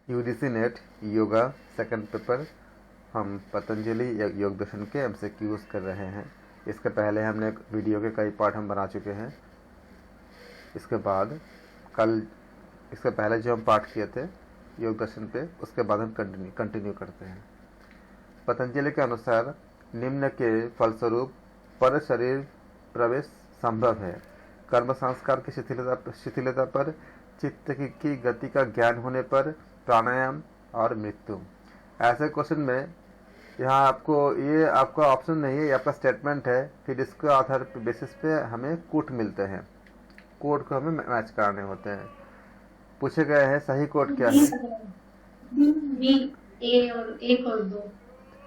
UGC net yoga second paper हम पतंजलि योग दर्शन के एमसीक्यूज कर रहे हैं। इसके पहले हमने वीडियो के कई पार्ट हम बना चुके हैं। इसके बाद कल इसके पहले जो हम पाठ किए थे योग दर्शन पे, उसके बाद हम कंटिन्यू करते हैं। पतंजलि के अनुसार निम्न के फलस्वरूप पर शरीर प्रवेश संभव है। कर्म संस्कार की शिथिलता पर, चित्त की गति का ज्ञान होने पर, प्राणायाम और मृत्यु। ऐसे क्वेश्चन में यहाँ ये आपका ऑप्शन नहीं है, ये आपका स्टेटमेंट है। फिर इसके आधार पर बेसिस पे हमें कोड मिलते हैं। कोड को हमें मैच कराने होते हैं। पूछे गए हैं सही कोड क्या है? बी, ए और एक और दो,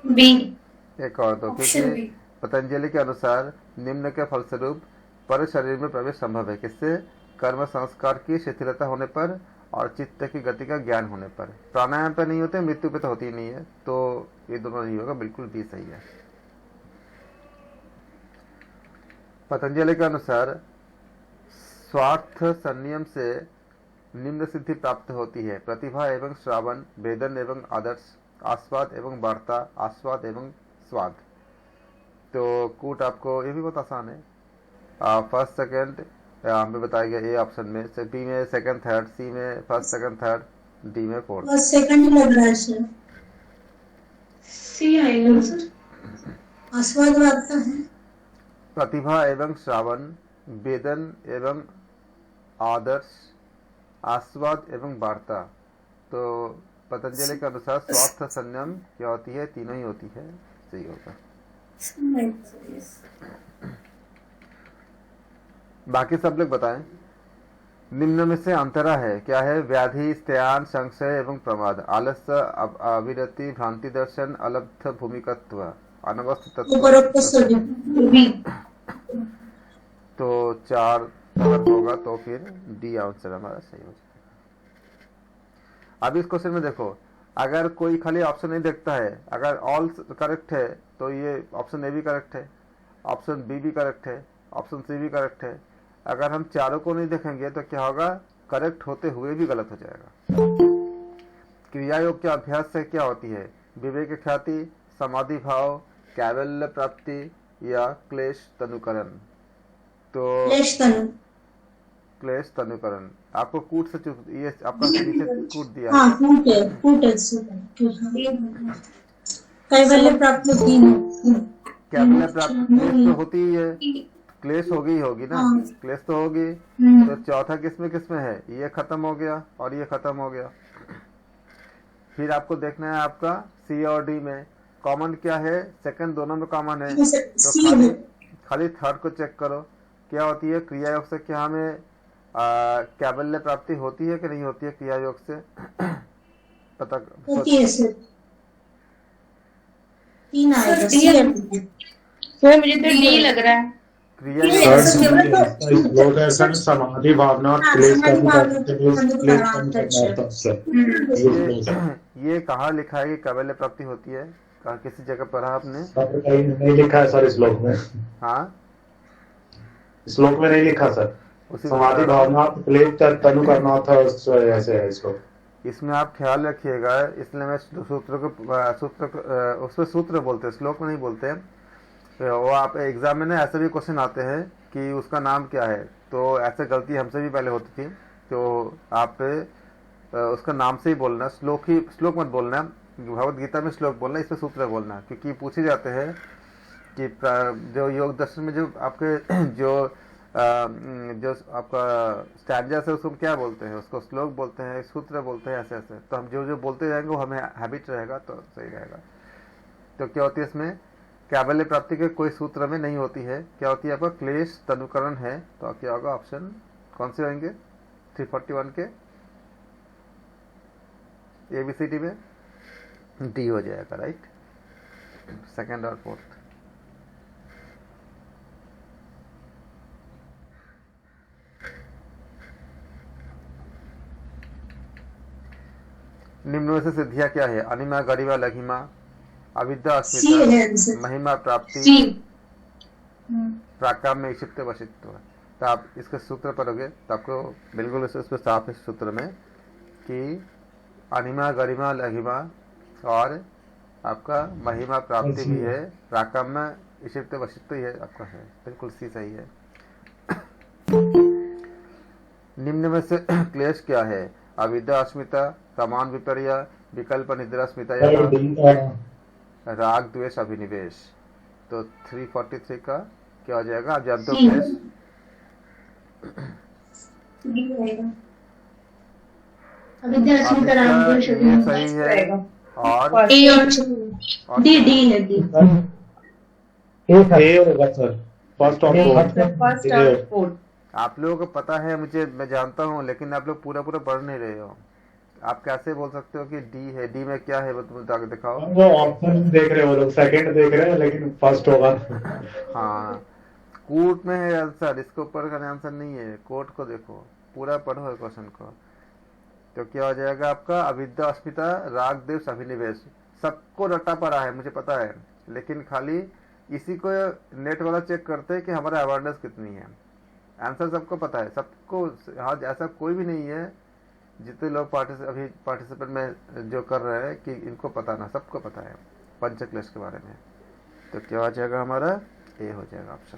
बी एक और दो, क्योंकि पतंजलि के अनुसार निम्न के फलस्वरूप पर शरीर में प्रवेश संभव है। किससे? कर्म संस्कार की शिथिलता होने पर और चित्त की गति का ज्ञान होने पर। प्राणायाम पे नहीं होते, मृत्यु पे तो होती ही नहीं है, तो ये दोनों नहीं होगा। बिल्कुल भी सही है। पतंजलि के अनुसार स्वार्थ संयम से निम्न सिद्धि प्राप्त होती है: प्रतिभा एवं श्रावण, वेदन एवं आदर्श, आस्वाद एवं वार्ता, आस्वाद एवं स्वाद। तो कूट आपको ये भी बहुत आसान है। फर्स्ट सेकंड हमें बताया गया ए ऑप्शन में, बी में सेकंड थर्ड, सी में फर्स्ट सेकंड थर्ड, डी में फोर्थ। फर्स्ट सेकंड लग रहा है सर, सी आएगा सर। आस्वाद वार्ता है। प्रतिभा एवं श्रावण, वेदन एवं आदर्श, आस्वाद एवं वार्ता। तो पतंजलि के अनुसार स्वार्थ संयम क्या होती है? तीनों ही होती है। सही होगा। बाकी सब लोग बताएं। निम्न में से अंतरा है क्या है? व्याधि, स्त्यान, संशय एवं प्रमाद, आलस्य, अविरति, भ्रांति दर्शन, अलब्ध भूमिकत्व, अनवस्थ तत्व। तो 4 होगा, तो फिर डी आंसर हमारा सही हो जाएगा। अब इस क्वेश्चन में देखो, अगर कोई खाली ऑप्शन नहीं देखता है, अगर ऑल करेक्ट है तो ये ऑप्शन ए भी करेक्ट है, ऑप्शन बी भी करेक्ट है, ऑप्शन सी भी करेक्ट है। अगर हम चारों को नहीं देखेंगे तो क्या होगा? करेक्ट होते हुए भी गलत हो जाएगा। क्रिया योग के अभ्यास से क्या होती है? विवेक ख्याति, समाधि भाव, कैवल्य प्राप्ति या क्लेश तनुकरण। तो क्लेश तनुकरण आपको कूट से ये आपका नीचे कूट दिया है। कैवल्य प्राप्ति कैवल्य प्राप्ति तो होती ही है, क्लेश होगी ना। क्लेश तो होगी। तो चौथा किसमें है? ये खत्म हो गया और ये खत्म हो गया। फिर आपको देखना है आपका सी और डी में कॉमन क्या है। सेकंड दोनों में कॉमन है, तो खाली थर्ड को चेक करो क्या होती है। क्रिया योग से क्या हमें कैवल्य प्राप्ति होती है कि नहीं होती है? क्रिया योग से पता होती है सर। तीन आएगा सर, मुझे तो डी लग रहा है। समाधि भावना और ये कहाँ लिखा है कि कैवल्य प्राप्ति होती है? कहाँ किसी जगह पढ़ा आपने? नहीं लिखा है सर श्लोक में। हाँ, श्लोक में नहीं लिखा सर। समाधि भावना तनु करना था, ऐसे है इसको। इसमें आप ख्याल रखिएगा, इसलिए मैं उसमें सूत्र बोलते हैं, श्लोक में नहीं बोलते हैं। वो आप एग्जाम में ना ऐसे भी क्वेश्चन आते हैं कि उसका नाम क्या है, तो ऐसे गलती हमसे भी पहले होती थी। तो आप उसका नाम से ही बोलना, श्लोक मत बोलना। भगवद गीता में श्लोक बोलना, इसमें सूत्र बोलना, क्योंकि पूछे जाते हैं कि जो योग दर्शन में जो आपके जो आपका स्टैंडर्स है उसको क्या बोलते हैं? उसको श्लोक बोलते हैं, सूत्र बोलते हैं, ऐसे ऐसे। तो हम जो बोलते जाएंगे वो हमें हैबिट रहेगा तो सही रहेगा। तो क्या होती है इसमें? कैवल्य प्राप्ति के कोई सूत्र में नहीं होती है। क्या होती है? आपका क्लेश तनुकरण है। तो क्या होगा? ऑप्शन कौन से होंगे? 341 के ABCD में डी हो जाएगा, राइट? सेकंड और फोर्थ। निम्न में से सिद्धियां क्या है? अनिमा, गरिमा, लघिमा, अविद्या, अस्मिता, महिमा प्राप्ति, प्राकाम्य, ईशित्व, वशित्व। तो आप इसके सूत्र पढ़ोगे तो आपको बिल्कुल इसमें साफ है सूत्र में कि अनिमा गरिमा लघिमा और आपका महिमा प्राप्ति भी है। राकम में ईशिप्त वशिष्ठ ही है आपका, है बिल्कुल सी सही है। निम्न में से क्लेश क्या है? अविद्या अस्मिता, प्रमाण विपर्य, विकल्प निद्रा स्मिता या राग द्वेष अभिनिवेश। तो 343 का क्या हो जाएगा? आप जानते हो क्लेश? अविद्या अस्मिता राग द्वेष ये सही है और ए और डी है डी। ए होगा सर, फर्स्ट और फोर्थ। आप लोगों को पता है, मुझे मैं जानता हूँ, लेकिन आप लोग पूरा पूरा पढ़ नहीं रहे हो। आप कैसे बोल सकते हो कि डी है? डी में क्या है वो तुम बता के दिखाओ। वो ऑप्शन देख रहे हो लोग, सेकंड देख रहे हैं लेकिन फर्स्ट होगा। हाँ, कोर्ट में है आंसर, इसके ऊपर का आंसर नहीं है। कोर्ट को देखो, पूरा पढ़ो क्वेश्चन को। तो क्या हो जाएगा आपका? अविद्या अस्मिता राग द्वेष अभिनिवेश। सबको रटा पड़ा है मुझे पता है, लेकिन खाली इसी को नेट वाला चेक करते हैं कि हमारा अवेयरनेस कितनी है। आंसर सबको पता है, सबको। हाँ, ऐसा कोई भी नहीं है जितने लोग अभी पार्टिसिपेंट में जो कर रहे हैं कि इनको पता ना, सबको पता है पंचक्लेश के बारे में। तो क्या हो जाएगा हमारा? ए हो जाएगा ऑप्शन।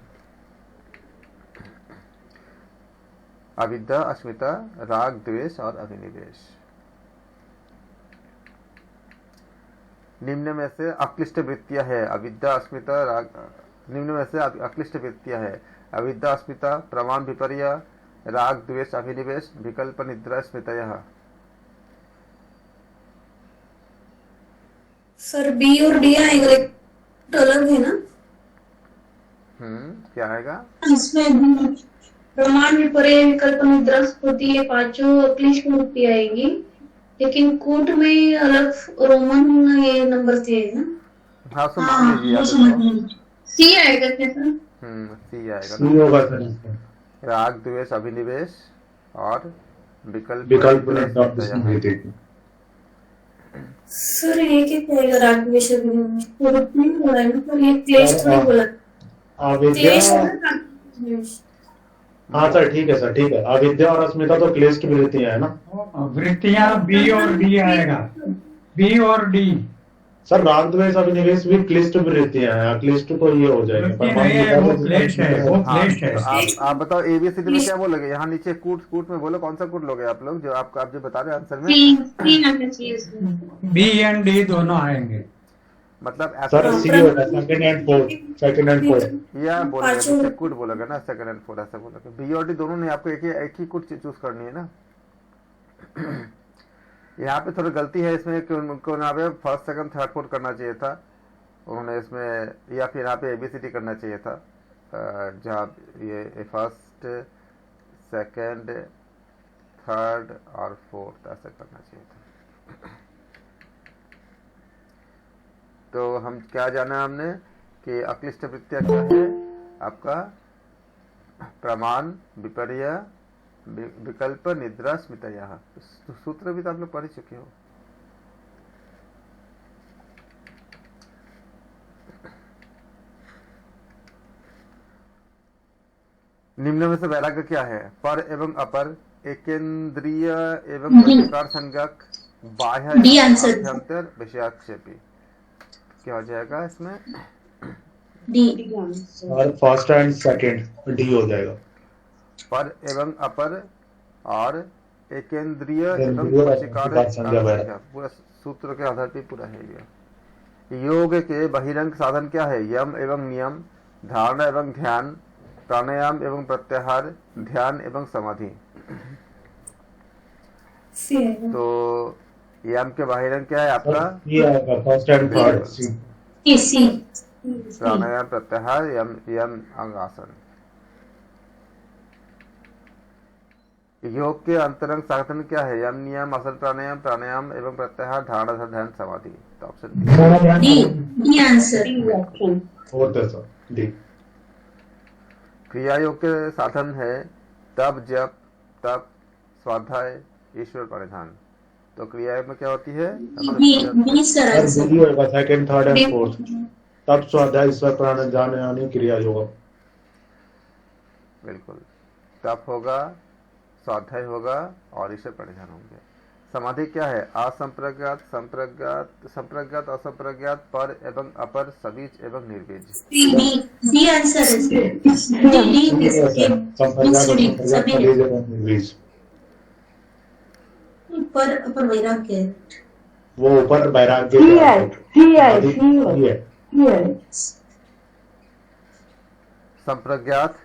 अविद्या अस्मिता राग द्वेष और अभिनिवेश। निम्न में से अक्लिष्ट वृत्तियां है। अविद्या अस्मिता राग, निम्न में से अक्लिष्ट वृत्तियां है। अविद्या अस्मिता, प्रमाण विपर्य, राग द्वेष अभिनिवेश, विकल्प निद्रा स्मृतयः। सर बी और डी आएगा, तो अलग है ना? क्या आएगा इसमें? प्रमाण विपर्य, विकल्प निद्रा स्मृति, ये पांचों अक्लिष्ट वृत्ति आएगी, लेकिन कोट में अलग रोमन ये नंबर थे ना। हाँ, सो मान लीजिए सी आएगा क्या सर? सी आएगा। सी होगा सर। राग द्वेष अभिनिवेश और विकल्प सर ये क्या कहेगा? राग द्वेष अभिनिवेश नहीं बोला है ना, पर ये क्लेश नहीं बोला। हाँ सर, ठीक है सर, ठीक है। अविद्या और अस्मिता तो क्लिष्ट वृत्तियां है ना। वृत्तियां बी और डी आएगा, बी और डी। सर राग द्वेष अभिनिवेश भी क्लिष्ट वृत्तियां हैं, अक्लिष्ट तो ये हो जाएगा। वो क्लेश है, वो क्लेश है। आप बताओ एबीसीडी में क्या बोलोगे? यहाँ नीचे कूट में बोलो, कौन सा कूट लोगे आप लोग? जो आप जो बता रहे हैं आंसर में बी एंड डी दोनों आएंगे। मतलब सर सी होगा, सेकंड एंड फोर्थ। या बोलोगे कूट बोलोगे ना, सेकंड एंड फोर्थ ऐसा बोलोगे। बी और डी दोनों नहीं, आपको एक ही कूट चूज करनी है ना। यहाँ पे थोड़ी गलती है इसमें कि उनको यहाँ पे फर्स्ट सेकंड थर्ड फोर्थ करना चाहिए था उन्होंने इसमें, या फिर यहाँ पे एबीसीडी करना चाहिए था। जहाँ ये फर्स्ट सेकंड थर्ड और फोर्थ ऐसा करना चाहिए था। तो हम क्या जाना हमने कि अक्लिष्ट वृत्तियां क्या है? आपका प्रमाण विपर्य, विकल्प निद्रा स्मृतयः। सूत्र भी तो आप लोग पढ़ चुके हो। निम्न में से वैराग्य क्या है? पर एवं अपर, एकेंद्रीय एवं प्रतिकार संज्ञक, बाह्य अभ्यंतर, विषयाक्षेपी। क्या हो जाएगा इसमें? डी। और फर्स्ट एंड सेकंड डी हो जाएगा। पर एवं अपर और एकेंद्रीय एवं प्रतिकार संज्ञक, पूरा सूत्र के आधार पर पूरा है ये। योग के बहिरंग साधन क्या है? यम एवं नियम, धारणा एवं ध्यान, प्राणायाम एवं प्रत्याहार, ध्यान एवं समाधि। तो यम के बहिरंग क्या है आपका? First and third C. Pranayama, pratyahara, यम अंग आसन। योग के अंतरंग साधन क्या है? यम नियम, आसन, प्राणायाम, प्राणायाम एवं प्रत्याहार, धारणा, ध्यान, समाधि। तो ऑप्शन डी आंसर। डी। क्रिया योग के साधन है तप, जप, तप, स्वाध्याय, ईश्वर परिधान। तो क्रिया में क्या होती है? Second third and fourth. तप, स्वाध्याय, ईश्वर परिधान यानी क्रिया योग। बिल्कुल, तप होगा, स्वाध्याय होगा और ईश्वर परिधान होंगे। समाधि क्या है? असंप्रज्ञात, संप्रज्ञात, संप्रज्ञात, असंप्रज्ञात, पर एवं अपर, सबीज एवं निर्बीज। डी आंसर है पर अपर वैराग्य है। वो ऊपर वैराग्य संप्रज्ञात,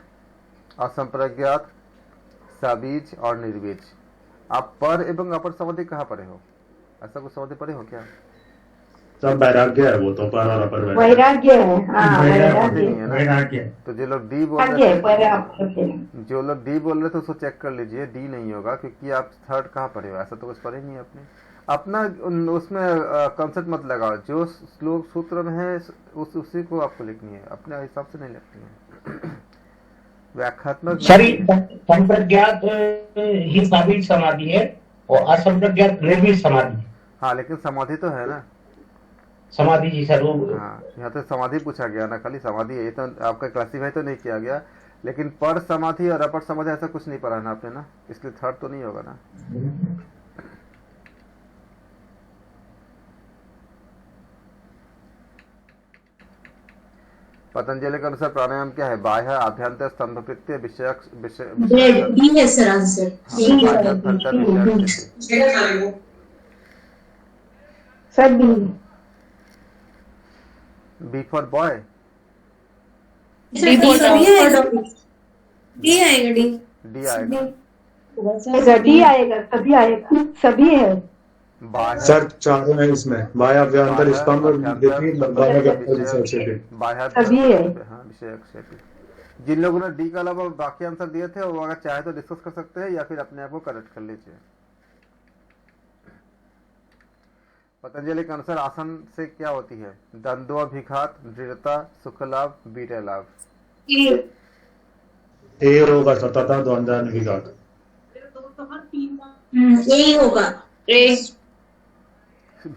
असंप्रज्ञात, सबीज और निर्बीज। आप पर एवं अपर समाधि कहाँ पढ़े हो? ऐसा कुछ समाधि पढ़े हो क्या? सब वैराग्य है, वो तो पर और अपर वैराग्य है। हाँ, समाधि नहीं है ना? वैराग्य। तो जो लोग डी बोल रहे वैराग्य जो लोग डी बोल रहे थे उसको चेक कर लीजिए, डी नहीं होगा, क्योंकि आप थर्ड कहाँ पढ़े हो? ऐसा तो कुछ पढ़े नहीं है आपने। अपना उसमें कॉन्सेप्ट मत लगाओ, जो श्लोक सूत्र में है उसी को आपको लिखनी है, अपने हिसाब से नहीं लिखनी है। व्याख्यात्मक संप्रज्ञात ही साबित समाधि है और असंप्रज्ञात निर्बीज समाधि। हाँ, लेकिन समाधि तो है ना, समाधि जी सर। हाँ, यहाँ तो समाधि पूछा गया ना, खाली समाधि है, ये तो आपका क्लासीफाई तो नहीं किया गया। लेकिन पर समाधि और अपर समाधि ऐसा कुछ नहीं पढ़ा ना आपने ना, इसलिए थर्ड तो नहीं होगा ना। पतंजलि के अनुसार प्राणायाम क्या है? बाह्य, आभ्यंतर, स्तंभ प्रत्यय, विषयक डी है sir answer. Sir D. B for boy, D आएगा। डी आएगा। डी आएगा, सभी आएगा, सभी है। सर चारों है इसमें, बाह्य, अभ्यंतर, स्तंभ, सभी है। हाँ, विषय। जिन लोगों ने डी का अलावा बाकी आंसर दिए थे वो अगर चाहे तो डिस्कस कर सकते हैं या फिर अपने आप को करेक्ट कर लीजिए। पतंजलि के अनुसार आसन से क्या होती है? द्वंद्वाभिघात, दृढ़ता, सुखलाभ, वीर्यलाभ। ए होगा सतता द्वंद्वाभिघात। यही होगा।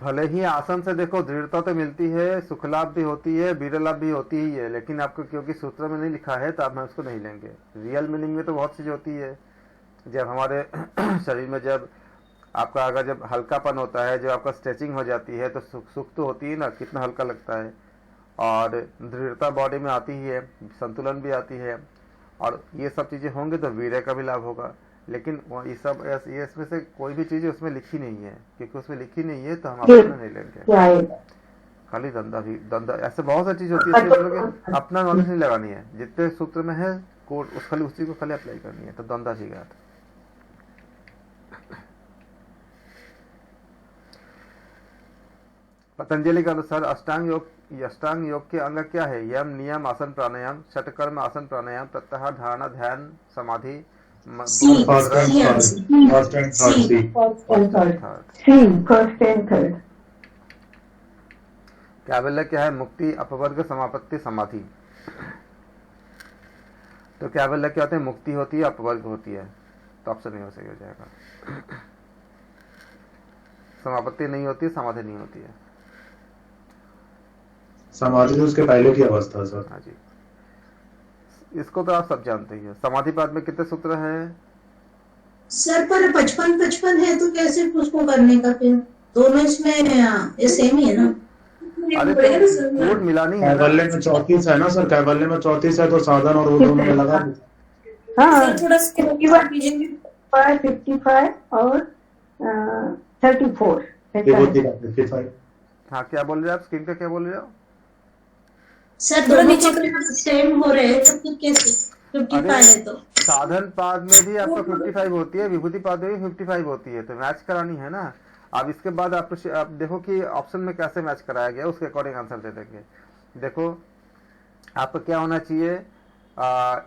भले ही आसन से देखो दृढ़ता तो मिलती है, सुखलाभ भी होती है, वीर्यलाभ भी होती ही है, लेकिन आपको क्योंकि सूत्र में नहीं लिखा है तो आप हम उसको नहीं लेंगे। रियल मीनिंग में तो बहुत चीज होती है। जब हमारे शरीर में जब आपका अगर जब हल्कापन होता है, जब आपका स्ट्रेचिंग हो जाती है तो सुख तो होती है ना, कितना हल्का लगता है। और दृढ़ता बॉडी में आती ही है, संतुलन भी आती है, और ये सब चीजें होंगे तो वीर्य का भी लाभ होगा। लेकिन ये सब ये इसमें से कोई भी चीज उसमें लिखी नहीं है, क्योंकि उसमें लिखी नहीं है तो हम अपना नहीं लेंगे। खाली दंदा ऐसे बहुत सारी चीज होती है, अपना नॉलेज नहीं लगानी है। जितने सूत्र में है कोड उस खाली उसी को खाली अप्लाई करनी है, तो द्वंद्व सीखा। पतंजलि के अनुसार अष्टांग योग के अंग क्या है? यम, नियम, आसन, प्राणायाम, षटकर्म, आसन, प्राणायाम, प्रत्याहार, धारणा, ध्यान, समाधि, कैवल्य क्या है? मुक्ति, अपवर्ग, समापत्ति, समाधि। तो कैवल्य क्या होते हैं? मुक्ति होती है, अपवर्ग होती है, तो ऑप्शन नहीं हो सही हो जाएगा। समापत्ति नहीं होती, समाधि नहीं होती है। समाधि तो उसके पहले की अवस्था सर। हाँ जी, इसको तो आप सब जानते ही हो। समाधि पाद में कितने सूत्र हैं सर? पर 55 है तो कैसे उसको करने का? फिर दोनों इसमें सेम ही है ना? अरे तो कोड मिलानी है। कैवल्य में 34 है ना सर, कैवल्य में 34 है तो साधन और वो दोनों में लगा। हाँ, थोड़ा 55 और 34। हाँ, क्या बोल रहे हैं आप? स्क्रीन पे क्या बोल रहे हो सर? दोनों नीचे सेम हो रहे हैं तो फिर कैसे 55 है तो? साधन पाद में भी आपका 55 होती है, विभूति पाद में भी 55 होती है, तो मैच करानी है ना। अब इसके बाद आप देखो कि ऑप्शन में कैसे मैच कराया गया, उसके अकॉर्डिंग आंसर दे देंगे। देखो आपका क्या होना चाहिए,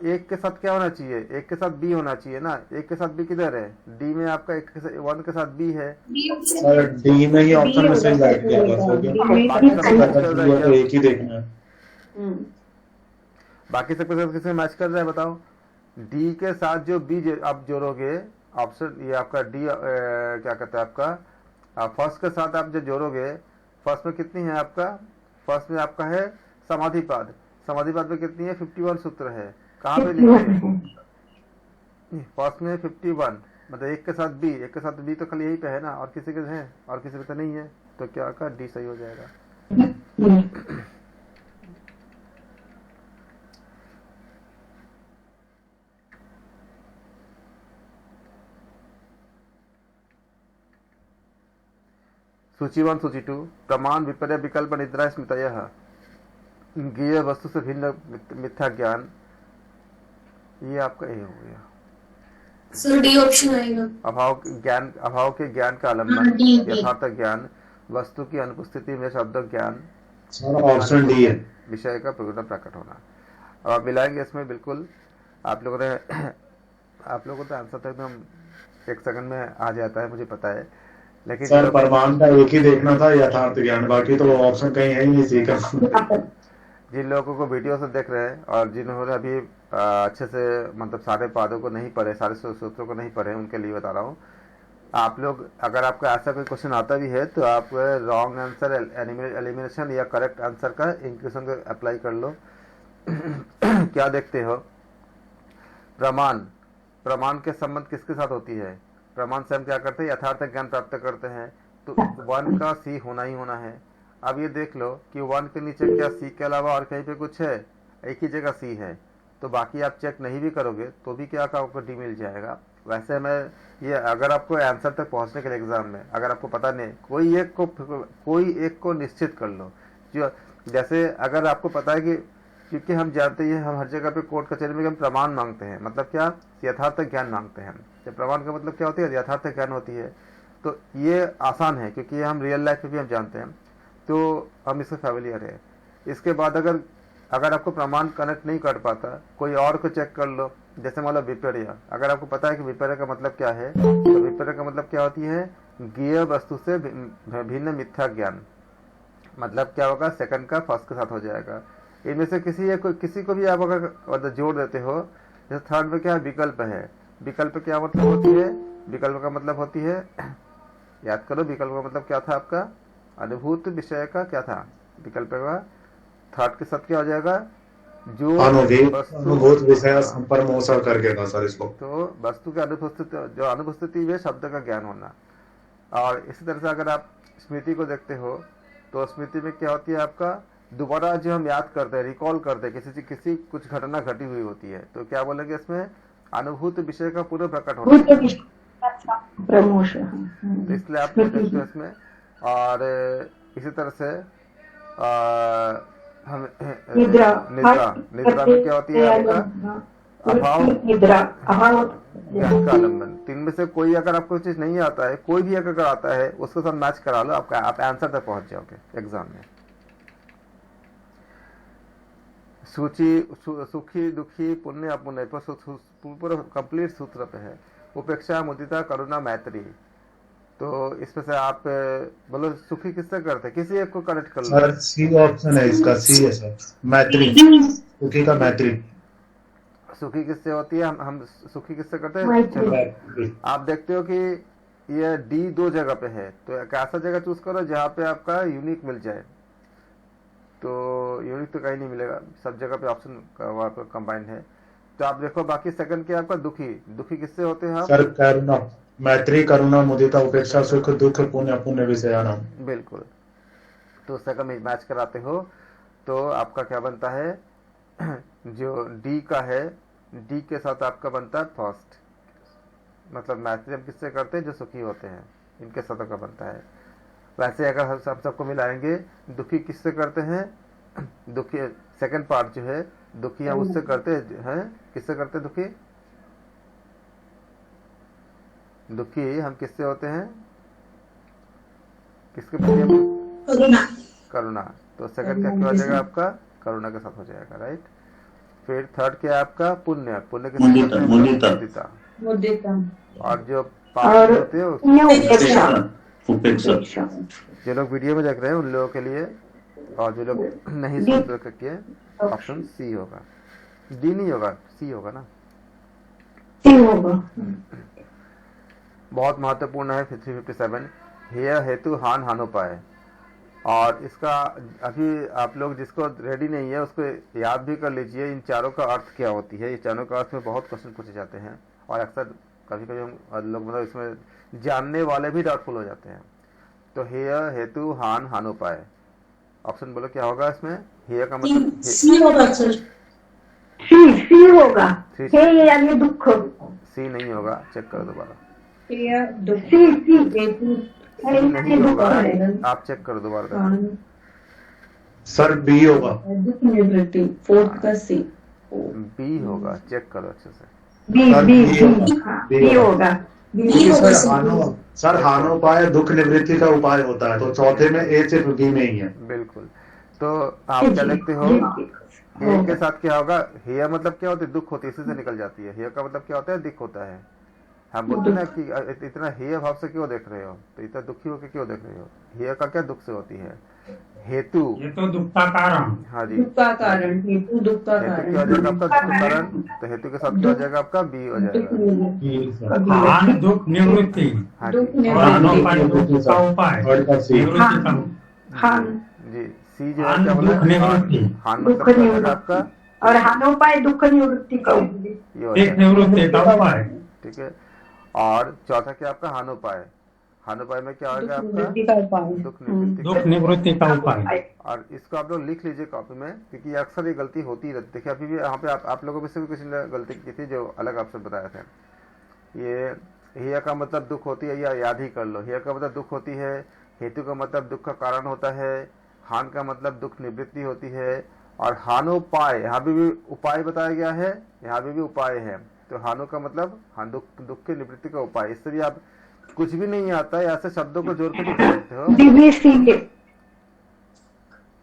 एक के साथ क्या होना चाहिए? एक के साथ बी होना चाहिए ना। एक के साथ बी किधर है? डी में आपका 1 के साथ बी है, डी में ही ऑप्शन में सही बैठ गया, बस हो गया। एक ही देखना है, बाकी सब किससे मैच कर रहा है बताओ? डी के साथ जो बी आप जोड़ोगे, ऑप्शन ये आपका डी क्या कहता है आपका फर्स्ट के साथ आप जो जोड़ोगे, फर्स्ट में कितनी है आपका? फर्स्ट में आपका है समाधिपाद। समाधिपाद में कितनी है? 51 सूत्र है। कहाँ पे लिखे? फर्स्ट में 51 मतलब एक के साथ बी तो खाली यही पे है ना, और किसी के है और किसी पे तो नहीं है, तो क्या का डी सही हो जाएगा। सूची 1 सूची 2 प्रमाण विपर्य विकल्प निद्रा स्मृतयः ज्ञेय वस्तु से भिन्न मिथ्या ज्ञान, ये आपका ए हो गया। सर डी ऑप्शन आएगा। अभाव के ज्ञान का हाँ, आलम्बन, डी। यथार्थ ज्ञान, वस्तु की अनुपस्थिति में शब्द ज्ञान, सर ऑप्शन डी है। विषय का पूर्ण प्रकट होना। अब आप मिलाएंगे इसमें, बिल्कुल आप लोगों को तो आंसर तो एकदम 1 सेकंड में आ जाता है, मुझे पता है, लेकिन सर प्रमाण का एक ही देखना था, यथार्थ ज्ञान, बाकी तो ऑप्शन कहीं है ही नहीं सीखा। जिन लोगों को वीडियो से देख रहे हैं और जिन्होंने अभी अच्छे से मतलब सारे पादों को नहीं पढ़े, सारे सूत्रों को नहीं पढ़े, उनके लिए बता रहा हूँ। आप लोग अगर आपका ऐसा कोई क्वेश्चन आता भी है तो आप रॉन्ग आंसर एलिमिनेशन या करेक्ट आंसर का इंक्लूजन अप्लाई कर लो। क्या देखते हो, प्रमाण के संबंध किसके साथ होती है? प्रमाण से हम क्या करते हैं, यथार्थ ज्ञान प्राप्त करते हैं, तो 1 का सी होना ही होना है। अब ये देख लो कि 1 के नीचे क्या सी के अलावा और कहीं पे कुछ है? एक ही जगह सी है, तो बाकी आप चेक नहीं भी करोगे तो भी क्या आपको डी मिल जाएगा। वैसे मैं ये अगर आपको आंसर तक पहुंचने के लिए एग्जाम में अगर आपको पता नहीं, कोई एक को निश्चित कर लो। जो जैसे अगर आपको पता है कि क्योंकि हम जानते हैं हम हर जगह पे कोर्ट कचहरी में हम प्रमाण मांगते हैं, मतलब क्या, यथार्थ ज्ञान मांगते हैं। जब प्रमाण का मतलब क्या होती है, यथार्थ ज्ञान होती है। तो ये आसान है क्योंकि हम रियल लाइफ में भी हम जानते हैं, तो हम इससे फेमिलियर है। इसके बाद अगर आपको प्रमाण कनेक्ट नहीं कर पाता, कोई और को चेक कर लो। जैसे मान लो विपर्य, अगर आपको पता है कि विपर्य का मतलब क्या है, तो विपर्य का मतलब क्या होती है, ज्ञेय वस्तु से भिन्न मिथ्या ज्ञान। मतलब क्या होगा, सेकंड का फर्स्ट के साथ हो जाएगा। इनमें से किसी को भी आप अगर जोड़ देते हो, जैसे थर्ड में क्या है, विकल्प है। विकल्प क्या मतलब होती है, विकल्प का मतलब होती है, याद करो विकल्प का मतलब क्या था आपका, अनुभूत विषय का क्या था, विकल्प का थर्ड के साथ क्या हो जाएगा, जो अनुभूत विषय संपरमोसर करके था सर इसको। तो वस्तु की अनुपस्थिति में शब्द का ज्ञान होना। और इसी तरह से अगर आप स्मृति को देखते हो तो स्मृति में क्या होती है, आपका दोबारा जो हम याद करते हैं, रिकॉल करते हैं, किसी कुछ घटना घटी हुई होती है, तो क्या बोलेंगे इसमें, अनुभूत विषय का पूरा प्रकट होना। तो इसलिए आप देखते हो इसमें। और इसी तरह से हम निद्रा में क्या होती है आपका, अभाव ज्ञान का आलम्बन। तीन में से कोई अगर आपको चीज नहीं आता है, कोई भी अगर आता है उसके साथ मैच करा लो, आप आंसर तक पहुंच जाओगे एग्जाम में। सुखी दुखी पुण्य अपुण्य पूरा कंप्लीट सूत्र पे है। उपेक्षा मुदिता करुणा मैत्री, तो इसमें से आप बोलो सुखी किससे करते हैं, किसी एक को करेक्ट कर लो। सर सी ऑप्शन है इसका, सी है सर, मैत्री, सुखी का मैत्री। सुखी किससे होती है, हम सुखी किससे करते हैं, चलो आप देखते हो कि ये डी 2 जगह पे है, तो एक ऐसा जगह चूज करो जहाँ पे आपका यूनिक मिल जाए। तो यूनिक तो कहीं नहीं मिलेगा, सब जगह पे ऑप्शन कंबाइंड है। तो आप देखो बाकी सेकंड के आपका दुखी किससे होते हैं आप, सर करुणा, मैत्री, करुणा, मुदिता, उपेक्षा, सुख, दुख, पुण्य अपुण्य विषयानाम। बिल्कुल, तो सेकंड में मैच कराते हो तो आपका क्या बनता है, जो डी का है, डी के साथ आपका बनता है फर्स्ट। मतलब मैत्री हम किससे करते हैं, जो सुखी होते हैं, इनके साथ का बनता है। वैसे अगर हम सबको मिलाएंगे, दुखी किससे करते हैं, दुखी सेकंड पार्ट जो है दुखी हम उससे करते हैं, किससे करते हैं दुखी हम किससे होते हैं, किसके प्रति, करुणा। तो सेकंड का क्या हो जाएगा आपका, करुणा के साथ हो जाएगा, राइट। फिर थर्ड क्या आपका, पुण्य के साथ मुदिता। और जो पांच होते हैं उपेक्षा। जो लोग वीडियो में देख रहे हैं उन लोगों के लिए, और जो लोग नहीं सुन सके ऑप्शन सी होगा, डी नहीं होगा, सी होगा ना, सी होगा। बहुत महत्वपूर्ण है 357 हेय हेतु हानोपाय। और इसका अभी आप लोग जिसको रेडी नहीं है उसको याद भी कर लीजिए, इन चारों का अर्थ क्या होती है। ये चारों का अर्थ में बहुत क्वेश्चन पूछे जाते हैं और अक्सर कभी कभी हम लोग मतलब इसमें जानने वाले भी डाउटफुल हो जाते हैं। तो हेय, हेतु, हान, हानोपाय। ऑप्शन बोलो क्या होगा इसमें? हेय का मतलब सी होगा सर। सी होगा। सी हे यानी दुख। सी नहीं होगा, चेक करो दोबारा। सी सी नहीं होगा, आप चेक करो दोबारा। सर बी होगा। दुख निवृत्ति, फोर्थ का सी। बी होगा, चेक करो अच्छे से। बी होगा। सर हानोपाय दुख निवृत्ति का उपाय होता है, तो चौथे में ए सिर्फ बी में ही है। बिल्कुल। तो आप क्या देखते हो, हे के साथ क्या होगा? हेय मतलब क्या होती है? दुख होती है, इसी से निकल जाती है। हेय का मतलब क्या होता है? दिख होता है। हम बोलते हैं ना कि इतना हेय भाव से क्यों देख रहे हो, तो इतना दुखी होकर क्यों देख रहे हो? हेय का क्या दुख से होती है। हेतु, ये तो दुख का कारण। हाँ जी, दुख का कारण, हेतु दुख का हेतु कारण। क्या हो जाएगा आपका? दुख कारण। तो हेतु के साथ क्या हो जाएगा आपका? बी हो जाएगा। हान दुख निवृत्ति हाँ दुख जी, और हानोपाय निवृत्ति। दुख का उपाय, निवृत्ति का। हान जी। सी जो है हान क्या बोला? दुख निवृत्ति, हान दुख मतलब क्या हो जाएगा निवृत्ति आपका? और हानोपाय दुख निवृत्ति का ये हो एक जाएगा, निवृत्ति का उपाय। ठीक है। और चौथा क्या आपका? हानोपाय। हानोपाय में क्या होगा दुख आपका? निवृत्ति का उपाय। दुख निवृत्ति। दुख निवृत्ति का उपाय। और इसको आप लोग लिख लीजिए कॉपी में, क्योंकि अक्सर ये गलती होती रहती है। देखिए अभी भी यहाँ पे आप लोगों में से भी किसी ने गलती की थी, जो अलग ऑप्शन बताया था। ये हेय का मतलब दुख होती है, या याद ही कर लो। हेय का मतलब दुख होती है, हेतु का मतलब दुख का कारण होता है, हान का मतलब दुख निवृत्ति होती है, और हानोपाय, यहाँ भी उपाय बताया गया है, यहाँ भी उपाय है। तो हानो का मतलब हान दुख के निवृत्ति का उपाय। इससे भी आप कुछ भी नहीं आता है, ऐसे शब्दों को जोड़ के लिख सकते हो।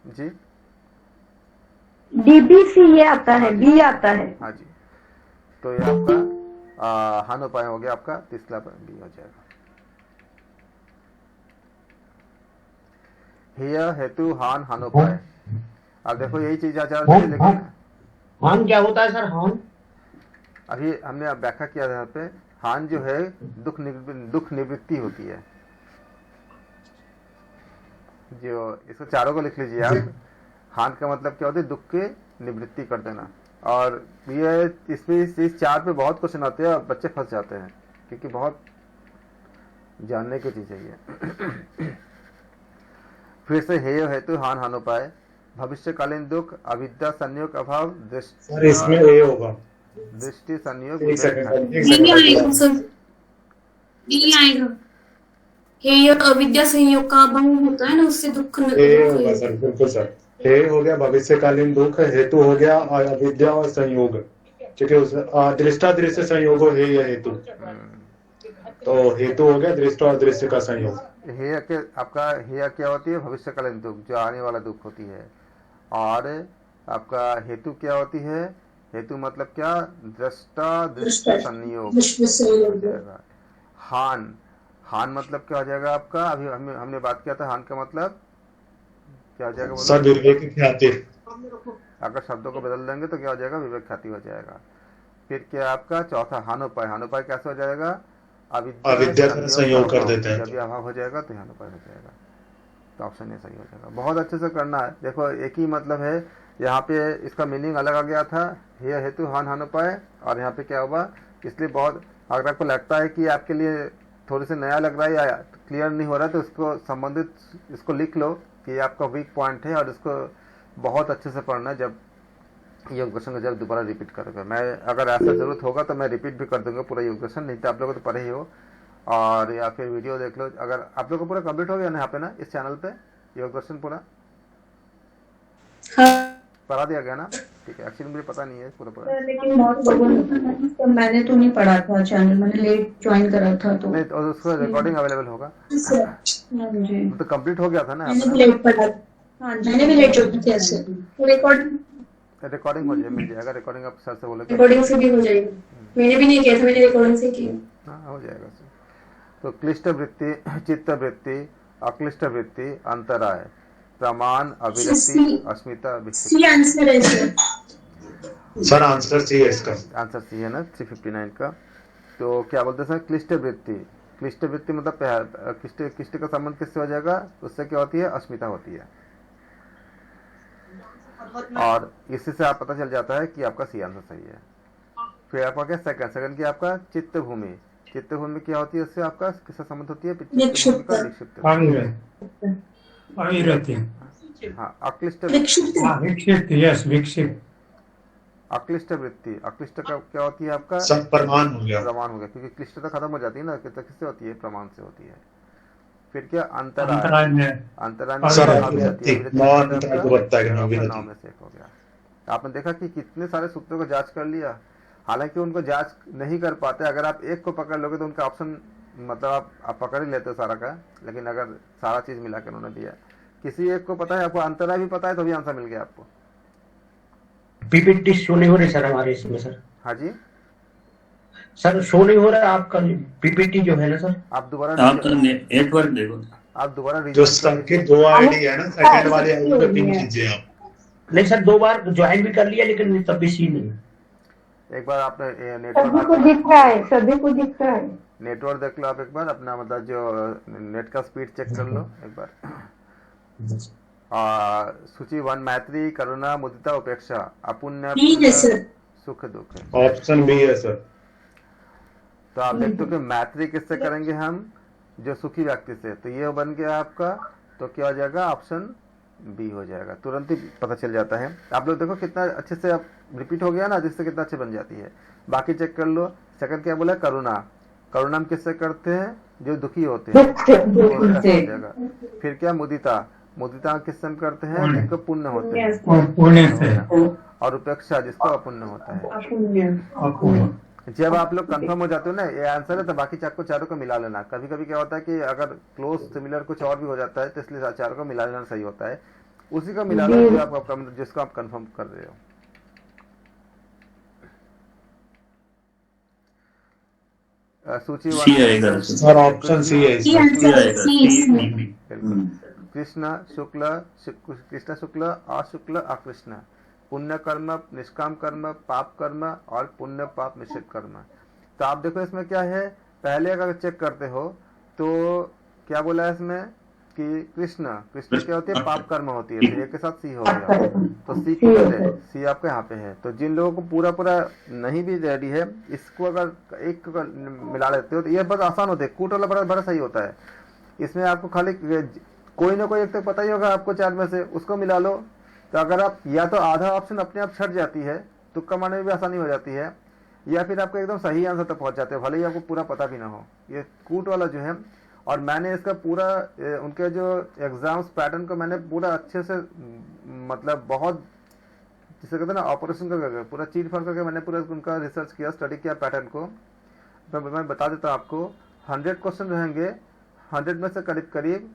जी, डीबीसी ये आता है, बी आता है। हाँ जी। तो ये आपका हानोपाय हो गया आपका, तीसरा बी हो जाएगा। हेय, हेतु, हान, हानोपाय। अब देखो यही चीज आचार्य जी, लेकिन हान क्या होता है सर? हान अभी हमने अब व्याख्या किया था यहाँ पे। हान जो है दुख निवृत्ति होती है। जो इसको चारों को लिख लीजिए आप। हान का मतलब क्या होता है? दुख के निवृत्ति कर देना। और ये इसमें इस चार पे बहुत क्वेश्चन आते हैं और बच्चे फंस जाते हैं, क्योंकि बहुत जानने की चीज है ये। फिर से हेय, हेतु, हान, हानोपाय। भविष्यकालीन दुख, अविद्या, संयोग, अभाव, सर इसमें ए होगा। दृष्टि, संयोग, एक सेकंड नहीं आएगा सर, नहीं आएगा। हेय अविद्या संयोग का अभाव होता है ना, उससे दुख ए होगा सर, बिल्कुल सर। हे हो गया भविष्यकालीन दुख, हेतु हो गया अविद्या और संयोग, ठीक है। दृष्टा दृश्य संयोग हो हे या हेतु, तो हेतु हो गया दृष्टा और दृश्य का संयोग। हेय के आपका हेय क्या होती है? भविष्यकालीन दुख, जो आने वाला दुख होती है। और आपका हेतु क्या होती है? हेतु मतलब क्या? दृष्टा दृश्य संयोग हो जाएगा। हान, हान मतलब क्या हो जाएगा आपका? अभी हमने बात किया था, हान का मतलब क्या हो जाएगा? सर विवेक ख्याति। अगर शब्दों को बदल देंगे तो क्या हो जाएगा? विवेक ख्याति हो जाएगा। फिर क्या आपका चौथा हानोपाय। हानोपाय कैसे हो जाएगा? अविद्या का संयोग कर देते हैं, जब अभाव हो जाएगा तो हानोपाय हो जाएगा। तो ऑप्शन ये सही हो जाएगा। बहुत अच्छे से करना है। देखो एक ही मतलब है, यहाँ पे इसका मीनिंग अलग आ गया था, हेय, हेतु, हान, हानोपाय, और यहाँ पे क्या हुआ? इसलिए बहुत, अगर आपको लगता है कि आपके लिए थोड़ी सी नया लग रहा है या क्लियर नहीं हो रहा है, तो इसको संबंधित इसको लिख लो कि आपका वीक पॉइंट है, और इसको बहुत अच्छे से पढ़ना है। जब योग दर्शन को जब दोबारा रिपीट करोगे, मैं अगर ऐसा जरूरत होगा तो मैं रिपीट भी कर दूंगा पूरा योग दर्शन, नहीं तो आप लोगों को तो पढ़े ही हो, और या फिर वीडियो देख लो। अगर आप लोगों को पूरा कंप्लीट हो गया ना यहाँ पे ना, इस चैनल पे योग दर्शन पूरा पढ़ा दिया गया ना? ठीक है। एक्चुअली मुझे पता नहीं है पूरा। लेकिन बहुत लोगों ने, तो मैंने तो नहीं पढ़ा था चैनल, मैंने लेट ज्वाइन करा था, तो नहीं, तो उसका रिकॉर्डिंग अवेलेबल होगा। हाँ जी, तो कंप्लीट हो गया था ना मैंने भी अपना? लेट पढ़ा। हाँ जी, मैंने भी लेट ज्वाइन किया सर। रिकॉर्डिंग रिकॉर्डिंग हो जाए, मिल जाएगा रिकॉर्डिंग। आप सर से बोले तो रिकॉर्डिंग से भी हो जाएगी। मैंने भी नहीं किया था, मैंने रिकॉर्डिंग से किया। हाँ, हो जाएगा सर। तो क्लिष्ट वृत्ति, चित्त वृत्ति, अक्लिष्ट वृत्ति, अंतराय, प्रमाण, अभिव्यक्ति, अस्मिता, सी आंसर है सर। सर आंसर सी है इसका। आंसर सी है ना 359 का। तो क्या बोलते हैं सर? क्लिष्ट वृत्ति। क्लिष्ट वृत्ति मतलब क्लिष्ट का संबंध किससे हो जाएगा? उससे क्या होती है? अस्मिता होती है। और इसी से आप पता चल जाता है कि आपका सी आंसर सही है। फिर आपका क्या सेकंड की आपका चित्त भूमि। चित्त भूमि क्या होती है, उससे आपका किससे संबंध होती है? विक्षिप्त। विक्षिप्त। अविरति। हाँ, अक्लिष्ट विक्षिप्त। हाँ, विक्षिप्त, यस, विक्षिप्त। अक्लिष्ट वृत्ति। अक्लिष्ट का क्या होती है आपका? सब प्रमाण हो गया। प्रमाण हो गया, क्योंकि क्लिष्टता खत्म हो जाती है ना, तो किससे होती है? प्रमाण से होती है। फिर क्या? अंतराय। अंतराय में अंतराय सर, में अविरति, नॉन अंतराय में अविरति। 9 में से एक हो गया। आपने देखा कि कितने सारे सूत्रों को जांच कर लिया, हालांकि उनको जांच नहीं कर पाते। अगर आप एक को पकड़ लोगे तो उनका ऑप्शन मतलब आप पकड़ ही लेते हो सारा का, लेकिन अगर सारा चीज मिला के उन्होंने दिया, किसी एक को पता है, आपको अंतराय भी पता है, तो भी आंसर मिल गया आपको। पीपीटी शो नहीं हो रही सर हमारे इसमें सर। हाँ जी सर शो नहीं हो रहा है आपका पीपीटी जो है ना सर। आप दोबारा आप तो नेटवर्क देखो। आप दोबारा जो सर के 2 आईडी है ना, सेकंड वाले आईडी पे पिन कीजिए आप। नहीं सर 2 बार ज्वाइन भी कर लिया लेकिन तब भी सी नहीं। एक बार आपने सभी को दिख रहा है, सभी को दिख रहा है। नेटवर्क देख लो आप एक बार अपना, मतलब जो नेट का स्पीड चेक कर लो एक बार। सूची 1 मैत्री, करुणा, मुदिता, उपेक्षा, अपुण्य, ठीक है सर। सुख, दुख। ऑप्शन बी है सर। तो आप देखते हो कि मैत्री किससे करेंगे हम? जो सुखी व्यक्ति से। तो ये बन गया आपका, तो क्या हो जाएगा? ऑप्शन बी हो जाएगा। तुरंत ही पता चल जाता है। आप लोग देखो कितना अच्छे से अब रिपीट हो गया ना, जिससे कितना अच्छे बन जाती है। बाकी चेक कर लो। सेकंड क्या बोला? करुणा। करुणा हम किससे करते हैं? जो दुखी होते हैं, वो ऐसा हो जाएगा। फिर क्या? मुदिता। मुदिता किससे हम करते हैं? जिसको पुण्य होते हैं, पुण्य से। और उपेक्षा जिसको अपुण्य होता है। अपूर्ण। जब आप लोग कंफर्म हो जाते हो ना ये आंसर है, तो बाकी चारों को मिला लेना। कभी कभी क्या होता है कि अगर क्लोज सिमिलर कुछ और भी हो जाता है, तो इसलिए चारों को मिला लेना सही होता है। उसी को मिला लो जो आप जिसको आप कंफर्म कर रहे हो। सूची सी आएगा सर ऑप्शन सी है सी इसमें। Answer C. बिल्कुल। कृष्ण शुक्ल, कृष्ण शुक्ल, अशुक्ल, अकृष्ण। पुण्य कर्म, निष्काम कर्म, पाप कर्म और पुण्य पाप मिश्रित कर्म। तो आप देखो इसमें क्या है, पहले अगर चेक करते हो तो क्या बोला है इसमें कि कृष्ण क्या होती है? पाप कर्म होती है। तो एक के साथ सी हो गया, तो सी सी आपके यहाँ पे है। तो जिन लोगों को पूरा नहीं भी रेडी है, इसको अगर एक मिला लेते हो तो ये बहुत आसान होता है। कूट वाला बड़ा सही होता है। इसमें आपको खाली कोई ना कोई एक तो पता ही होगा आपको, 4 में से उसको मिला लो। तो अगर आप या तो आधा ऑप्शन अपने आप छट जाती है, तुक्का मारने में भी आसानी हो जाती है, या फिर आपको एकदम सही आंसर तक पहुंच जाते हो, भले ही आपको पूरा पता भी ना हो। ये कूट वाला जो है, और मैंने इसका पूरा उनके जो एग्जाम्स पैटर्न को मैंने पूरा अच्छे से मतलब बहुत जिसे कहते हैं ना ऑपरेशन करके पूरा चीट फाड़ करके मैंने पूरा उनका रिसर्च किया, स्टडी किया पैटर्न को। मैं बता देता हूँ आपको। 100 क्वेश्चन रहेंगे, 100 में से करीब करीब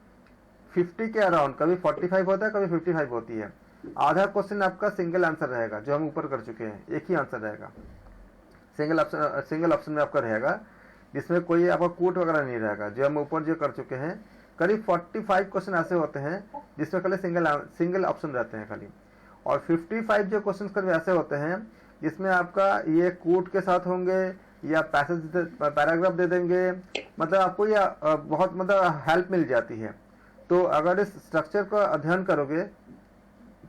50 के अराउंड, कभी 45 होता है, कभी 55 होती है। आधा क्वेश्चन आपका सिंगल आंसर रहेगा, जो हम ऊपर कर चुके हैं, एक ही आंसर रहेगा। सिंगल ऑप्शन में आपका रहेगा, जिसमें कोई आपका कूट वगैरह नहीं रहेगा। जो हम ऊपर जो कर चुके हैं, करीब 45 क्वेश्चन ऐसे होते हैं जिसमें खाली सिंगल ऑप्शन रहते हैं खाली। और 55 जो क्वेश्चन करीब ऐसे होते हैं जिसमें आपका ये कूट के साथ होंगे या पैराग्राफ दे देंगे, मतलब आपको ये बहुत मतलब हेल्प मिल जाती है। तो अगर इस स्ट्रक्चर का अध्ययन करोगे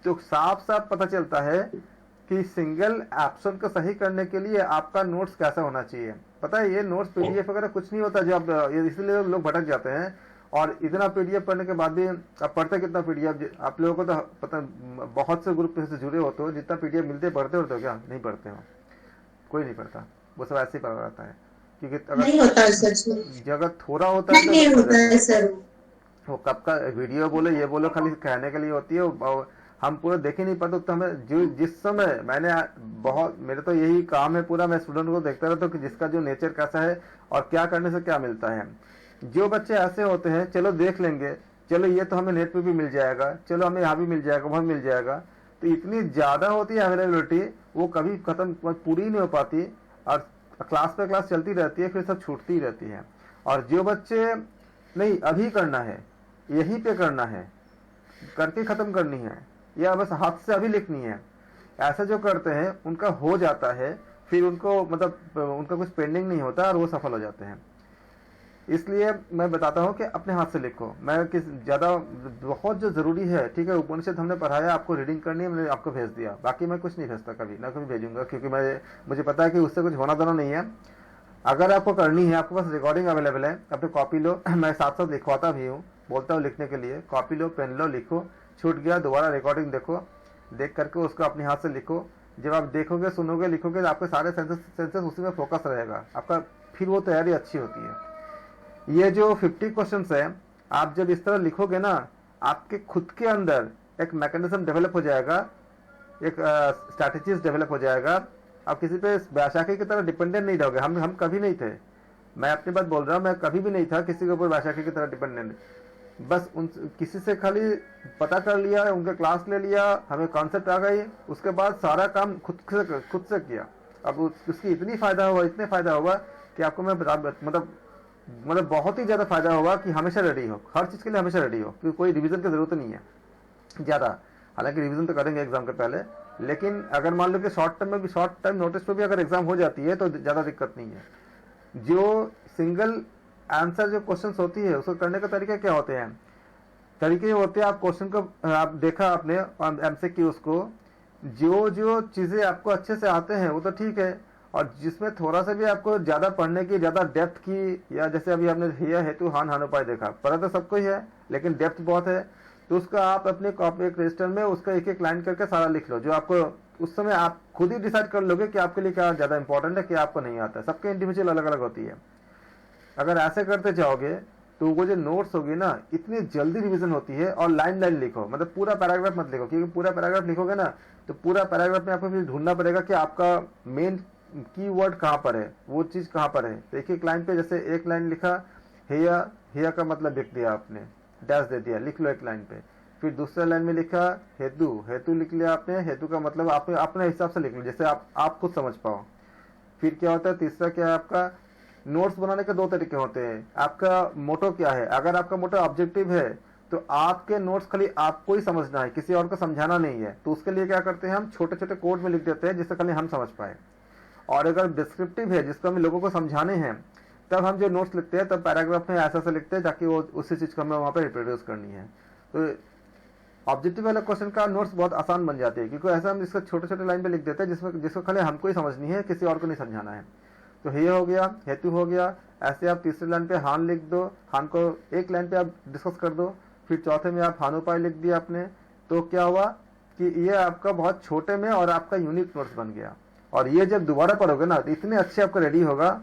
तो साफ साफ पता चलता है कि सिंगल ऑप्शन को सही करने के लिए आपका नोट्स कैसा होना चाहिए। पता है ये नोट्स पीडीएफ वगैरह कुछ नहीं होता, जो आप इसलिए लोग भटक जाते हैं। और इतना पीडीएफ पढ़ने के बाद भी आप पढ़ते कितना पीडीएफ? आप लोगों को तो पता, बहुत से ग्रुप से जुड़े होते हो, जितना पीडीएफ मिलते पढ़ते होते हो क्या? नहीं पढ़ते हो, कोई नहीं पढ़ता, वो सब ऐसे ही पढ़ा रहता है। क्योंकि नहीं होता है सच में, जगह थोड़ा होता है नहीं होता है सर। वो कब का वीडियो बोलो ये बोलो खाली कहने के लिए होती है, हम पूरा देख ही नहीं पाते। तो हमें जिस समय मैंने बहुत, मेरे तो यही काम है पूरा, मैं स्टूडेंट को देखता रहता हूँ कि जिसका जो नेचर कैसा है और क्या करने से क्या मिलता है। जो बच्चे ऐसे होते हैं, चलो देख लेंगे, चलो ये तो हमें नेट पे भी मिल जाएगा, चलो हमें यहाँ भी मिल जाएगा, वहाँ मिल जाएगा, तो इतनी ज्यादा होती है अवेलेबिलिटी, वो कभी खत्म पूरी नहीं हो पाती और क्लास पे क्लास चलती रहती है, फिर सब छूटती रहती है। और जो बच्चे नहीं अभी करना है, यहीं पे करना है, करके खत्म करनी है, या बस हाथ से अभी लिखनी है, ऐसा जो करते हैं उनका हो जाता है। फिर उनको मतलब उनका कुछ पेंडिंग नहीं होता और वो सफल हो जाते हैं। इसलिए मैं बताता हूँ कि अपने हाथ से लिखो। मैं किस ज्यादा बहुत जो जरूरी है, ठीक है, उपनिषद हमने पढ़ाया, आपको रीडिंग करनी है, मैंने आपको भेज दिया, बाकी मैं कुछ नहीं भेजता, कभी ना कभी भेजूंगा, क्योंकि मुझे पता है कि उससे कुछ होना दोना नहीं है। अगर आपको करनी है, आपके पास रिकॉर्डिंग अवेलेबल है, अपने कॉपी लो, मैं साथ साथ लिखवाता भी हूँ, बोलता हूँ लिखने के लिए, कॉपी लो, पेन लो, लिखो, छूट गया दोबारा रिकॉर्डिंग देखो, देख करके उसको अपने हाथ से लिखो। जब आप देखोगे, सुनोगे, लिखोगे तो आपके सारे सेंसेस उसी में फोकस रहेगा आपका, फिर वो तैयारी अच्छी होती है। ये जो 50 क्वेश्चन है, आप जब इस तरह लिखोगे ना, आपके खुद के अंदर एक मैकेनिज्म डेवलप हो जाएगा, एक स्ट्रैटेजीज डेवलप हो जाएगा। आप किसी पे बैसाखी की तरह डिपेंडेंट नहीं रहोगे। हम कभी नहीं थे, मैं अपनी बात बोल रहा हूँ, मैं कभी भी नहीं था किसी के ऊपर बैसाखी की तरह डिपेंडेंट। बस उन किसी से खाली पता कर लिया, उनके क्लास ले लिया, हमें कॉन्सेप्ट आ गई, उसके बाद सारा काम खुद से किया। अब उसकी इतने फायदा हुआ कि आपको मैं मतलब बहुत ही ज्यादा फायदा होगा कि हमेशा रेडी हो, हर चीज के लिए हमेशा रेडी हो, क्योंकि कोई रिवीजन की जरूरत नहीं है ज्यादा। हालांकि रिवीजन तो करेंगे एग्जाम के पहले, लेकिन अगर मान लो कि शॉर्ट टाइम नोटिस पे भी अगर एग्जाम हो जाती है तो ज्यादा दिक्कत नहीं है। जो सिंगल आंसर जो क्वेश्चन होती है, उसको करने का तरीका क्या होते हैं? तरीके होते हैं, आप क्वेश्चन को आप देखा आपने एमसीक्यूज को, जो चीजें आपको अच्छे से आते हैं वो तो ठीक है, और जिसमें थोड़ा सा भी आपको ज्यादा पढ़ने की, ज्यादा डेप्थ की, या जैसे अभी हमने हिया हेतु हान हानुपाय देखा, पढ़ा तो सबको ही है लेकिन डेप्थ बहुत है, तो उसका आप अपने कॉपी एक रजिस्टर में उसका एक एक लाइन करके सारा लिख लो। जो आपको उस समय आप खुद ही डिसाइड कर लोगे कि आपके लिए क्या ज्यादा इंपॉर्टेंट है, क्या आपको नहीं आता है। सबके इंडिविजुअल अलग अलग होती है। अगर ऐसे करते जाओगे तो वो जो नोट्स होगी ना, इतनी जल्दी रिवीजन होती है। और लाइन लाइन लिखो, मतलब पूरा पैराग्राफ मत लिखो, क्योंकि पूरा पैराग्राफ लिखोगे ना तो पूरा पैराग्राफ में आपको फिर ढूंढना पड़ेगा कि आपका मेन कीवर्ड कहाँ पर है, वो चीज कहाँ पर है। तो एक एक लाइन पे, जैसे एक लाइन लिखा हिया का मतलब लिख दिया आपने, डैश दे दिया, लिख लो एक लाइन पे। फिर दूसरे लाइन में लिखा हेतु लिख लिया आपने, हेतु का मतलब आपने अपने हिसाब से लिख लो, जैसे आप खुद समझ पाओ। फिर क्या होता है, तीसरा क्या है, आपका नोट्स बनाने के 2 तरीके होते हैं। आपका मोटो क्या है? अगर आपका मोटो ऑब्जेक्टिव है तो आपके नोट्स खाली आपको ही समझना है, किसी और को समझाना नहीं है, तो उसके लिए क्या करते हैं, हम छोटे छोटे कोड में लिख देते हैं जिससे खाली हम समझ पाए। और अगर डिस्क्रिप्टिव है, जिसको हम लोगों को समझाने हैं, तब हम जो नोट्स लिखते हैं तब पैराग्राफ में ऐसा से लिखते हैं ताकि वो उसी चीज को हमें वहां पर रिप्रोड्यूस करनी है। तो ऑब्जेक्टिव वाला क्वेश्चन का नोट्स बहुत आसान बन जाते हैं, क्योंकि ऐसा हम इसको छोटे छोटे लाइन पे लिख देते हैं जिसको खाली हमको ही समझनी है, किसी और को नहीं समझाना है। तो ये हो गया, हेतु हो गया। ऐसे आप तीसरे लाइन पे हान लिख दो, हान को एक लाइन पे आप डिस्कस कर दो। फिर चौथे में आप हानुपाय लिख दिया आपने, तो क्या हुआ कि ये आपका बहुत छोटे में और आपका यूनिक नोट्स बन गया। और ये जब दोबारा पढ़ोगे ना तो इतने अच्छे आपका रेडी होगा,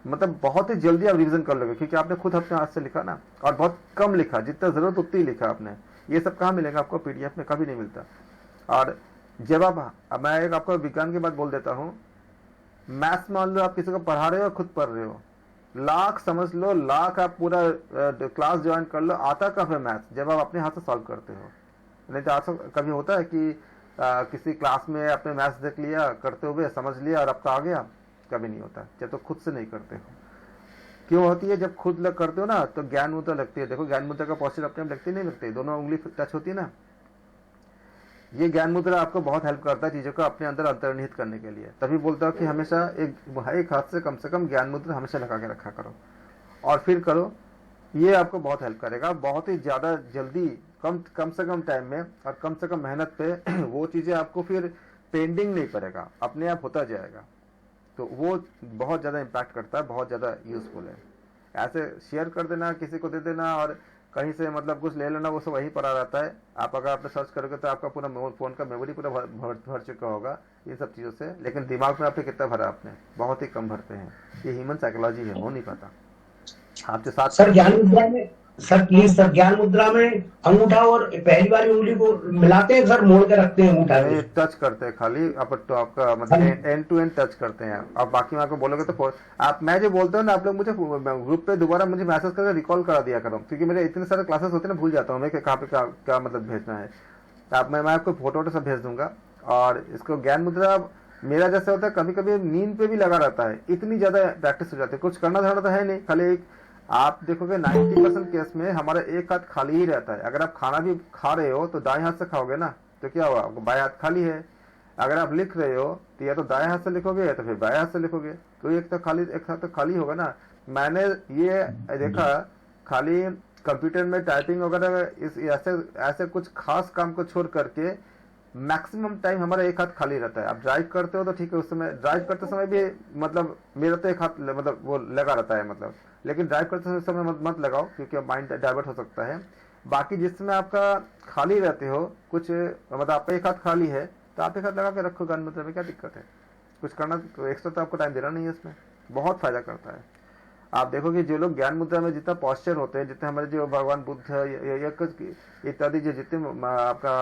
मतलब बहुत ही जल्दी आप रिवीजन कर लोगे, क्योंकि आपने खुद अपने हाथ से लिखा ना, और बहुत कम लिखा, जितना जरूरत उतनी ही लिखा आपने। ये सब कहाँ मिलेगा आपको? पीडीएफ में कभी नहीं मिलता। और जब मैं एक आपको विज्ञान की बात बोल देता हूँ, मैथ्स मान लो आप किसी को पढ़ा रहे हो, खुद पढ़ रहे हो, लाख समझ लो, लाख आप पूरा क्लास ज्वाइन कर लो, आता कब है मैथ्स? जब आप अपने हाथ से सॉल्व करते हो। नहीं तो आपसे कभी होता है कि किसी क्लास में आपने मैथ्स देख लिया करते हुए, समझ लिया और आपका आ गया? कभी नहीं होता जब तो खुद से नहीं करते हो। क्यों होती है? जब खुद करते हो ना तो ज्ञान मुद्रा लगती है। देखो ज्ञान मुद्रा का पोस्चर अपने आप लगती नहीं लगती, दोनों उंगली टच होती है ना। ये ज्ञान मुद्रा आपको बहुत हेल्प करता है चीजों को अपने अंदर अंतर्निहित करने के लिए। तभी बोलता हूँ कि हमेशा एक हाथ से कम ज्ञान मुद्रा हमेशा लगा के रखा करो और फिर करो। ये आपको बहुत हेल्प करेगा, बहुत ही ज्यादा जल्दी, कम से कम टाइम में और कम से कम मेहनत पे वो चीजें आपको फिर पेंडिंग नहीं पड़ेगा, अपने आप होता जाएगा। तो वो बहुत ज्यादा इम्पैक्ट करता है, बहुत ज्यादा यूजफुल है। ऐसे शेयर कर देना, किसी को दे देना और कहीं से मतलब कुछ ले लेना, वो सब वही पड़ा रहता है। आप अगर आपने सर्च करोगे तो आपका पूरा फोन का मेमोरी पूरा भर चुका होगा इन सब चीजों से, लेकिन दिमाग में आपने कितना भरा? आपने बहुत ही कम भरते हैं। ये ह्यूमन साइकोलॉजी है, हो नहीं पाता आपके साथ। सर ज्ञान मुद्रा में अंगूठा और पहली वाली उंगली को मिलाते हैं सर, मोड़ के रखते हैं अंगूठा में, टच करते हैं खाली तो आपका मतलब एंड टू एंड टच करते हैं। अब बाकी में आपको बोलोगे तो आप, मैं जो बोलता हूँ ना, आप लोग मुझे ग्रुप पे दोबारा मुझे मैसेज करके रिकॉल करा दिया करो, क्योंकि मेरे इतने सारे क्लासेस होते हैं ना, भूल जाता हूँ मैं कि कहाँ पे क्या मतलब भेजना है। आप मैं आपको फोटो सब भेज दूंगा। और इसको ज्ञान मुद्रा मेरा जैसे होता है, कभी कभी नींद पे भी लगा रहता है, इतनी ज्यादा प्रैक्टिस हो जाती है। कुछ करना धरना तो है नहीं, खाली एक आप देखोगे 90% केस में हमारा एक हाथ खाली ही रहता है। अगर आप खाना भी खा रहे हो तो दाएं हाथ से खाओगे ना, तो क्या हुआ? बाएं हाथ खाली है। अगर आप लिख रहे हो तो या तो दाएं हाथ से लिखोगे या तो फिर बाएं हाथ से लिखोगे, तो एक हाथ तो खाली होगा ना। मैंने ये देखा, खाली कंप्यूटर में टाइपिंग वगैरह ऐसे कुछ खास काम को छोड़ करके मैक्सिमम टाइम हमारा एक हाथ खाली रहता है। आप ड्राइव करते हो तो ठीक है, उस समय ड्राइव करते समय भी मतलब मेरा तो एक हाथ मतलब वो लगा रहता है मतलब, लेकिन ड्राइव करते समय मत लगाओ क्योंकि माइंड डाइवर्ट हो सकता है। बाकी जिस समय आपका खाली रहते हो, कुछ मतलब आपका एक हाथ खाली है तो आप एक हाथ लगा के रखो ज्ञान मुद्रा में, क्या दिक्कत है? कुछ करना एक्स्ट्रा तो आपको टाइम देना नहीं है, इसमें बहुत फायदा करता है। आप देखोगे जो लोग ज्ञान मुद्रा में जितना पॉस्चर होते हैं, जितने हमारे जो भगवान बुद्ध या कुछ इत्यादि जो जितने आपका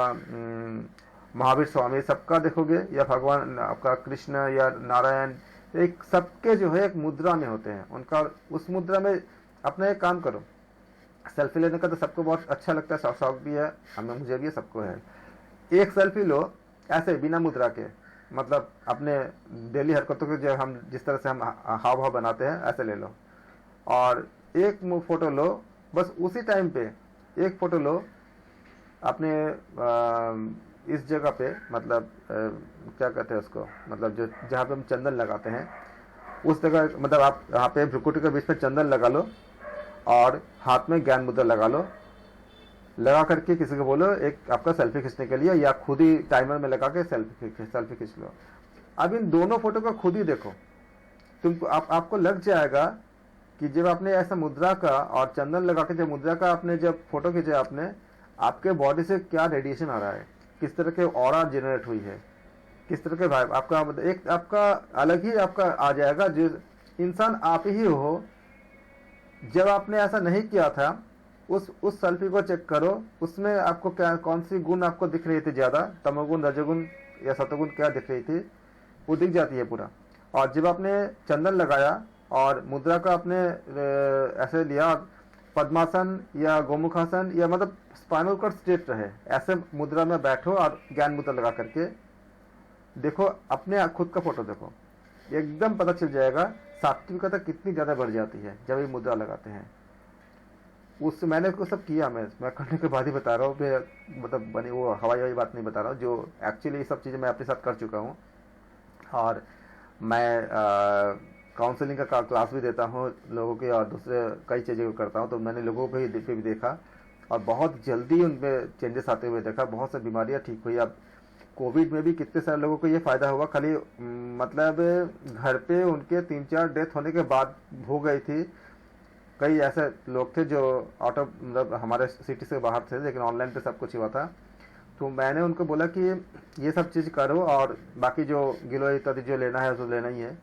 महावीर स्वामी सबका देखोगे, या भगवान आपका कृष्ण या नारायण, एक सबके जो है एक मुद्रा में होते हैं। उनका उस मुद्रा में अपना एक काम करो, सेल्फी लेने का तो सबको बहुत अच्छा लगता है, शौक भी है, हमें मुझे भी सबको है। एक सेल्फी लो ऐसे बिना मुद्रा के, मतलब अपने डेली हरकतों के जो हम जिस तरह से हम हाव भाव बनाते हैं ऐसे ले लो, और एक फोटो लो बस उसी टाइम पे, एक फोटो लो अपने इस जगह पे, मतलब क्या कहते हैं उसको, मतलब जो जहाँ पे हम चंदन लगाते हैं उस जगह, मतलब आप यहाँ पे भ्रुकुटी के बीच में चंदन लगा लो और हाथ में ज्ञान मुद्रा लगा लो, लगा करके किसी को बोलो एक आपका सेल्फी खींचने के लिए, या खुद ही टाइमर में लगा के सेल्फी खींच लो। अब इन दोनों फोटो को खुद ही देखो, तुमको आपको लग जाएगा कि जब आपने ऐसा मुद्रा का और चंदन लगा के जब मुद्रा का आपने जब फोटो खींचा आपने, आपके बॉडी से क्या रेडिएशन आ रहा है, किस तरह के ऑरा जनरेट हुई है, किस तरह के वाइब आपका, एक आपका अलग ही आपका आ जाएगा। जो इंसान आप ही हो, जब आपने ऐसा नहीं किया था उस सेल्फी को चेक करो, उसमें आपको क्या कौन सी गुण आपको दिख रही थी ज्यादा, तमोगुण रजोगुण या सतोगुण क्या दिख रही थी, वो दिख जाती है पूरा। और जब आपने चंदन लगाया और मुद्रा का आपने ऐसे लिया, पद्मासन या गोमुखासन या मतलब स्पाइनल कॉर्ड स्ट्रेट रहे, ऐसे मुद्रा में बैठो और ज्ञान मुद्रा लगा करके देखो, अपने खुद का फोटो देखो, एकदम पता चल जाएगा सात्विकता कितनी ज्यादा बढ़ जाती है जब ये मुद्रा लगाते हैं। उससे मैंने को सब किया, मैं करने के बाद ही बता रहा हूँ, मतलब बनी वो हवाई बात नहीं बता रहा हूँ, जो एक्चुअली ये सब चीज़ें मैं अपने साथ कर चुका हूँ। और मैं काउंसलिंग का क्लास भी देता हूँ लोगों के, और दूसरे कई चीज़ें करता हूँ, तो मैंने लोगों पे भी देखा और बहुत जल्दी उनमें चेंजेस आते हुए देखा, बहुत सी बीमारियाँ ठीक हुई। अब कोविड में भी कितने सारे लोगों को ये फायदा हुआ, खाली मतलब घर पे उनके 3-4 डेथ होने के बाद हो गई थी। कई ऐसे लोग थे जो आउट ऑफ मतलब हमारे सिटी से बाहर थे, लेकिन ऑनलाइन पे सब कुछ हुआ था। तो मैंने उनको बोला कि ये सब चीज़ करो, और बाकी जो गिलोय इत्यादि जो लेना है तो लेना ही है।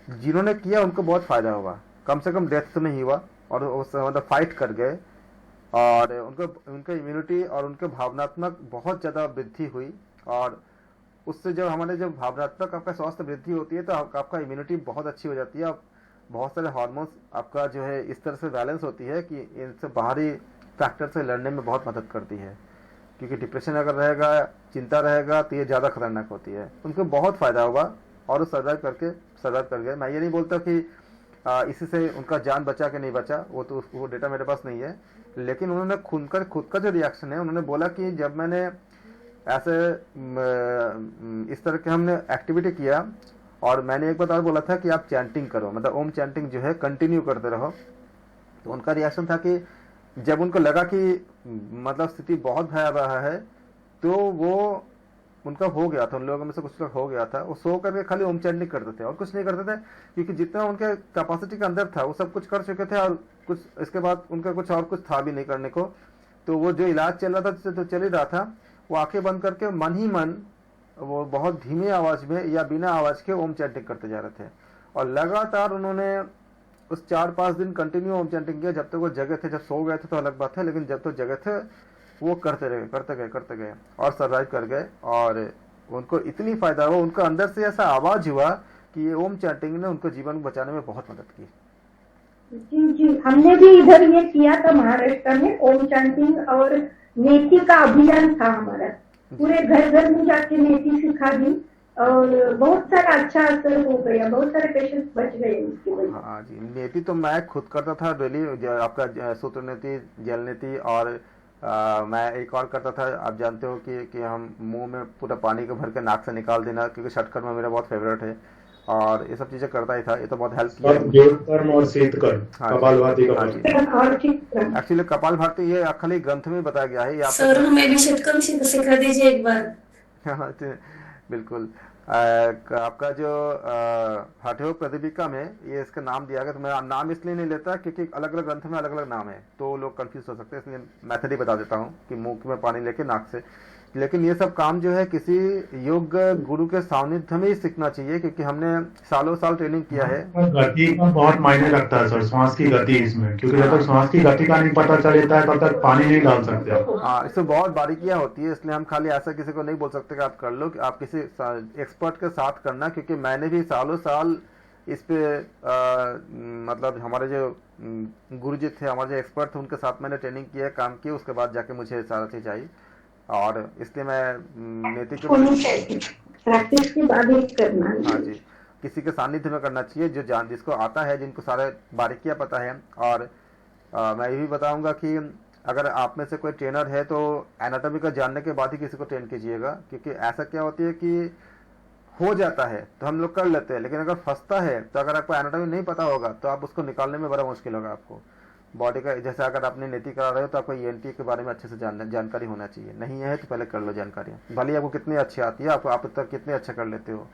जिन्होंने किया उनको बहुत फायदा हुआ, कम से कम डेथ तो नहीं हुआ, और उस मतलब फाइट कर गए, और उनके इम्यूनिटी और उनके भावनात्मक बहुत ज़्यादा वृद्धि हुई। और उससे जब हमारे जब भावनात्मक आपका स्वास्थ्य वृद्धि होती है तो आपका इम्यूनिटी बहुत अच्छी हो जाती है। बहुत सारे हार्मोन्स आपका जो है इस तरह से बैलेंस होती है कि इनसे बाहरी फैक्टर से लड़ने में बहुत मदद करती है, क्योंकि डिप्रेशन अगर रहेगा, चिंता रहेगा तो ये ज़्यादा खतरनाक होती है। उनको बहुत फ़ायदा हुआ और वो सर्वाइव कर गए। मैं ये नहीं बोलता कि इसी से उनका जान बचा कि नहीं बचा, वो डेटा मेरे पास नहीं है, लेकिन उन्होंने खुद का जो रिएक्शन है, उन्होंने बोला कि जब मैंने ऐसे इस तरह के हमने एक्टिविटी किया, और मैंने एक बार और बोला था कि आप चैंटिंग करो, मतलब ओम चैंटिंग जो है कंटिन्यू करते रहो, तो उनका रिएक्शन था कि जब उनको लगा कि मतलब स्थिति बहुत भयावह है, तो वो उनका हो गया था, उन लोगों में से कुछ लोग हो गया था, वो सो करके खाली ओम चैंटिंग करते थे और कुछ नहीं करते थे, क्योंकि जितना उनके कैपेसिटी के अंदर था वो सब कुछ कर चुके थे, और कुछ इसके बाद उनका कुछ और कुछ था भी नहीं करने को। तो वो जो इलाज चल रहा था तो चल ही रहा था, वो आंखें बंद करके मन ही मन वो बहुत धीमी आवाज में या बिना आवाज के ओम चैंटिंग करते जा रहे थे, और लगातार उन्होंने उस 4-5 दिन कंटिन्यू ओम चैंटिंग किया। जब तक वो जगह थे, जब सो गए थे तो अलग बात है, लेकिन जब तक जगह थे वो करते गए और सर्वाइव कर गए, और उनको इतनी फायदा हुआ, उनको अंदर से ऐसा आवाज हुआ कि ये ओम चैंटिंग ने उनको जीवन बचाने में बहुत मदद की। जी, हमने भी इधर ये किया था महाराष्ट्र में, ओम चैंटिंग और नेति का अभियान था हमारा, पूरे घर में जाके नेति सिखा दी, और बहुत सारा अच्छा असर हो गया, बहुत सारे पेशेंट्स बच गए इसकी वजह से। हाँ जी, नेति तो मैं खुद करता था डेली, आपका सूत्र नेति, जल नेति, और मैं एक और करता था, आप जानते हो कि हम मुंह में पूरा पानी को भर के नाक से निकाल देना, क्योंकि शटकर में मेरा बहुत फेवरेट है, और ये सब चीज़ें करता ही था। ये तो बहुत हेल्प और किया। देवकर्म और शीतकर्म, हाँ जी, कपालभाति का हाँ पाठ। जी। और ठीक है। एक्चुअली कपालभाति ये खाली ग्रंथ में बताया गया है, ये आपको सर हमें भी षटकर्म सिखा दीजिए एक बार। हाँ, बिल्कुल। आपका जो हठयोग प्रदीपिका में ये इसका नाम दिया गया, तो मैं नाम इसलिए नहीं लेता क्योंकि अलग अलग ग्रंथ में अलग अलग नाम है, तो लोग कंफ्यूज हो सकते हैं, इसलिए मेथड ही बता देता हूँ कि मुंह में पानी लेके नाक से। लेकिन ये सब काम जो है किसी योग गुरु के सानिध्य में ही सीखना चाहिए, क्योंकि हमने सालों साल ट्रेनिंग किया है। गति का बहुत मायने रखता है सर, श्वास की गति इसमें, क्योंकि जब तक श्वास की गति का नहीं पता चलता है तब तक पानी नहीं डाल सकते आप। हाँ, इसमें बहुत बारीकियां होती है, इसलिए हम खाली ऐसा किसी को नहीं बोल सकते कि आप कर लो, कि आप किसी एक्सपर्ट के साथ करना, क्योंकि मैंने भी सालों साल इस पे मतलब हमारे जो गुरुजी थे, हमारे जो एक्सपर्ट थे, उनके साथ मैंने ट्रेनिंग किया, काम किया, उसके बाद जाके मुझे सारा चीज आई। और इसलिए मैं नेति के प्रैक्टिस के बाद ही करना। हाँ जी, किसी के सानिध्य में करना चाहिए जो जिसको आता है, जिनको सारे बारीकियां पता है। और मैं ये भी बताऊंगा कि अगर आप में से कोई ट्रेनर है तो एनाटॉमी का जानने के बाद ही किसी को ट्रेन कीजिएगा, क्योंकि ऐसा क्या होती है कि हो जाता है तो हम लोग कर लेते हैं, लेकिन अगर फंसता है तो अगर आपको एनाटॉमी नहीं पता होगा तो आप उसको निकालने में बड़ा मुश्किल होगा आपको। बॉडी का जैसे अगर आपने नीति करा रहे हो तो आपको ईएनटी के बारे में अच्छे से जानकारी होना चाहिए, नहीं है तो पहले कर लो जानकारी, भले आपको कितनी अच्छी आती है, आप तक कितने अच्छे कर लेते हो।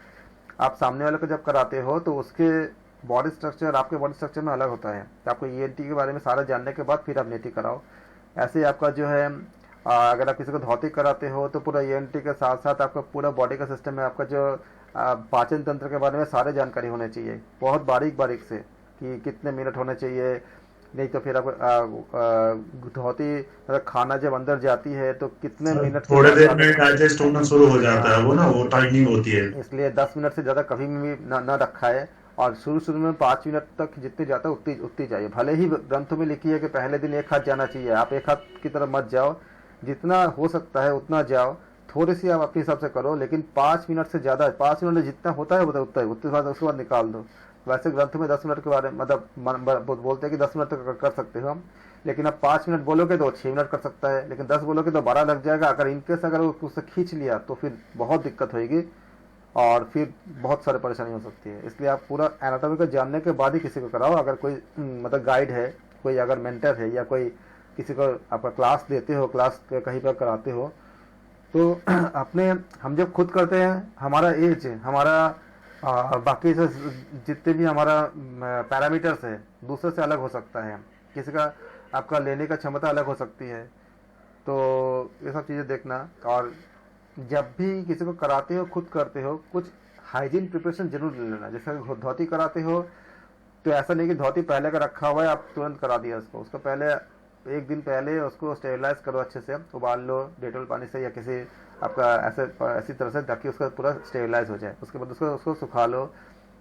आप सामने वाले को जब कराते हो तो उसके बॉडी स्ट्रक्चर आपके बॉडी स्ट्रक्चर में अलग होता है, तो आपको ईएनटी के बारे में सारा जानने के बाद फिर आप नीति कराओ। ऐसे ही आपका जो है अगर आप किसी को धोती कराते हो तो पूरा ईएनटी के साथ साथ आपका पूरा बॉडी का सिस्टम है, आपका जो पाचन तंत्र के बारे में सारे जानकारी होने चाहिए, बहुत बारीक बारीक से, कि कितने मिनट होने चाहिए, नहीं तो फिर आपको धोती मतलब खाना जब अंदर जाती है तो कितने मिनट थोड़े देर में डाइजेस्ट होना शुरू हो जाता है वो ना, वो टाइमिंग होती है, इसलिए 10 मिनट से ज़्यादा कभी भी न रखा है। और शुरू में 5 मिनट तक जितनी जाता है उतनी चाहिए। भले ही ग्रंथों में लिखी है कि पहले दिन 1 हाथ जाना चाहिए, आप 1 हाथ की तरफ मत जाओ, जितना हो सकता है उतना जाओ, थोड़ी सी आप अपने हिसाब से करो, लेकिन 5 मिनट से ज़्यादा, 5 मिनट जितना होता है उतना ही, उसके बाद निकाल दो। वैसे ग्रंथ में 10 मिनट के बारे में मतलब बोलते हैं कि 10 मिनट तक कर सकते हो हम, लेकिन अब 5 मिनट बोलोगे तो 6 मिनट कर सकता है, लेकिन 10 बोलोगे तो 12 लग जाएगा। अगर इनकेस अगर उससे खींच लिया तो फिर बहुत दिक्कत होगी और फिर बहुत सारी परेशानी हो सकती है। इसलिए आप पूरा एनाटॉमी को जानने के बाद ही किसी को कराओ। अगर कोई मतलब गाइड है, कोई अगर मेंटर है, या कोई किसी को आपका क्लास देते हो, क्लास कहीं पर कराते हो, तो अपने हम जब खुद करते हैं, हमारा एज, हमारा बाकी से जितने भी हमारा पैरामीटर्स है दूसरे से अलग हो सकता है, किसी का आपका लेने का क्षमता अलग हो सकती है, तो ये सब चीज़ें देखना। और जब भी किसी को कराते हो, खुद करते हो, कुछ हाइजीन प्रिपरेशन जरूर ले लेना। जैसे धोती कराते हो तो ऐसा नहीं कि धोती पहले का रखा हुआ है आप तुरंत करा दिया उसको पहले 1 दिन पहले उसको स्टेरिलाइज करो, अच्छे से उबाल लो डेटॉल पानी से या किसी आपका ऐसी तरह से, ताकि उसका पूरा स्टेरिलाइज हो जाए। उसके बाद उसको सुखा लो,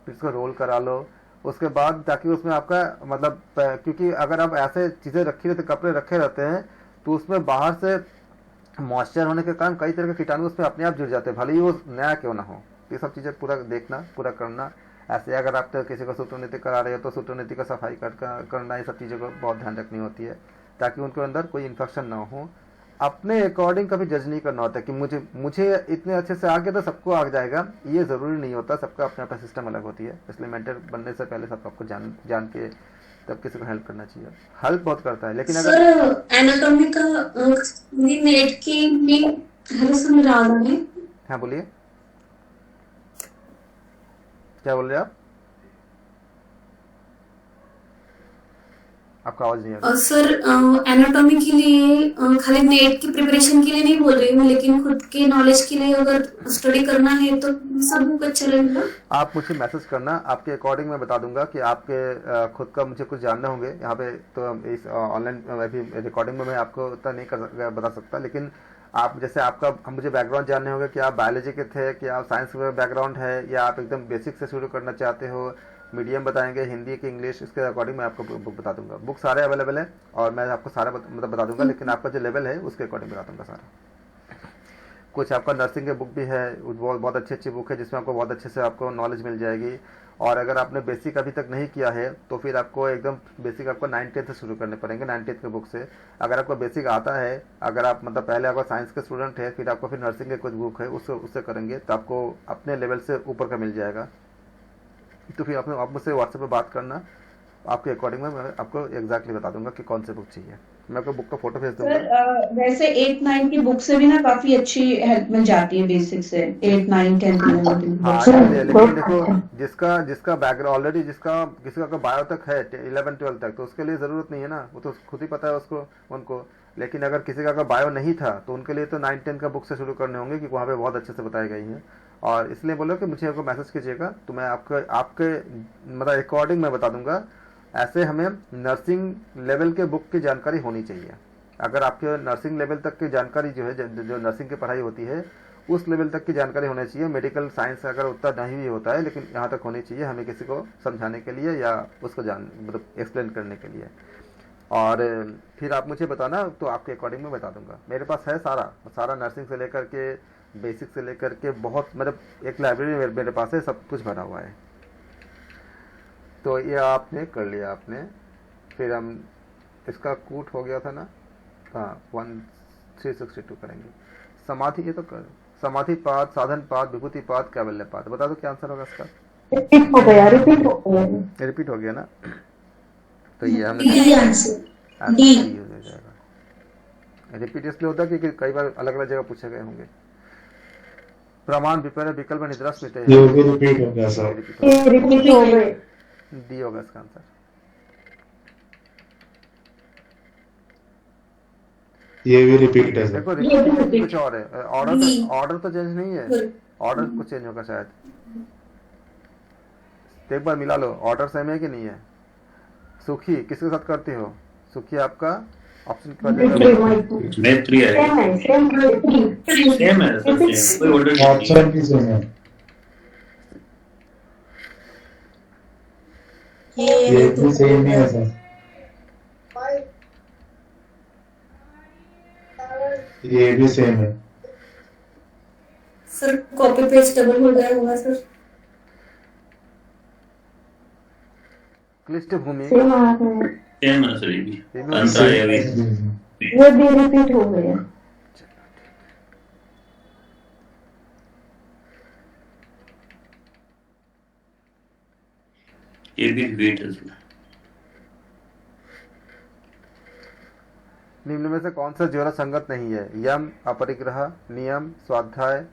फिर उसको रोल करा लो, उसके बाद ताकि उसमें आपका मतलब, क्योंकि अगर आप ऐसे चीज़ें रखी रहते, कपड़े रखे रहते हैं, तो उसमें बाहर से मॉइस्चर होने के कारण कई तरह के कीटाणु उसमें अपने आप जुड़ जाते हैं, भले ही वो नया क्यों ना हो। ये सब चीज़ें पूरा देखना, पूरा करना। ऐसे अगर आप तो किसी को सूत्रनीति करा रहे हो तो सूत्रनीति का सफाई करना, ये सब चीज़ों को बहुत ध्यान रखनी होती है, ताकि उनके अंदर कोई इन्फेक्शन ना हो। अपने अकॉर्डिंग कभी जज नहीं करना होता कि मुझे इतने अच्छे से आ गया तो सबको आ जाएगा, ये ज़रूरी नहीं होता। सबका अपना अपना सिस्टम अलग होती है, इसलिए मेंटर बनने से पहले सबको आपको जान के तब किसी को हेल्प करना चाहिए। हेल्प बहुत करता है, लेकिन अगर सर एनाटॉमी का नेट की हेलो सर, मेरा आवाज है? हाँ बोलिए, क्या बोल रहे हैं आप? आपका आवाज नहीं आ रहा। सर एनाटॉमी के लिए खाली नेट की प्रिपरेशन के लिए नहीं बोल रही हूँ, लेकिन खुद के नॉलेज के लिए अगर स्टडी करना है तो सब बुक अच्छा रहेगा। आप मुझे मैसेज करना, आपके अकॉर्डिंग मैं बता दूंगा कि आपके खुद का मुझे कुछ जानना होंगे यहाँ पे, तो इस ऑनलाइन रिकॉर्डिंग में मैं आपको उतना नहीं बता सकता, लेकिन आप जैसे आपका मुझे बैकग्राउंड जानने होंगे कि आप बायोलॉजी के थे, कि आप साइंस का बैकग्राउंड है, या आप एकदम बेसिक से शुरू करना चाहते हो, मीडियम बताएंगे, हिंदी की इंग्लिश, इसके अकॉर्डिंग मैं आपको बुक बता दूंगा। बुक सारे अवेलेबल है और मैं आपको सारा मतलब बता दूंगा, लेकिन आपका जो लेवल है उसके अकॉर्डिंग बता दूंगा सारा। कुछ आपका नर्सिंग के बुक भी है, वो बहुत अच्छी बुक है, जिसमें आपको बहुत अच्छे से आपको नॉलेज मिल जाएगी। और अगर आपने बेसिक अभी तक नहीं किया है तो फिर आपको एकदम बेसिक आपको 9th से शुरू करने पड़ेंगे, 9th के बुक से। अगर आपको बेसिक आता है, अगर आप मतलब पहले आपका साइंस के स्टूडेंट है, फिर आपको फिर नर्सिंग के कुछ बुक है उससे करेंगे तो आपको अपने लेवल से ऊपर का मिल जाएगा। तो फिर आप मुझसे व्हाट्सएप पे बात करना, आपके अकॉर्डिंग में मैं आपको एग्जैक्टली बता दूंगा कि कौन से बुक चाहिए। मैं आपको बुक का फोटो भेज दूंगा। सर वैसे 8-9 की बुक से भी ना काफी अच्छी हेल्प मिल जाती है बेसिक से, 8-9-10 हाँ इसलिए, लेकिन देखो जिसका बैकग्राउंड ऑलरेडी किसी का बायो तक है 11-12 तक, तो उसके लिए ज़रूरत नहीं है ना, वो तो खुद ही पता है उसको उनको। लेकिन अगर किसी का बायो नहीं था तो उनके लिए तो 9-10 का बुक से शुरू करने होंगे, क्योंकि वहाँ पे बहुत अच्छे से बताई गई हैं। और इसलिए बोलो कि मुझे मैसेज कीजिएगा तो मैं आपके मतलब अकॉर्डिंग मैं बता दूंगा। ऐसे हमें नर्सिंग लेवल के बुक की जानकारी होनी चाहिए। अगर आपके नर्सिंग लेवल तक की जानकारी जो है, जो नर्सिंग की पढ़ाई होती है उस लेवल तक की जानकारी होनी चाहिए। मेडिकल साइंस अगर उतना नहीं भी होता है, लेकिन यहाँ तक होनी चाहिए हमें किसी को समझाने के लिए या उसको मतलब एक्सप्लेन करने के लिए। और फिर आप मुझे बताना, तो आपके अकॉर्डिंग मैं बता दूंगा। मेरे पास है सारा नर्सिंग से लेकर के बेसिक से लेकर के बहुत, मतलब एक लाइब्रेरी मेरे पास है, सब कुछ भरा हुआ है। तो ये आपने कर लिया आपने। फिर हम इसका कूट हो गया था ना, हाँ 1362 करेंगे। समाधि, ये तो कर समाधि पाद, साधन पाद, विभूति पाद, कैवल्य पाद। बता दो क्या आंसर होगा इसका। रिपीट हो गया रिपीट हो गया ना, तो ये हमने रिपीट इसलिए होता है कि कई बार अलग अलग जगह पूछे गए होंगे। प्रमाण विपर्य विकल्प निद्रा स्मृति, ये भी रिपीट हो गया सर। रिपीट हो गए। डी होगा इसका आंसर। ये भी रिपीट है सर। देखो रिपीट कुछ और है, ऑर्डर तो चेंज नहीं है, ऑर्डर कुछ चेंज होगा शायद। तो एक बार मिला लो, ऑर्डर सेम है कि नहीं है। सुखी किसके साथ करते हो? सुखी आपका ऑप्शन क्या मैत्री है, सेम है सर, सेम कोई ऑर्डर नहीं ऑप्शन भी सेम है। ये भी सेम नहीं है सर। ये भी सेम है सर। कॉपी पेस्ट डबल हो गया होगा सर। क्लिष्ट भूमि सेम आ रहा है। सेम है सर, ये भी अंतर है अभी। ये भी रिपीट हो गया। ये भी रिपीट है सर। निम्न में से कौन सा ज्वर संगत नहीं है? यम, अपरिग्रह, नियम, स्वाध्याय,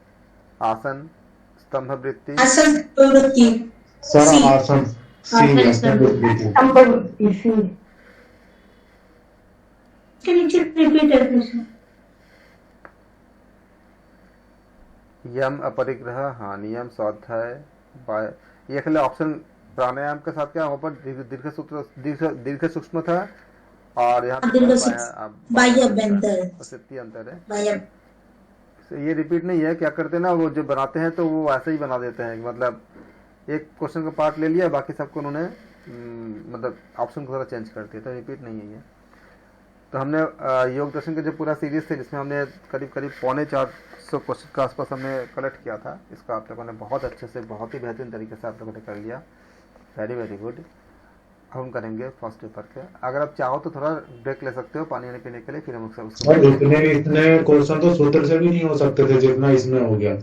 आसन, स्तंभ वृत्ति। सर आसन के नीचे रिपीट है। यम, अपरिग्रह, हाँ, नियम, स्वाध्याय, ये खेले ऑप्शन प्राणायाम के साथ क्या ऊपर दीर्घ सूक्ष्म था, और यहाँ अंतर है। ये रिपीट नहीं है। क्या करते हैं ना, वो जो बनाते हैं तो वो ऐसे ही बना देते हैं, मतलब एक क्वेश्चन का पार्ट ले लिया, बाकी सबको उन्होंने मतलब ऑप्शन को थोड़ा चेंज कर दिया, तो रिपीट नहीं है ये। तो हमने योग दर्शन के जो पूरा सीरीज थे, जिसमें हमने करीब 450 क्वेश्चन के आसपास हमने कलेक्ट किया था, इसका आप लोगों ने बहुत अच्छे से, बहुत ही बेहतरीन तरीके से आप लोगों ने कर लिया। Very very good. हम करेंगे फर्स्ट पेपर के। अगर आप चाहो तो थोड़ा ब्रेक ले सकते हो पानी वानी पीने के लिए, फिर हम उसको इतने क्वेश्चन तो सूत्र से भी नहीं हो सकते थे जितना इसमें हो गया।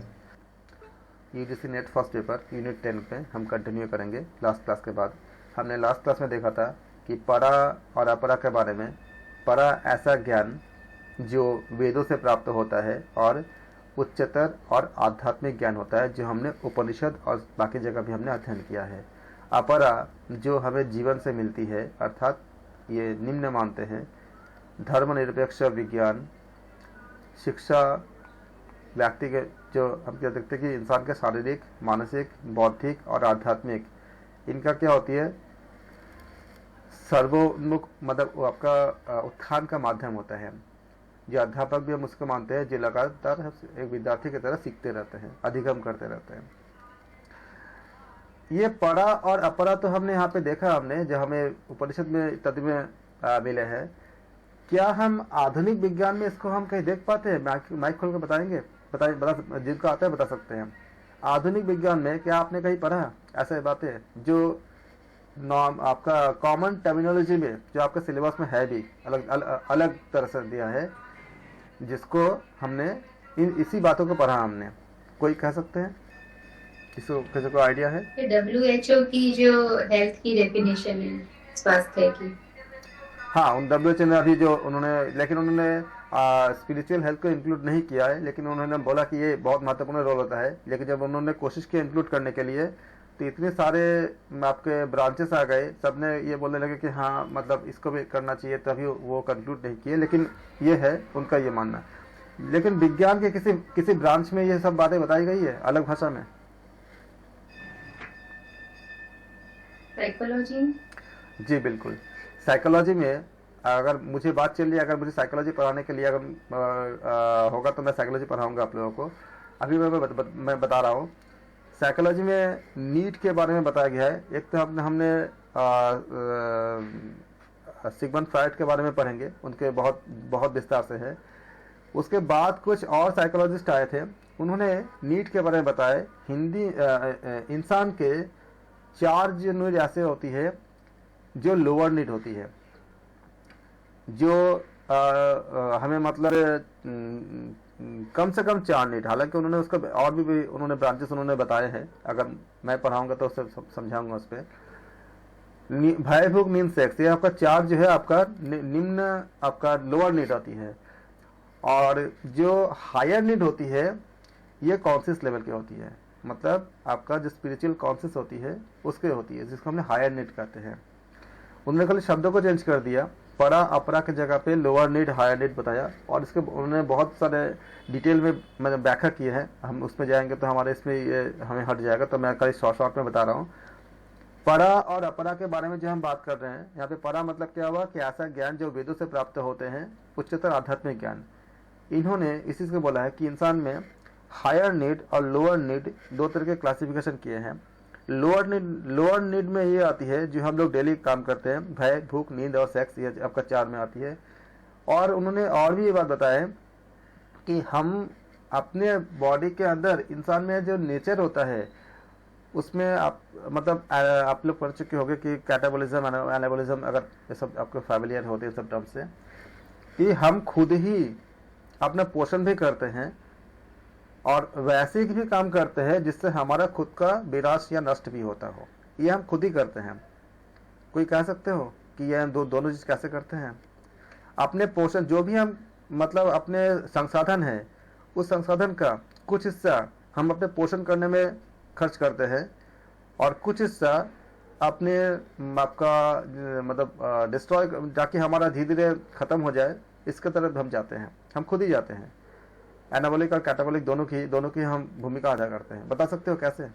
UGC net first paper unit 10 पे हम कंटिन्यू करेंगे लास्ट क्लास के बाद। हमने लास्ट क्लास में देखा था कि परा और अपरा के बारे में। परा ऐसा ज्ञान जो वेदों से प्राप्त होता है, और उच्चतर और आध्यात्मिक ज्ञान होता है जो हमने उपनिषद और बाकी जगह भी हमने अध्ययन किया है। अपरा जो हमें जीवन से मिलती है, अर्थात ये निम्न मानते हैं धर्मनिरपेक्ष विज्ञान, शिक्षा, व्यक्ति के जो हम क्या देखते हैं कि इंसान के शारीरिक, मानसिक, बौद्धिक और आध्यात्मिक, इनका क्या होती है सर्वोन्मुख, मतलब वो आपका उत्थान का माध्यम होता है। जो अध्यापक भी हम उसको मानते हैं जो लगातार एक विद्यार्थी की तरह सीखते रहते हैं, अधिगम करते रहते हैं। ये परा और अपरा तो हमने यहाँ पे देखा, हमने जो हमें उपनिषद में तत्व में मिले हैं। क्या हम आधुनिक विज्ञान में इसको हम कहीं देख पाते हैं? माइक खोल के बताएंगे, बता जिनको आता है बता सकते हैं। आधुनिक विज्ञान में क्या आपने कहीं पढ़ा ऐसे बातें जो नॉर्म आपका कॉमन टर्मिनोलॉजी में, जो आपके सिलेबस में है भी अलग तरह से दिया है, जिसको हमने इसी बातों को पढ़ा हमने? कोई कह सकते हैं? किसी किसी को आइडिया है? WHO की जो हेल्थ की डेफिनेशन है स्वास्थ्य की। हाँ, उन WHO ने अभी जो उन्होंने, लेकिन उन्होंने स्पिरिचुअल हेल्थ को इंक्लूड नहीं किया है, लेकिन उन्होंने बोला कि ये बहुत महत्वपूर्ण रोल होता है। लेकिन जब उन्होंने कोशिश की इंक्लूड करने के लिए, तो इतने सारे आपके ब्रांचेस आ गए, सबने ये बोलने लगे कि हाँ मतलब इसको भी करना चाहिए, तभी वो कंक्लूड नहीं किए। लेकिन ये है उनका ये मानना। लेकिन विज्ञान के किसी किसी ब्रांच में ये सब बातें बताई गई है अलग भाषा में? साइकोलॉजी? जी बिल्कुल। साइकोलॉजी में अगर मुझे बात चल रही है, अगर मुझे साइकोलॉजी पढ़ाने के लिए अगर होगा तो मैं साइकोलॉजी पढ़ाऊंगा आप लोगों को। अभी मैं बता रहा हूँ। साइकोलॉजी में नीड के बारे में बताया गया है। एक तो हमने सिगमंड फ्राइड के बारे में पढ़ेंगे, उनके बहुत बहुत विस्तार से है। उसके बाद कुछ और साइकोलॉजिस्ट आए थे, उन्होंने नीड के बारे में बताया। हिंदी इंसान के 4 नीड ऐसे होती है जो लोअर नीड होती है, जो हमें मतलब कम से कम 4 नीड। हालांकि उन्होंने उसका और भी उन्होंने ब्रांचेस उन्होंने बताए हैं, अगर मैं पढ़ाऊंगा तो उससे समझाऊंगा उस पर। भय भूख नींद सेक्स, ये आपका 4 जो है आपका निम्न आपका लोअर नीड होती है। और जो हायर नीड होती है ये कॉन्शियस लेवल की होती है, मतलब आपका जो स्पिरिचुअल कॉन्शियस होती है उसके होती है, जिसको हमने हायर नीड कहते हैं। उन्होंने खाली शब्दों को चेंज कर दिया, परा अपरा के जगह पे लोअर नीड हायर नीड बताया। और इसके उन्होंने बहुत सारे डिटेल में मैंने व्याख्या की है, हम उसमें जाएंगे तो हमारे इसमें ये हमें हट जाएगा, तो मैं खाली शॉर्ट में बता रहा हूँ। परा और अपरा के बारे में जो हम बात कर रहे हैं यहाँ पे, परा मतलब क्या हुआ कि ऐसा ज्ञान जो वेदों से प्राप्त होते हैं, उच्चतर आध्यात्मिक ज्ञान। इन्होंने इसी से बोला है कि इंसान में हायर नीड और लोअर नीड 2 तरह के क्लासिफिकेशन किए हैं। लोअर नीड में ये आती है जो हम लोग डेली काम करते हैं, भय भूख नींद और सेक्स, ये आपका 4 में आती है। और उन्होंने और भी ये बात बताया कि हम अपने बॉडी के अंदर इंसान में जो नेचर होता है उसमें आप मतलब आप लोग पढ़ चुके होंगे कि कैटाबॉलिज्म एनाबॉलिज्म, अगर ये सब आपको फैमिलियर होते हैं सब टर्म से, कि हम खुद ही अपना पोषण भी करते हैं और वैसे भी काम करते हैं जिससे हमारा खुद का विनाश या नष्ट भी होता हो। ये हम खुद ही करते हैं। कोई कह सकते हो कि ये दोनों चीज कैसे करते हैं? अपने पोषण जो भी हम मतलब अपने संसाधन है, उस संसाधन का कुछ हिस्सा हम अपने पोषण करने में खर्च करते हैं और कुछ हिस्सा अपने आपका मतलब डिस्ट्रॉय, ताकि हमारा धीरे धीरे खत्म हो जाए, इसके तरफ हम जाते हैं, हम खुद ही जाते हैं। एनाबॉलिक और कैटाबॉलिक दोनों की हम भूमिका अदा करते हैं। बता सकते हो कैसे?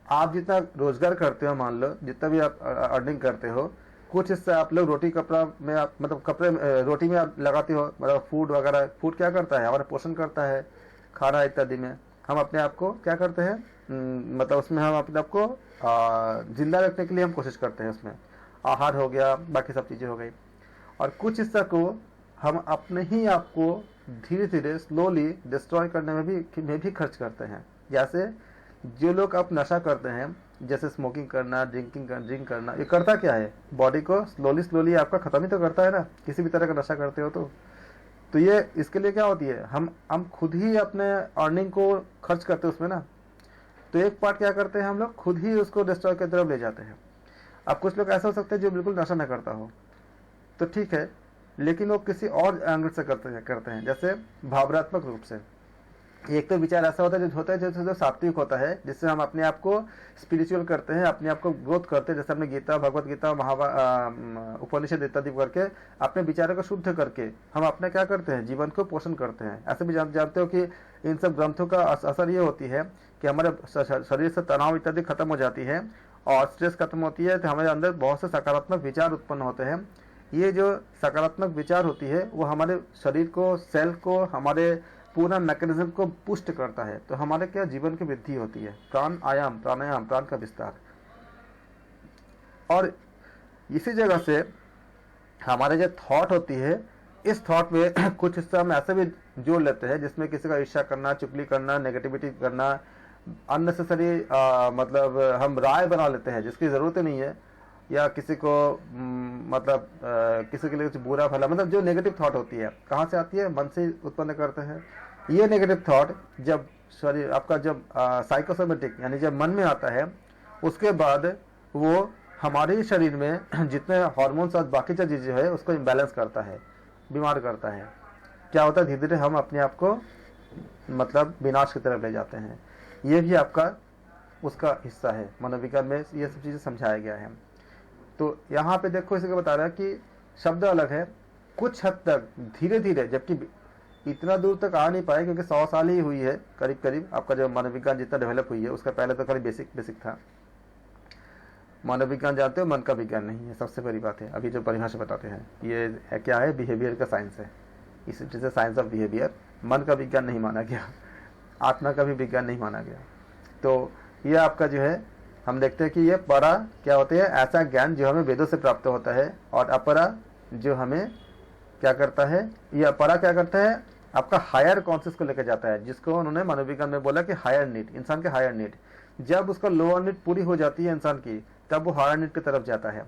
आप जितना रोजगार करते हो, मान लो जितना भी आप अर्निंग करते हो, कुछ हिस्सा आप लोग रोटी कपड़ा में आप मतलब कपड़े रोटी में आप लगाते हो, मतलब फूड वगैरह। फूड क्या करता है? हमारा पोषण करता है, खाना इत्यादि में हम अपने आप को क्या करते हैं, मतलब उसमें हम अपने आप को जिंदा रखने के लिए हम कोशिश करते हैं। उसमें आहार हो गया, बाकी सब चीजें हो गई। और कुछ हिस्सा को हम अपने ही आप को धीरे धीरे स्लोली डिस्ट्रॉय करने में भी खर्च करते हैं। जैसे जो लोग अब नशा करते हैं, जैसे स्मोकिंग करना, ड्रिंक करना, ये करता क्या है? बॉडी को स्लोली आपका खत्म ही तो करता है ना, किसी भी तरह का नशा करते हो तो ये इसके लिए क्या होती है, हम खुद ही अपने अर्निंग को खर्च करते हैं उसमें ना। तो एक पार्ट क्या करते हैं, हम लोग खुद ही उसको डिस्ट्रॉय की तरफ ले जाते हैं। अब कुछ लोग ऐसा हो सकते हैं जो बिल्कुल नशा ना करता हो, तो ठीक है, लेकिन वो किसी और एंगल से करते हैं, जैसे भावनात्मक रूप से। एक तो विचार ऐसा होता है जो सात्विक होता है, जिससे हम अपने आप को स्पिरिचुअल करते हैं, अपने आप को ग्रोथ करते हैं। जैसे हमने गीता, भगवत गीता, उपनिषद इत्यादि करके अपने विचारों को शुद्ध करके हम अपने क्या करते हैं, जीवन को पोषण करते हैं। ऐसे भी जानते हो कि इन सब ग्रंथों का असर ये होती है कि हमारे शरीर से तनाव इत्यादि खत्म हो जाती है और स्ट्रेस खत्म होती है, तो हमारे अंदर बहुत से सकारात्मक विचार उत्पन्न होते हैं। ये जो सकारात्मक विचार होती है वो हमारे शरीर को, सेल को, हमारे पूरा मैकेनिज्म को पुष्ट करता है, तो हमारे क्या जीवन की वृद्धि होती है। प्राणायाम, प्राण का विस्तार। और इसी जगह से हमारे जो थॉट होती है, इस थॉट में कुछ हिस्सा हम ऐसे भी जोड़ लेते हैं जिसमें किसी का ईर्ष्या करना, चुगली करना, नेगेटिविटी करना, अननेसेसरी मतलब हम राय बना लेते हैं जिसकी जरूरत नहीं है, या किसी को मतलब किसी के लिए कुछ बुरा भला, मतलब जो नेगेटिव थॉट होती है कहाँ से आती है, मन से उत्पन्न करते हैं। ये नेगेटिव थॉट जब शरीर आपका जब साइकोसोमेटिक यानी जब मन में आता है, उसके बाद वो हमारे ही शरीर में जितने हार्मोन्स और बाकी चीज़ें है उसको इम्बैलेंस करता है, बीमार करता है। क्या होता है, धीरे धीरे हम अपने आप को मतलब विनाश की तरफ ले जाते हैं। ये भी आपका उसका हिस्सा है, मनोविज्ञान में ये सब चीज़ें समझाया गया है। तो यहाँ पे देखो इसे बता रहा है कि शब्द अलग है, कुछ हद तक धीरे धीरे, जबकि इतना दूर तक आ नहीं पाए क्योंकि 100 साल ही हुई है करीब करीब। आपका जो मनोविज्ञान जितना डेवलप हुई है उसका पहले तो खाली बेसिक था। मनोविज्ञान जानते हो, मन का विज्ञान नहीं है, सबसे बड़ी बात है। अभी जो परिभाषा बताते हैं ये क्या है, बिहेवियर का साइंस है, इस वजह से साइंस ऑफ बिहेवियर। मन का विज्ञान नहीं माना गया, आत्मा का भी विज्ञान नहीं माना गया। तो ये आपका जो है हम देखते हैं कि ये परा क्या होते हैं, ऐसा ज्ञान जो हमें वेदों से प्राप्त होता है, और अपरा जो हमें क्या करता है, ये अपरा क्या करता है, आपका हायर कॉन्शियस को लेकर जाता है, जिसको उन्होंने मनोविज्ञान में बोला कि हायर नीड, इंसान के हायर नीड। जब उसका लोअर नीड पूरी हो जाती है इंसान की, तब वो हायर नीड की तरफ जाता है।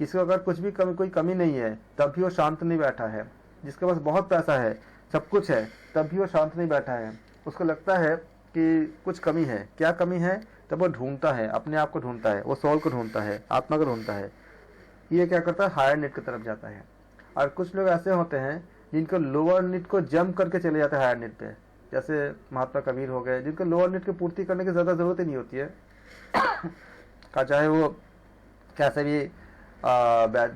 जिसको अगर कुछ भी कोई कमी नहीं है तब भी वो शांत नहीं बैठा है, जिसके पास बहुत पैसा है, सब कुछ है, तब भी वो शांत नहीं बैठा है। उसको लगता है कि कुछ कमी है, क्या कमी है, तब वो ढूंढता है, अपने आप को ढूंढता है, वो सोल को ढूंढता है, आत्मा को ढूंढता है। ये क्या करता है, हायर नीड की तरफ जाता है। और कुछ लोग ऐसे होते हैं जिनको लोअर नीड को जंप करके चले जाते हैं हायर नीड पे, जैसे महात्मा कबीर हो गए, जिनको लोअर नीड की पूर्ति करने की ज़्यादा ज़रूरत ही नहीं होती है का चाहे वो कैसे भी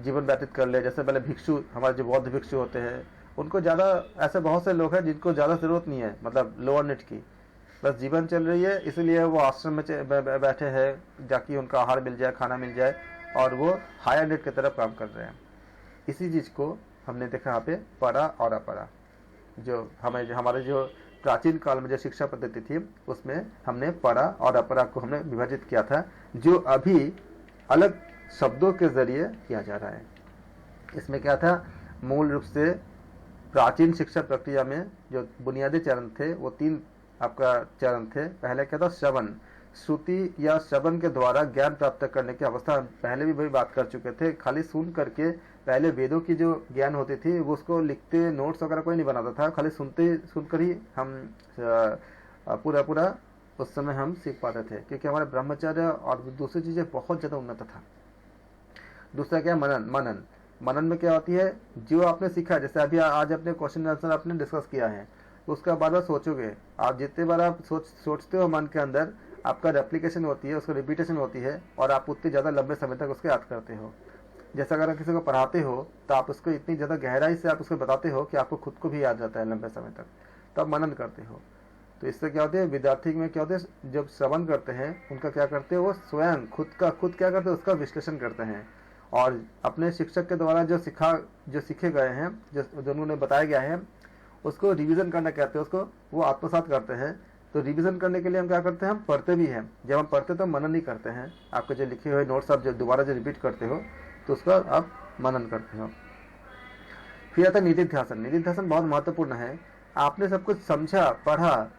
जीवन व्यतीत कर ले। जैसे पहले भिक्षु, हमारे जो बौद्ध भिक्षु होते हैं, उनको ज़्यादा, ऐसे बहुत से लोग हैं जिनको ज़्यादा ज़रूरत नहीं है मतलब लोअर नीड की, बस जीवन चल रही है इसलिए वो आश्रम में बैठे हैं, जाके उनका आहार मिल जाए, खाना मिल जाए, और वो हायर नीड की तरफ काम कर रहे हैं। इसी चीज़ को हमने देखा यहाँ पे परा और अपरा। जो हमारे जो प्राचीन काल में जो शिक्षा पद्धति थी उसमें हमने परा और अपरा को हमने विभाजित किया था, जो अभी अलग शब्दों के जरिए किया जा रहा है। इसमें क्या था, मूल रूप से प्राचीन शिक्षा प्रक्रिया में जो बुनियादी चरण थे वो 3 आपका चरण थे। पहले क्या था, श्रवण, श्रुति या श्रवण के द्वारा ज्ञान प्राप्त करने की अवस्था। पहले भी वही बात कर चुके थे, खाली सुन करके, पहले वेदों की जो ज्ञान होती थी वो उसको लिखते, नोट्स वगैरह कोई नहीं बनाता था, खाली सुनकर ही हम पूरा उस समय हम सीख पाते थे, क्योंकि हमारे ब्रह्मचर्य और दूसरी चीजें बहुत ज्यादा उन्नत था। दूसरा क्या, मनन में क्या होती है, जो आपने सीखा, जैसे अभी आज अपने क्वेश्चन आंसर आपने डिस्कस किया है, उसका बार बार सोचोगे आप, जितने बार आप सोचते हो मन के अंदर, आपका रेप्लिकेशन होती है, उसको रिपीटेशन होती है, और आप उतने ज़्यादा लंबे समय तक उसको याद करते हो। जैसे अगर आप किसी को पढ़ाते हो तो आप उसको इतनी ज़्यादा गहराई से आप उसको बताते हो कि आपको खुद को भी याद रहता है लंबे समय तक, तो आप मनन करते हो। तो इससे क्या होता है, विद्यार्थी में क्या होता है, जब श्रवण करते हैं उनका क्या करते हैं, वो स्वयं खुद क्या करते हैं, उसका विश्लेषण करते हैं, और अपने शिक्षक के द्वारा जो सीखे गए हैं, जो उन्होंने बताया गया है, उसको रिवीजन करना कहते हैं, उसको वो आत्मसात करते हैं। तो रिवीजन करने के लिए हम क्या करते हैं, हम पढ़ते भी हैं। जब हम पढ़ते तो मनन नहीं करते हैं, आपके जो लिखे हुए नोट्स आप जो दोबारा जो रिपीट करते हो तो उसका आप मनन करते हो। फिर आता है निधिध्यासन। निधिध्यासन बहुत महत्वपूर्ण है। आपने सब कुछ समझा, पढ़ा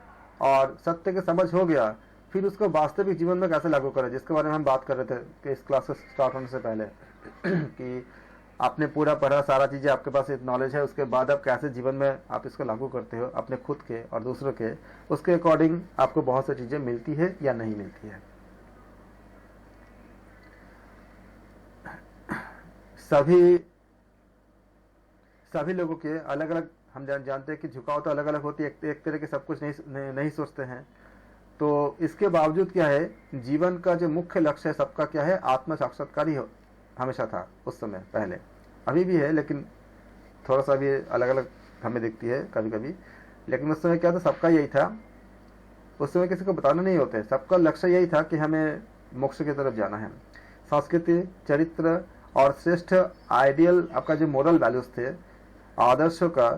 और सत्य की समझ हो गया, फिर उसको वास्तविक जीवन में कैसे लागू करें, जिसके बारे में हम बात कर रहे थे कि इस क्लास को स्टार्ट होने से पहले कि आपने पूरा पढ़ा, सारा चीज़ें आपके पास नॉलेज है, उसके बाद आप कैसे जीवन में आप इसको लागू करते हो, अपने खुद के और दूसरों के, उसके अकॉर्डिंग आपको बहुत सी चीज़ें मिलती है या नहीं मिलती है। सभी लोगों के अलग अलग, हम जानते हैं कि झुकाव तो अलग अलग होती है, एक तरह के सब कुछ नहीं सोचते हैं। तो इसके बावजूद क्या है, जीवन का जो मुख्य लक्ष्य है सबका क्या है, आत्म साक्षात्कार ही हमेशा था उस समय, पहले, अभी भी है, लेकिन थोड़ा सा भी अलग अलग हमें दिखती है कभी कभी। लेकिन उस समय क्या था, सबका यही था। उस समय किसी को बताना नहीं होते, सबका लक्ष्य यही था कि हमें मोक्ष की तरफ जाना है। संस्कृति, चरित्र और श्रेष्ठ आइडियल, आपका जो मोरल वैल्यूज थे, आदर्शों का,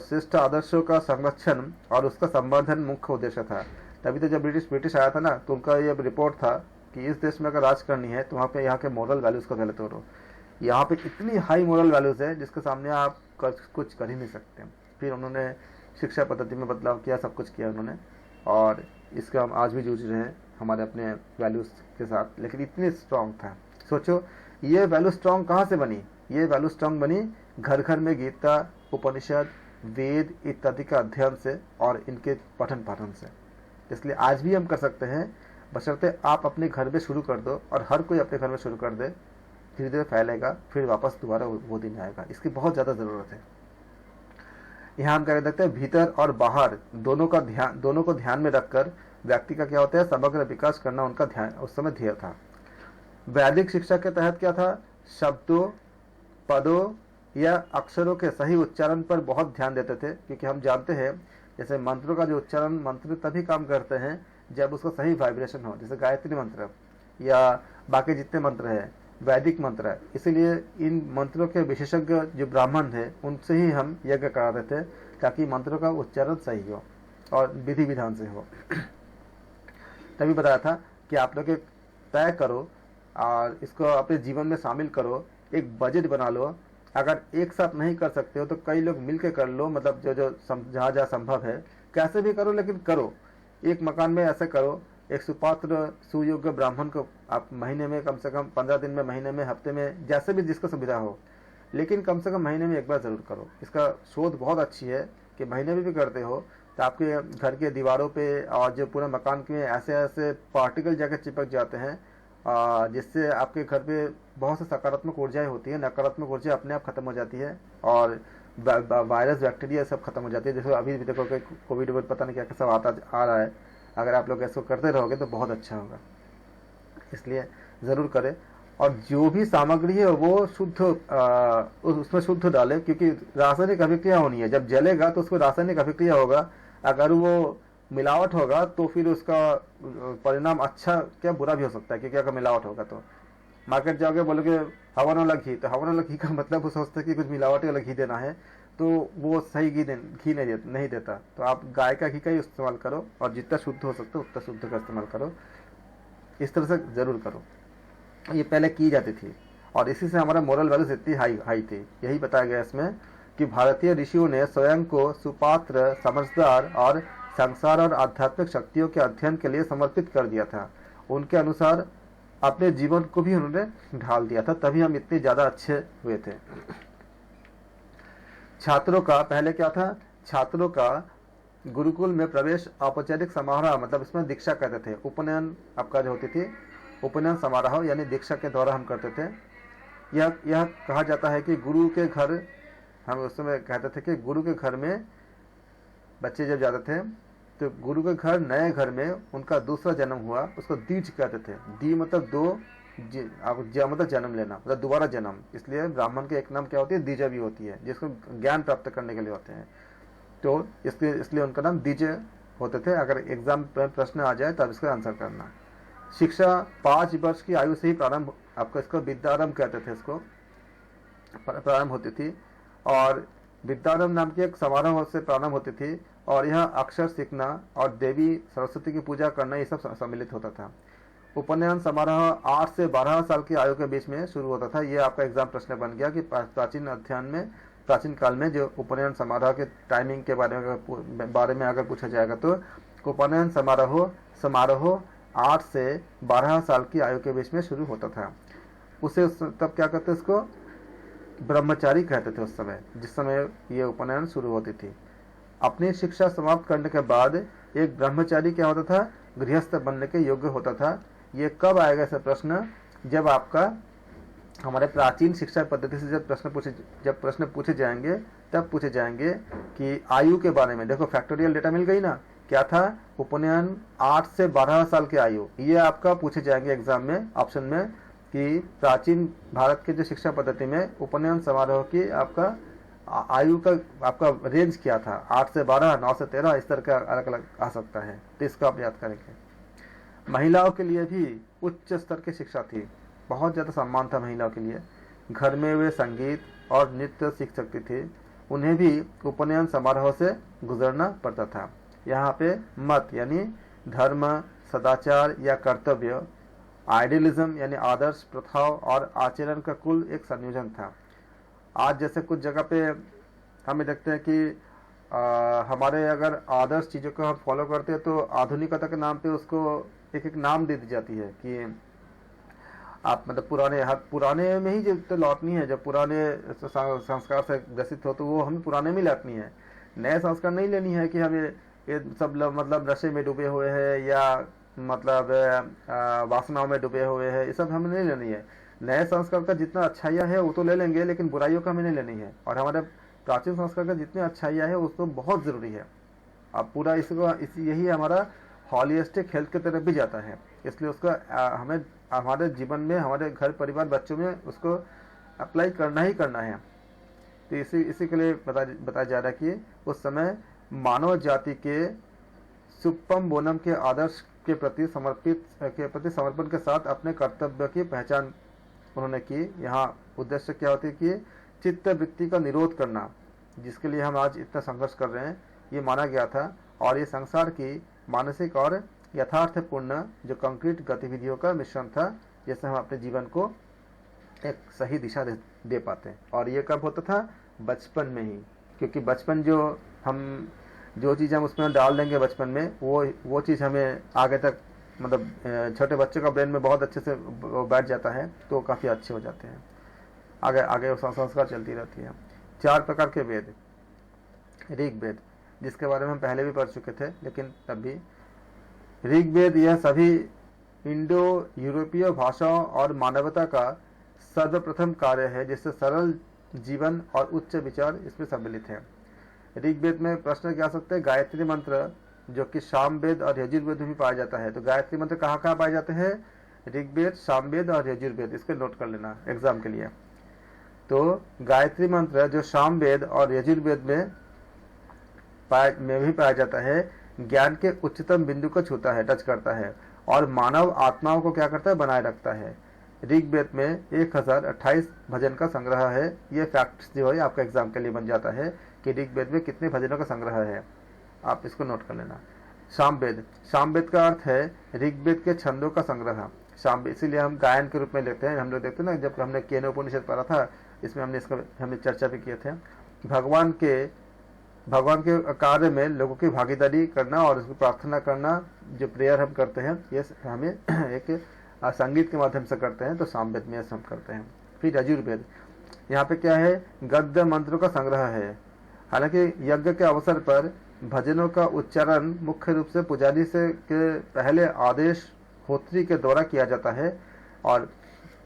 श्रेष्ठ आदर्शों का संरक्षण और उसका संवर्धन मुख्य उद्देश्य था। तभी तो जब ब्रिटिश आया था ना, तो उनका ये रिपोर्ट था कि इस देश में अगर राज करनी है तो वहाँ पे यहाँ के मोरल वैल्यूज को पहले तोड़ो। यहाँ पे इतनी हाई मोरल वैल्यूज है जिसके सामने आप कुछ कर ही नहीं सकते। फिर उन्होंने शिक्षा पद्धति में बदलाव किया, सब कुछ किया उन्होंने, और इसका हम आज भी जूझ रहे हैं हमारे अपने वैल्यूज के साथ। लेकिन इतनी स्ट्रांग था। सोचो ये वैल्यू स्ट्रांग कहाँ से बनी, ये वैल्यू स्ट्रांग बनी घर घर में गीता, उपनिषद, वेद इत्यादि का अध्ययन से और इनके पठन पाठन से। इसलिए आज भी हम कर सकते हैं, बशर्ते आप अपने घर में शुरू कर दो और हर कोई अपने घर में शुरू कर दे, धीरे धीरे फैलेगा, फिर वापस दोबारा वो दिन आएगा। इसकी बहुत ज़्यादा ज़रूरत है। यहाँ हम क्या कहते हैं, भीतर और बाहर दोनों को ध्यान में रखकर व्यक्ति का क्या होता है, समग्र विकास करना उनका ध्यान उस समय ध्येय था। वैदिक शिक्षा के तहत क्या था, शब्दों, पदों या अक्षरों के सही उच्चारण पर बहुत ध्यान देते थे, क्योंकि हम जानते हैं जैसे मंत्रों का जो उच्चारण, मंत्र तभी काम करते हैं जब उसका सही वाइब्रेशन हो, जैसे गायत्री मंत्र या बाकी जितने मंत्र हैं, वैदिक मंत्र है। इसीलिए इन मंत्रों के विशेषज्ञ जो ब्राह्मण थे उनसे ही हम यज्ञ कराते थे, ताकि मंत्रों का उच्चारण सही हो और विधि विधान से हो। तभी बताया था कि आप लोग तय करो और इसको अपने जीवन में शामिल करो, एक बजट बना लो। अगर एक साथ नहीं कर सकते हो तो कई लोग मिलकर कर लो, मतलब जो जहाँ जहाँ संभव है कैसे भी करो, लेकिन करो। एक मकान में ऐसे करो, एक सुपात्र सुयोग्य ब्राह्मण को आप महीने में कम से कम 15 दिन में, महीने में, हफ्ते में, जैसे भी जिसको सुविधा हो, लेकिन कम से कम महीने में एक बार जरूर करो। इसका शोध बहुत अच्छी है कि महीने में भी करते हो तो आपके घर के दीवारों पे और जो पूरे मकान के ऐसे ऐसे पार्टिकल जाकर चिपक जाते हैं, जिससे आपके घर पे बहुत से सकारात्मक ऊर्जाएं होती है, नकारात्मक ऊर्जा अपने आप खत्म हो जाती है और वायरस बैक्टीरिया सब खत्म हो जाती है। जैसे अभी भी देखो कि कोविड पता नहीं क्या क्या सब आ रहा है। अगर आप लोग ऐसा करते रहोगे तो बहुत अच्छा होगा, इसलिए ज़रूर करें। और जो भी सामग्री है वो शुद्ध, उसमें शुद्ध डालें, क्योंकि रासायनिक अभिक्रिया होनी है। जब जलेगा तो उसको रासायनिक अभिक्रिया होगा, अगर वो मिलावट होगा तो फिर उसका परिणाम अच्छा क्या बुरा भी हो सकता है, क्योंकि अगर मिलावट होगा तो मार्केट जाओगे बोलोगे हवन वाला घी, तो हवन वाला घी का मतलब वो सोचते हैं कि कुछ मिलावट वाला घी देना है, तो वो सही घी नहीं देता। तो आप गाय का घी का ही इस्तेमाल करो और जितना शुद्ध हो सकता है उतना शुद्ध का इस्तेमाल करो। इस तरह से ज़रूर करो। ये पहले की जाती थी और इसी से हमारा मोरल वैल्यूज इतनी हाई थी। यही बताया गया इसमें कि भारतीय ऋषियों ने स्वयं को सुपात्र, समझदार और संसार और आध्यात्मिक शक्तियों के अध्ययन के लिए समर्पित कर दिया था। उनके अनुसार अपने जीवन को भी उन्होंने ढाल दिया था, तभी हम इतने ज़्यादा अच्छे हुए थे। छात्रों का पहले क्या था, छात्रों का गुरुकुल में प्रवेश औपचारिक समारोह, मतलब इसमें दीक्षा कहते थे। उपनयन आपका जो होती थी, उपनयन समारोह यानी दीक्षा के द्वारा हम करते थे। यह कहा जाता है कि गुरु के घर, हम उस समय कहते थे कि गुरु के घर में बच्चे जब जाते थे तो गुरु के घर, नए घर में उनका दूसरा जन्म हुआ, उसको दीज कहते थे। दी मतलब दो, मतलब जन्म लेना, मतलब दोबारा जन्म। इसलिए ब्राह्मण के एक नाम क्या होती है, दीजा भी होती है, जिसको ज्ञान प्राप्त करने के लिए होते हैं। तो इसलिए उनका नाम दीज होते थे। अगर एग्जाम में प्रश्न आ जाए तब इसका आंसर करना। शिक्षा 5 वर्ष की आयु से ही प्रारंभ, आपको इसको विद्यारंभ कहते थे, इसको प्रारंभ होती थी। और विद्यारंभ नाम की एक समारोह से प्रारंभ होती थी और यह अक्षर सीखना और देवी सरस्वती की पूजा करना, ये सब सम्मिलित होता था। उपनयन समारोह 8 से 12 साल की आयु के बीच में शुरू होता था। ये आपका एग्जाम प्रश्न बन गया कि प्राचीन काल में जो उपनयन समारोह के टाइमिंग के बारे में अगर पूछा जाएगा तो उपनयन समारोह 8 से 12 साल की आयु के बीच में शुरू होता था। उसे तब क्या कहते, इसको ब्रह्मचारी कहते थे उस समय, जिस समय ये उपनयन शुरू होती थी। अपनी शिक्षा समाप्त करने के बाद एक ब्रह्मचारी क्या होता था, गृहस्थ बनने के योग्य होता था। ये कब आएगा ऐसा प्रश्न, जब आपका हमारे प्राचीन शिक्षा पद्धति से जब प्रश्न पूछे जाएंगे तब पूछे जाएंगे कि आयु के बारे में। देखो फैक्टोरियल डेटा मिल गई ना, क्या था, उपनयन 8 से 12 साल की आयु, ये आपका पूछे जाएंगे एग्जाम में ऑप्शन में कि प्राचीन भारत के जो शिक्षा पद्धति में उपनयन समारोह की आपका आयु का आपका रेंज क्या था, 8 से 12, 9 से 13, इस तरह का अलग अलग आ सकता है। तो इसको आप याद करेंगे। महिलाओं के लिए भी उच्च स्तर की शिक्षा थी, बहुत ज़्यादा सम्मान था महिलाओं के लिए। घर में वे संगीत और नृत्य सीख सकती थी, उन्हें भी उपनयन समारोह से गुजरना पड़ता था। यहाँ पे मत यानी धर्म, सदाचार या कर्तव्य, आइडियलिज्म यानी आदर्श, प्रथाओं और आचरण का कुल एक संयोजन था। आज जैसे कुछ जगह पे हमें देखते हैं कि हमारे अगर आदर्श चीज़ों को हम फॉलो करते हैं तो आधुनिकता के नाम पे उसको एक एक नाम दे दी जाती है कि आप मतलब पुराने में ही जो लौटनी है, जब पुराने संस्कार से ग्रसित हो तो वो हमें पुराने में लौटनी है, नए संस्कार नहीं लेनी है कि हमें ये सब लोग मतलब नशे में डूबे हुए हैं या मतलब वासनाओं में डूबे हुए हैं, ये सब हमें नहीं लेनी है। नए संस्कार का जितना अच्छाइयाँ है वो तो ले लेंगे, लेकिन बुराइयों का हमें नहीं लेनी है। और हमारे प्राचीन संस्कार का जितनी अच्छाइयाँ है वो तो बहुत ज़रूरी है। अब पूरा यही हमारा हॉलिस्टिक हेल्थ की तरफ भी जाता है, इसलिए उसका हमें हमारे जीवन में, हमारे घर परिवार बच्चों में उसको अप्लाई करना ही करना है। तो इसी के लिए बताया जा रहा है कि उस समय मानव जाति के सुप्पम बोनम के आदर्श के प्रति समर्पण के साथ अपने कर्तव्य की पहचान उन्होंने की। यहाँ उद्देश्य क्या होती है कि चित्त वृत्ति का निरोध करना, जिसके लिए हम आज इतना संघर्ष कर रहे हैं, ये माना गया था। और ये संसार की मानसिक और यथार्थपूर्ण जो कंक्रीट गतिविधियों का मिश्रण था, जिससे हम अपने जीवन को एक सही दिशा दे पाते हैं। और ये कब होता था? बचपन में ही, क्योंकि बचपन जो चीज़ हम उसमें डाल देंगे बचपन में, वो चीज़ हमें आगे तक मतलब छोटे बच्चे का ब्रेन में बहुत अच्छे से बैठ जाता है, तो काफ़ी अच्छे हो जाते हैं। आगे संस्कार चलती रहती है। 4 प्रकार के वेद। ऋग्वेद, जिसके बारे में हम पहले भी पढ़ चुके थे, लेकिन तब भी ऋग्वेद यह सभी इंडो यूरोपीय भाषाओं और मानवता का सर्वप्रथम कार्य है, जिससे सरल जीवन और उच्च विचार इसमें सम्मिलित है। ऋग्वेद में प्रश्न क्या आ सकते हैं? गायत्री मंत्र, जो कि सामवेद और यजुर्वेद में भी पाया जाता है। तो गायत्री मंत्र कहाँ कहाँ पाए जाते हैं? ऋग्वेद, सामवेद और यजुर्वेद। इसको नोट कर लेना एग्जाम के लिए। तो गायत्री मंत्र जो सामवेद और यजुर्वेद में भी पाया जाता है, ज्ञान के उच्चतम बिंदु को छूता है, टच करता है, और मानव आत्माओं को क्या करता है? बनाए रखता है। ऋग्वेद में 1028 भजन का संग्रह है। ये फैक्ट जो है आपका एग्जाम के लिए बन जाता है कि ऋग्वेद में कितने भजनों का संग्रह है, आप इसको नोट कर लेना। सामवेद का अर्थ है ऋग्वेद के छंदों का संग्रह। इसीलिए हम गायन के रूप में लेते हैं। हम लोग देखते हैं ना, जब हमने केनोपनिषद पढ़ा था, इसमें हमने चर्चा भी किए थे। भगवान के कार्य में लोगों की भागीदारी करना और उसकी प्रार्थना करना, जो प्रेयर हम करते हैं, ये हमें एक संगीत के माध्यम से करते हैं, तो सामवेद में हम करते हैं। फिर यजुर्वेद, यहाँ पे क्या है? गद्य मंत्रों का संग्रह है। हालांकि यज्ञ के अवसर पर भजनों का उच्चारण मुख्य रूप से पुजारी के पहले आदेश होत्री के द्वारा किया जाता है। और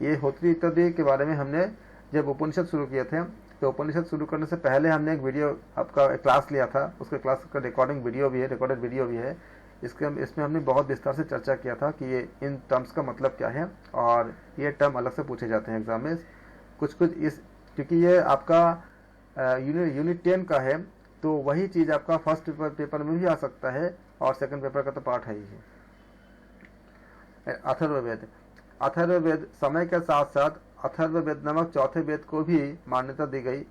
ये होत्री इत्यादि के बारे में हमने जब उपनिषद शुरू किए थे, तो उपनिषद शुरू करने से पहले हमने एक वीडियो आपका क्लास लिया था, उसके क्लास का रिकॉर्डेड वीडियो भी है। इसमें हमने बहुत विस्तार से चर्चा किया था कि ये इन टर्म्स का मतलब क्या है, और ये टर्म अलग से पूछे जाते हैं एग्जाम में कुछ क्योंकि ये आपका यूनिट 10 का है, तो वही चीज़ आपका फर्स्ट पेपर में भी आ सकता है, और सेकंड पेपर का तो पार्ट है ही है। अथर्ववेद समय के साथ साथ अथर्ववेद नामक चौथे वेद को भी मान्यता दी गई।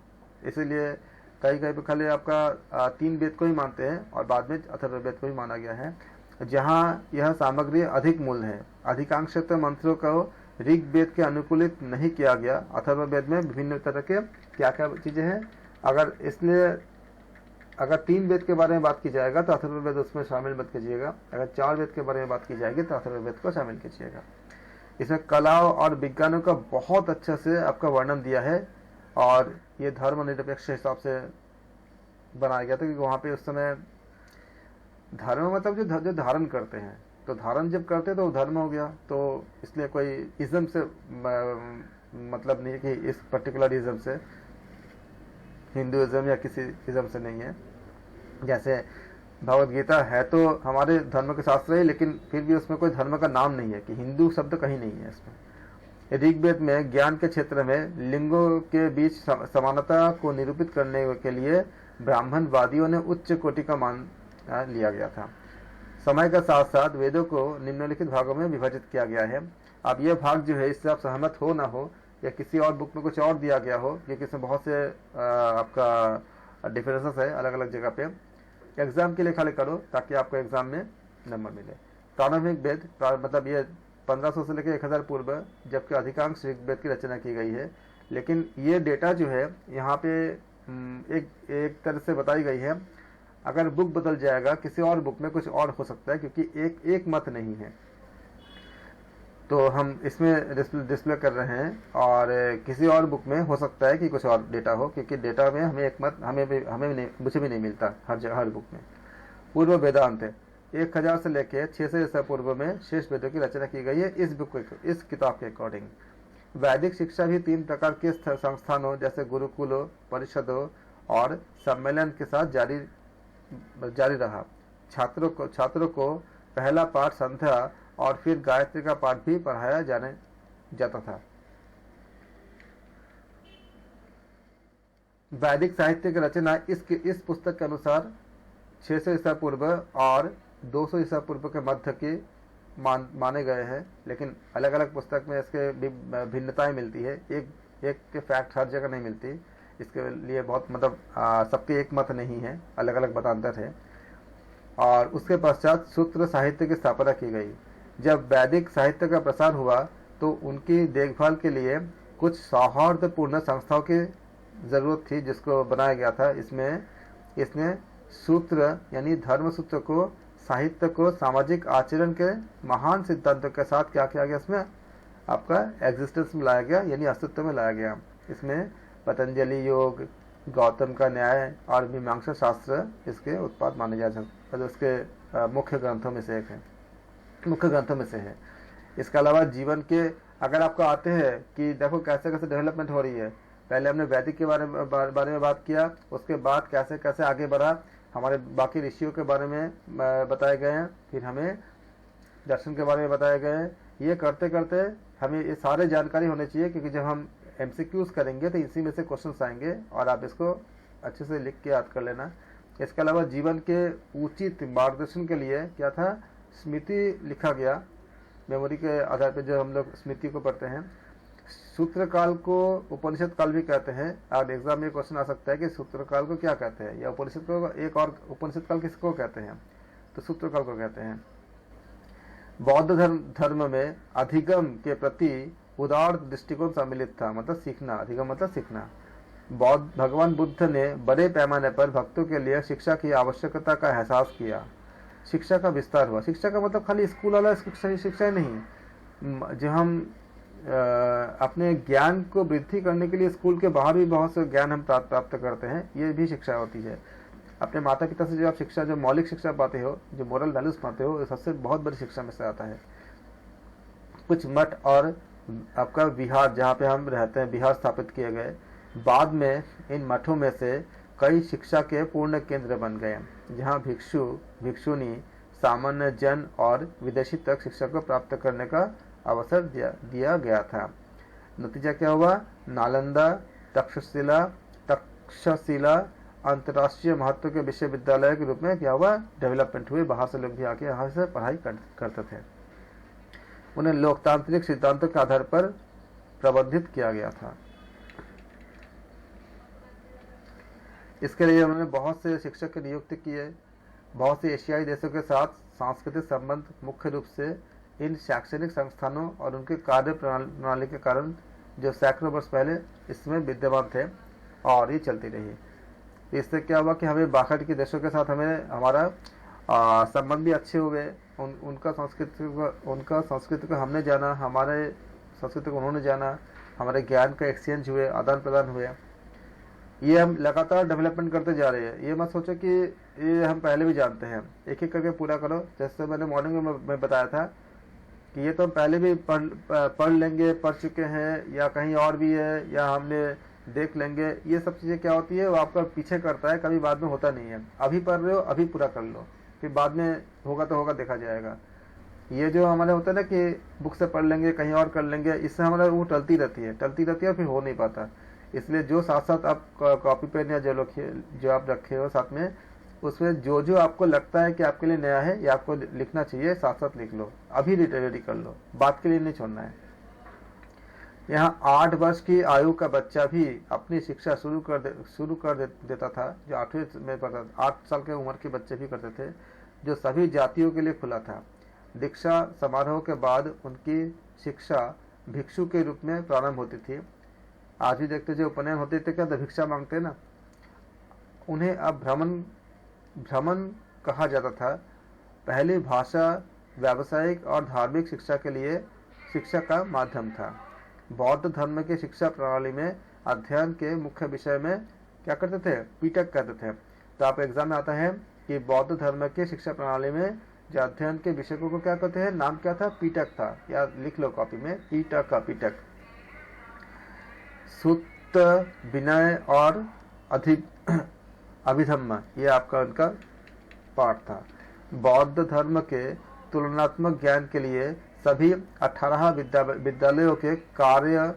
इसीलिए कई पे खाली आपका 3 वेद को ही मानते हैं, और बाद में अथर्ववेद को ही माना गया है, जहाँ यह सामग्री अधिक मूल है। अधिकांश मंत्रों को ऋग्वेद के अनुकूलित नहीं किया गया। अथर्ववेद में विभिन्न तरह के क्या क्या चीज़ें हैं, अगर 3 वेद के बारे में बात की जाएगा तो अथर्ववेद उसमें शामिल मत कीजिएगा। अगर 4 वेद के बारे में बात की जाएगी तो अथर्ववेद को शामिल कीजिएगा। इसमें कलाओं और विज्ञानों का बहुत अच्छे से आपका वर्णन दिया है, और ये धर्मनिरपेक्ष हिसाब से बनाया गया था, क्योंकि वहाँ पे उस समय धर्म मतलब जो धारण करते हैं, तो धारण जब करते हैं तो धर्म हो गया। तो इसलिए कोई इज्म से मतलब नहीं कि इस पर्टिकुलर इज्म से, हिंदुइज्म या किसी इज्म से नहीं है। जैसे भगवद गीता है तो हमारे धर्म के शास्त्र है, लेकिन फिर भी उसमें कोई धर्म का नाम नहीं है, कि हिंदू शब्द कहीं नहीं है इसमें। ऋग्वेद में ज्ञान के क्षेत्र में लिंगों के बीच समानता को निरूपित करने के लिए ब्राह्मणवादियों ने उच्च कोटि का मान लिया गया था। समय के साथ साथ वेदों को निम्नलिखित भागों में विभाजित किया गया है। अब यह भाग जो है, इससे आप सहमत हो ना हो, या किसी और बुक में कुछ और दिया गया हो, क्योंकि इसमें बहुत से आपका डिफरेंसेस है अलग अलग जगह पे। एग्जाम के लिए खाली करो ताकि आपको एग्जाम में नंबर मिले। प्रारंभिक वेद मतलब ये 1500 से लेकर 1000 पूर्व, जबकि अधिकांश ऋग्वेद की रचना की गई है। लेकिन ये डेटा जो है यहाँ पे एक तरह से बताई गई है। अगर बुक बदल जाएगा, किसी और बुक में कुछ और हो सकता है, क्योंकि एक मत नहीं है। तो हम इसमें डिस्प्ले कर रहे हैं, और किसी और बुक में हो सकता है कि कुछ और डेटा हो, क्योंकि डेटा में हमें एक मत मुझे भी नहीं मिलता हर बुक में। पूर्व वेदांत 1000 से लेकर 600 ईसा पूर्व में शेष वेदों की रचना की गई है इस किताब के अकॉर्डिंग। वैदिक शिक्षा भी 3 प्रकार के संस्थानों जैसे गुरुकुलों, परिषदों और सम्मेलन के साथ जारी रहा। छात्रों को पहला पाठ संध्या और फिर गायत्री का पाठ भी पढ़ाया जाता था। वैदिक साहित्य की रचना इस पुस्तक के अनुसार 600 ईसा पूर्व और 200 ईसा पूर्व के मध्य के माने गए हैं, लेकिन अलग अलग पुस्तक में इसके भिन्नताएं मिलती है। एक के फैक्ट हर जगह नहीं मिलती, इसके लिए बहुत मतलब सबके एक मत नहीं है, अलग अलग मतांतर है। और उसके पश्चात सूत्र साहित्य की स्थापना की गई। जब वैदिक साहित्य का प्रसार हुआ तो उनकी देखभाल के लिए कुछ सौहार्दपूर्ण संस्थाओं की जरूरत थी जिसको बनाया गया था। इसने सूत्र यानी धर्म सूत्र को, साहित्य को सामाजिक आचरण के महान सिद्धांतों के साथ क्या किया गया, इसमें आपका एग्जिस्टेंस में लाया गया यानी अस्तित्व में लाया गया। इसमें पतंजलि योग, गौतम का न्याय और मीमांसा शास्त्र इसके उत्पाद माने जा सकते, उसके मुख्य ग्रंथों में से है। इसके अलावा जीवन के अगर आपको आते हैं कि देखो कैसे कैसे डेवलपमेंट हो रही है, पहले हमने वैदिक के बारे में बात किया, उसके बाद कैसे कैसे आगे बढ़ा, हमारे बाकी ऋषियों के बारे में बताए गए हैं, फिर हमें दर्शन के बारे में बताए गए हैं। ये करते करते हमें ये सारे जानकारी होने चाहिए, क्योंकि जब हम MCQs करेंगे तो इसी में से क्वेश्चंस आएंगे और आप इसको अच्छे से लिख के याद कर लेना। इसके अलावा जीवन के उचित मार्गदर्शन के लिए क्या था, स्मृति लिखा गया। मेमोरी के आधार पर जो हम लोग स्मृति को पढ़ते हैं, सूत्र काल को उपनिषद काल भी कहते हैं। और एग्जाम में क्वेश्चन आ सकता है कि सूत्र काल को क्या कहते हैं, या उपनिषद को एक और उपनिषद काल किसको कहते हैं, तो सूत्र काल को कहते हैं। बौद्ध धर्म में अधिगम के प्रति उदार दृष्टिकोण सम्मिलित था, मतलब सीखना, अधिगम मतलब सीखना। भगवान बुद्ध ने बड़े पैमाने पर भक्तों के लिए शिक्षा की आवश्यकता का एहसास किया। शिक्षा का विस्तार हुआ। शिक्षा का मतलब खाली स्कूल वाला शिक्षा नहीं, जो हम अपने ज्ञान को वृद्धि करने के लिए स्कूल के बाहर भी बहुत से ज्ञान हम प्राप्त करते हैं, ये भी शिक्षा होती है। अपने माता पिता से जो आप शिक्षा, जो मौलिक शिक्षा पाते हो, जो मोरल वैल्यूज पाते हो, सबसे बहुत बड़ी शिक्षा में से आता है। कुछ मठ और आपका विहार, जहाँ पे हम रहते हैं, विहार स्थापित किए गए। बाद में इन मठों में से कई शिक्षा के पूर्ण केंद्र बन गए, जहाँ भिक्षु भिक्षुनी, सामान्य जन और विदेशी तक शिक्षा को प्राप्त करने का अवसर दिया गया था। नतीजा क्या हुआ, नालंदा, तक्षशिला अंतर्राष्ट्रीय महत्व के विश्वविद्यालय के रूप में क्या हुआ, डेवलपमेंट हुए। बाहर से लोग भी आके यहाँ से पढ़ाई करते थे। उन्हें लोकतांत्रिक सिद्धांतों के आधार पर प्रबंधित किया गया था। इसके लिए उन्होंने बहुत से शिक्षक की नियुक्ति किए। बहुत से एशियाई देशों के साथ सांस्कृतिक संबंध मुख्य रूप से इन शैक्षणिक संस्थानों और उनके कार्य प्रणाली के कारण जो सैकड़ों वर्ष पहले इसमें विद्यमान थे और ये चलती रही। इससे क्या हुआ कि हमें बाहर के देशों के साथ हमारा संबंध भी अच्छे हुए। उनका संस्कृति को हमने जाना, हमारे संस्कृति को उन्होंने जाना, हमारे ज्ञान का एक्सचेंज हुए, आदान प्रदान हुए। ये हम लगातार डेवलपमेंट करते जा रहे हैं। ये मत सोचो कि ये हम पहले भी जानते हैं, एक एक करके पूरा करो। जैसे मैंने मॉर्निंग में बताया था कि ये तो हम पहले भी पढ़ लेंगे, पढ़ चुके हैं, या कहीं और भी है, या हमने देख लेंगे। ये सब चीज़ें क्या होती है, वो आपका पीछे करता है, कभी बाद में होता नहीं है। अभी पढ़ रहे हो, अभी पूरा कर लो, फिर बाद में होगा तो होगा, देखा जाएगा। ये जो हमारे होता है ना कि बुक से पढ़ लेंगे, कहीं और कर लेंगे, इससे हमारा वो टलती रहती है और फिर हो नहीं पाता। इसलिए जो साथ साथ आप कॉपी पेन या जो आप रखे हो साथ में, उसमें जो आपको लगता है कि आपके लिए नया है या आपको लिखना चाहिए, साथ साथ लिख लो, अभी रेडी कर लो, बात के लिए नहीं छोड़ना है। यहाँ 8 वर्ष की आयु का बच्चा भी अपनी शिक्षा शुरू कर देता था। जो 8वीं में पढ़ता था, 8 साल के उम्र के बच्चे भी करते थे, जो सभी जातियों के लिए खुला था। दीक्षा समारोह के बाद उनकी शिक्षा भिक्षु के रूप में प्रारंभ होती थी। आज भी देखते जो उपनयन होते थे, क्या भिक्षा मांगते ना, उन्हें अब भ्रमण कहा जाता था। पहली भाषा व्यावसायिक और धार्मिक शिक्षा के लिए शिक्षा का माध्यम था। बौद्ध धर्म की शिक्षा प्रणाली में अध्ययन के मुख्य विषय में क्या करते थे, पीटक करते थे। तो आप एग्जाम में आता है कि बौद्ध धर्म के शिक्षा प्रणाली में जो अध्ययन के विषयों को क्या कहते हैं, नाम क्या था, पीटक था, या लिख लो कॉपी में, पीटक का पीटक। सूत्र, विनय और अभिधम्म, ये आपका उनका पाठ था। बौद्ध धर्म के तुलनात्मक ज्ञान के लिए सभी 18 विद्यालयों के कार्य,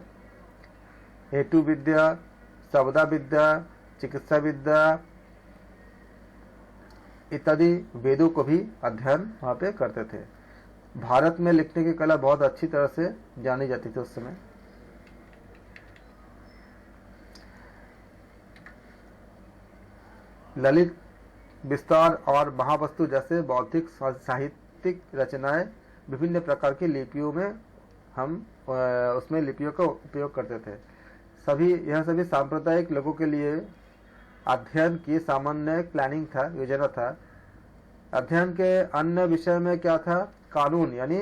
हेतु विद्या, संवदा विद्या, चिकित्सा विद्या इत्यादि वेदों को भी अध्ययन वहाँ पे करते थे। भारत में लिखने की कला बहुत अच्छी तरह से जानी जाती थी उस समय। ललित, विस्तार और महावस्तु जैसे बौद्धिक साहित्यिक रचनाएं विभिन्न प्रकार की लिपियों में हम उसमें लिपियों का उपयोग करते थे। यह सभी सांप्रदायिक लोगों के लिए अध्ययन की सामान्य प्लानिंग था, योजना था। अध्ययन के अन्य विषय में क्या था, कानून, यानी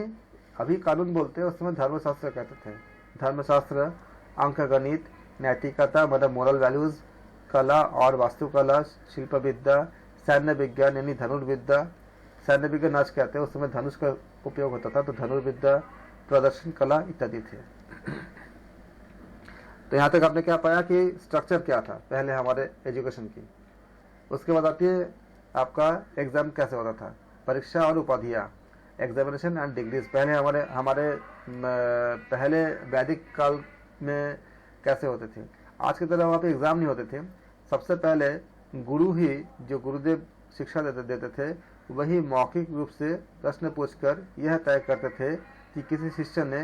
अभी कानून बोलते हैं, उस समय धर्मशास्त्र कहते थे। धर्मशास्त्र, अंकगणित, नैतिकता मतलब मोरल वैल्यूज, कला और वास्तुकला, शिल्प विद्या, सैन्य विज्ञान यानी धनुर्विद्या, सैन्य विज्ञान आज कहते हैं, उस समय धनुष का उपयोग होता था, तो धनुर्विद्या, प्रदर्शन कला इत्यादि थे। तो यहाँ तक आपने क्या पाया कि स्ट्रक्चर क्या था पहले हमारे एजुकेशन की। उसके बाद आती है आपका एग्जाम कैसे होता था, परीक्षा और उपाधियाँ, एग्जामिनेशन एंड डिग्रीज। पहले पहले वैदिक काल में कैसे होते थे, आज की तरह वहाँ पे एग्जाम नहीं होते थे। सबसे पहले गुरु ही, जो गुरुदेव शिक्षा देते थे, वही मौखिक रूप से प्रश्न पूछकर यह तय करते थे कि किसी शिष्य ने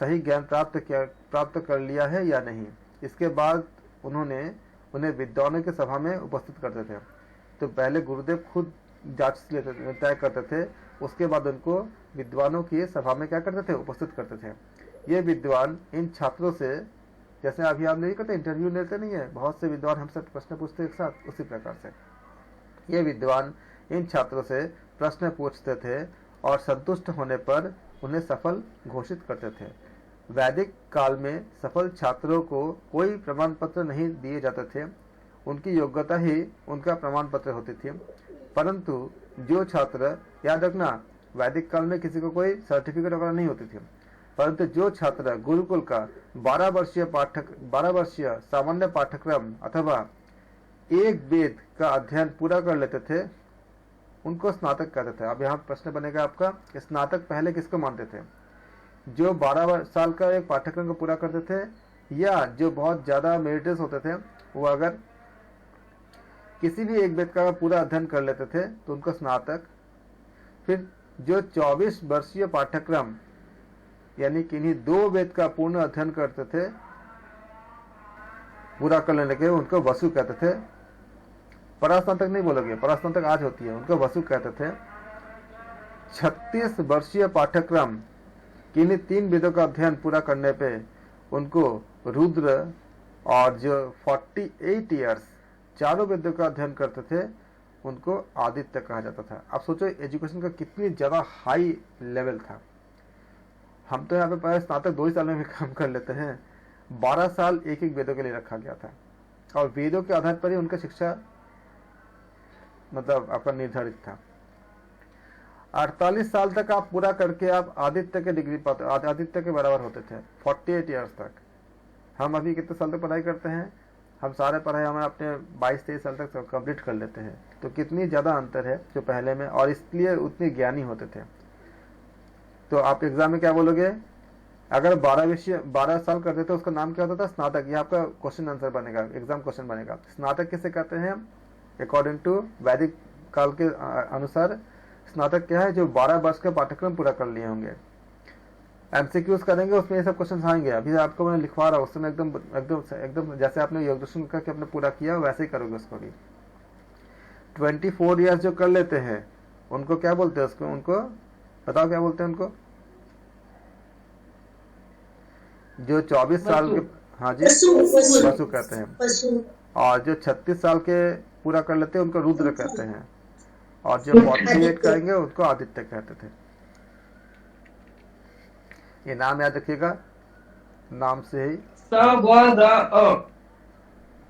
सही ज्ञान प्राप्त कर लिया है या नहीं। इसके बाद उन्हें विद्वानों की सभा में उपस्थित करते थे। तो पहले गुरुदेव खुद जांच तय करते थे, उसके बाद उनको विद्वानों की सभा में क्या करते थे, उपस्थित करते थे। ये विद्वान इन छात्रों से, जैसे अभी आप नहीं करते इंटरव्यू लेते नहीं है, बहुत से विद्वान हमसे प्रश्न पूछते एक साथ, उसी प्रकार से ये विद्वान इन छात्रों से प्रश्न पूछते थे और संतुष्ट होने पर उन्हें सफल घोषित करते थे। वैदिक काल में सफल छात्रों को कोई प्रमाण पत्र नहीं दिए जाते थे, उनकी योग्यता ही उनका प्रमाण पत्र होती थी। परंतु जो छात्र, याद रखना वैदिक काल में किसी को कोई सर्टिफिकेट वगैरह नहीं होती थी, परंतु जो छात्र गुरुकुल का 12 वर्षीय सामान्य पाठ्यक्रम अथवा एक वेद का अध्ययन पूरा कर लेते थे, उनको स्नातक कहते थे। अब यहाँ प्रश्न बनेगा आपका, स्नातक पहले किसको मानते थे, जो 12 साल का एक पाठ्यक्रम को पूरा करते थे, या जो बहुत ज्यादा मेरिटस होते थे, वो अगर किसी भी एक वेद का पूरा अध्ययन कर लेते थे तो उनको स्नातक। फिर जो 24 वर्षीय पाठ्यक्रम यानी किन्हीं 2 वेद का पूर्ण अध्ययन करते थे, पूरा कर लेने के, उनको वसु कहते थे। परास्नातक नहीं बोलोगे, परास्नातक आज होती है, उनको वसु कहते थे। 36 वर्षीय पाठ्यक्रम किन्हीं 3 वेदों का अध्ययन पूरा करने पे उनको रुद्र, और जो 48 ईयर्स चारों वेदों का अध्ययन करते थे उनको आदित्य कहा जाता था। अब सोचो एजुकेशन का कितनी ज्यादा हाई लेवल था। हम तो यहाँ पे पहले स्नातक 2 ही साल में भी काम कर लेते हैं, 12 साल एक वेदों के लिए रखा गया था, और वेदों के आधार पर ही उनका शिक्षा मतलब आपका निर्धारित था। 48 साल तक आप पूरा करके आप आदित्य के डिग्री पाते, आदित्य के बराबर होते थे 48 ईयर्स तक। हम अभी कितने साल तक पढ़ाई करते हैं, हम सारे पढ़ाई हमें अपने 22-23 साल तक कंप्लीट कर लेते हैं। तो कितनी ज्यादा अंतर है जो पहले में, और इसलिए उतने ज्ञानी होते थे। तो आप एग्जाम में क्या बोलोगे, अगर 12 साल करते थे उसका नाम क्या होता था, स्नातक। ये आपका क्वेश्चन आंसर बनेगा, एग्जाम क्वेश्चन बनेगा। स्नातक किसे कहते हैं, अकॉर्डिंग टू वैदिक काल के अनुसार स्नातक क्या है, जो 12 वर्ष का पाठ्यक्रम पूरा कर लिए होंगे। एमसीक्यूज करेंगे, उसमें ये सब क्वेश्चन आएंगे। अभी आपको मैं लिखवा रहा हूँ, उस समय एकदम जैसे आपने योग दर्शन का आपने पूरा किया वैसे ही करोगे उसको भी। 24 ईयर्स जो कर लेते हैं उनको क्या बोलते हैं, उसको उनको बताओ क्या बोलते हैं उनको, जो 24 साल के, हाँ जी वसु कहते हैं। और जो 36 साल के पूरा कर लेते हैं उनको रुद्र कहते हैं, और जो 48 करेंगे उनको आदित्य कहते थे। ये नाम याद रखिएगा, नाम से ही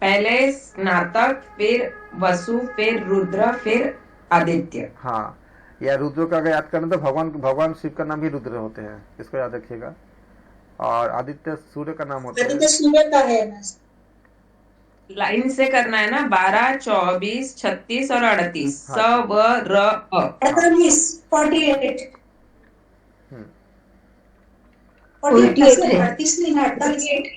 पहले स्नातक, फिर वसु, फिर रुद्र, फिर आदित्य। हाँ, या रुद्र का अगर याद करना तो भगवान शिव का नाम भी रुद्र होते हैं, इसको याद रखिएगा। और आदित्य सूर्य का नाम होता है। आदित्य सूर्य का है ना। लाइन से करना है ना, 12, 24, 36 और 38। स हाँ। व र अ। 48 48 हम्म, 48 नहीं 38 नहीं 48।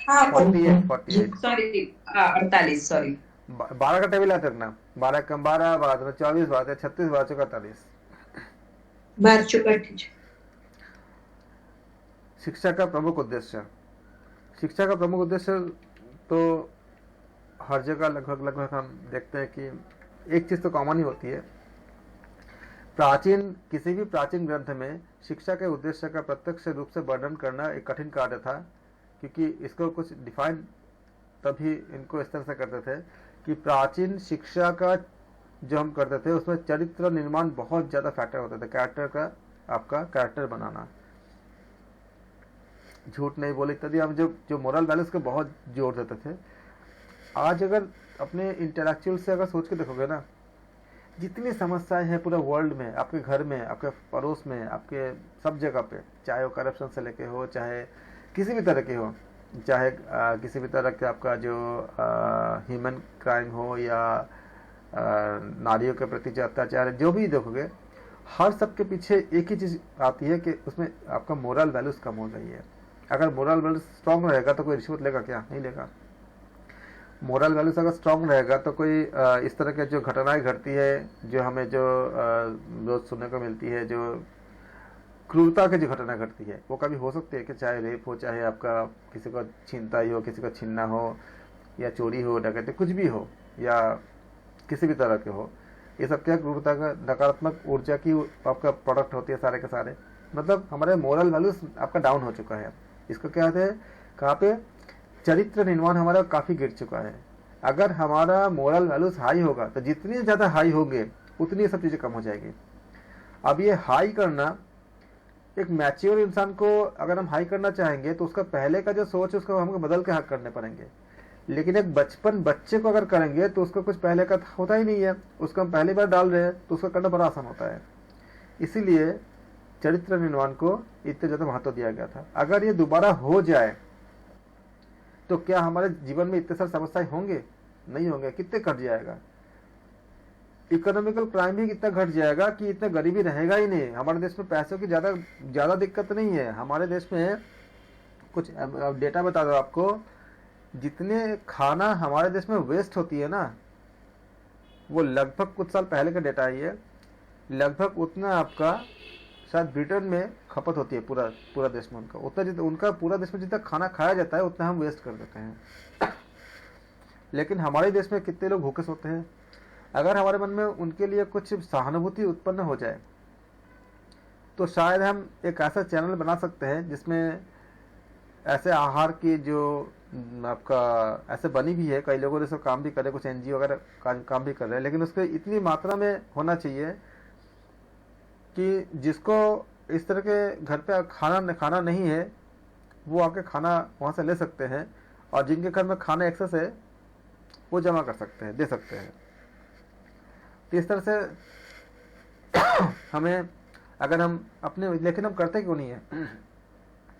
हाँ 48 सॉरी 48 सॉरी। 12 का टेबल याद रखना, 12 कम 12, 12 24, 12 36, 12 चौका 48। 12 चौका 48। शिक्षा का प्रमुख उद्देश्य। शिक्षा का प्रमुख उद्देश्य तो हर जगह लगभग हम देखते हैं कि एक चीज तो कॉमन ही होती है। किसी भी प्राचीन ग्रंथ में शिक्षा के उद्देश्य का प्रत्यक्ष रूप से वर्णन करना एक कठिन कार्य था, क्योंकि इसको कुछ डिफाइन तभी इनको इस तरह से करते थे कि प्राचीन शिक्षा का जो हम करते थे उसमें चरित्र निर्माण बहुत ज्यादा फैक्टर होता था। कैरेक्टर का, आपका कैरेक्टर बनाना, झूठ नहीं बोले इत्यादि, हम जो मोरल वैल्यूज को बहुत जोर देते थे। आज अगर अपने इंटेलेक्चुअल से अगर सोच के देखोगे ना, जितनी समस्याएं हैं पूरे वर्ल्ड में, आपके घर में, आपके पड़ोस में, आपके सब जगह पे, चाहे वो करप्शन से लेके हो, चाहे किसी भी तरह के हो, चाहे किसी भी तरह के आपका जो ह्यूमन क्राइम हो या नारियों के प्रति जो अत्याचार है, जो भी देखोगे, हर सब के पीछे एक ही चीज आती है कि उसमें आपका मोरल वैल्यूज कम हो गई है। अगर मोरल वैल्यूज स्ट्रांग रहेगा तो कोई रिश्वत लेगा क्या? नहीं लेगा। मोरल वैल्यूज अगर स्ट्रांग रहेगा तो कोई इस तरह के जो घटनाएं घटती है, जो हमें जो रोज सुनने को मिलती है, जो क्रूरता की जो घटना घटती है, वो कभी हो सकती है कि चाहे रेप हो, चाहे आपका किसी को छीनताई हो, किसी को छीनना हो, या चोरी हो, डकैती, कुछ भी हो, या किसी भी तरह के हो, ये सब क्या क्रूरता का नकारात्मक ऊर्जा की आपका प्रोडक्ट होती है सारे के सारे। मतलब हमारे मोरल वैल्यूज आपका डाउन हो चुका है। इसको क्या कहते हैं, कहाँ पे? चरित्र निर्माण हमारा काफी गिर चुका है। अगर हमारा मोरल वैल्यूज हाई होगा तो जितनी ज्यादा हाई होंगे उतनी सब चीजें कम हो जाएगी। अब ये हाई करना, एक मैच्योर इंसान को अगर हम हाई करना चाहेंगे तो उसका पहले का जो सोच है उसको हमको बदल के हक करने पड़ेंगे। लेकिन एक बच्चे को अगर करेंगे तो उसका कुछ पहले का होता ही नहीं है, उसको हम पहली बार डाल रहे हैं तो उसका करना बड़ा आसान होता है। इसीलिए चरित्र निर्माण को इतने ज्यादा महत्व दिया गया था। अगर ये दोबारा हो जाए तो क्या हमारे जीवन में इतने सारे समस्याएं होंगे? नहीं होंगे। कितने घट जाएगा? इकोनॉमिकल क्राइम भी कितना घट जाएगा कि इतना गरीबी रहेगा ही नहीं। हमारे देश में पैसों की ज्यादा दिक्कत नहीं है। हमारे देश में कुछ डेटा बता दो आपको, जितने खाना हमारे देश में वेस्ट होती है ना, वो लगभग कुछ साल पहले का डेटा है ये, लगभग उतना आपका शायद ब्रिटेन में खपत होती है पूरा देश में। उनका पूरा देश में जितना खाना खाया जाता है उतना हम वेस्ट कर देते हैं। लेकिन हमारे देश में कितने लोग भूखे सोते हैं। अगर हमारे मन में उनके लिए कुछ सहानुभूति उत्पन्न हो जाए तो शायद हम एक ऐसा चैनल बना सकते हैं जिसमें ऐसे आहार की जो आपका ऐसे बनी भी है, कई लोगों ने इसको काम भी करे, कुछ एनजीओ वगैरह काम भी कर रहे हैं, लेकिन उसको इतनी मात्रा में होना चाहिए कि जिसको इस तरह के घर पे खाना नहीं है वो आके खाना वहाँ से ले सकते हैं, और जिनके घर में खाना एक्सेस है वो जमा कर सकते हैं, दे सकते हैं। तो इस तरह से हमें, अगर हम अपने, लेकिन हम करते क्यों नहीं है?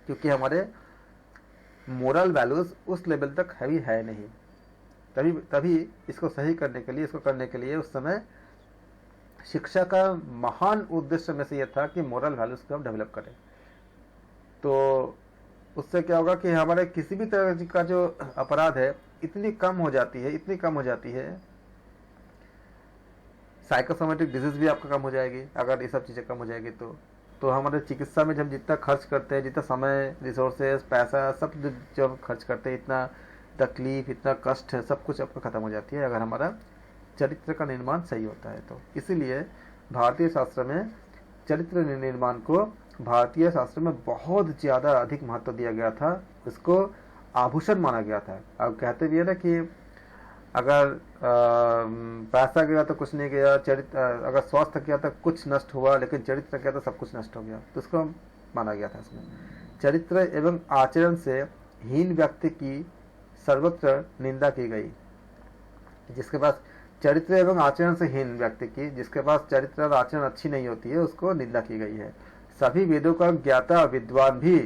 क्योंकि हमारे मोरल वैल्यूज उस लेवल तक हैवी है नहीं। तभी इसको सही करने के लिए, इसको करने के लिए उस समय शिक्षा का महान उद्देश्य में से यह था कि मोरल वैल्यूज को हम डेवलप करें। तो उससे क्या होगा कि हमारे किसी भी तरह का जो अपराध है इतनी कम हो जाती है, साइकोसोमेटिक डिजीज भी आपका कम हो जाएगी। अगर ये सब चीज़ें कम हो जाएगी तो हमारे चिकित्सा में हम जितना खर्च करते हैं, जितना समय, रिसोर्सेज, पैसा, सब जो हम खर्च करते हैं, इतना तकलीफ, इतना कष्ट है, सब कुछ आपका खत्म हो जाती है अगर हमारा चरित्र का निर्माण सही होता है तो। इसीलिए भारतीय शास्त्र में चरित्र निर्माण को भारतीय शास्त्र में बहुत ज़्यादा अधिक महत्व दिया गया था। इसको आभूषण माना गया था। अब कहते भी है ना कि अगर पैसा गया तो कुछ नहीं गया, चरित्र, अगर स्वास्थ्य गया तो कुछ नष्ट हुआ, लेकिन चरित्र गया तो सब कुछ नष्ट हो गया। तो इसको माना गया था इसमें। चरित्र एवं आचरण से हीन व्यक्ति की सर्वत्र निंदा की गई। जिसके पास चरित्र एवं आचरण से हीन व्यक्ति की, जिसके पास चरित्र और आचरण अच्छी नहीं होती है, उसको निंदा की गई है। सभी वेदों का ज्ञाता विद्वान भी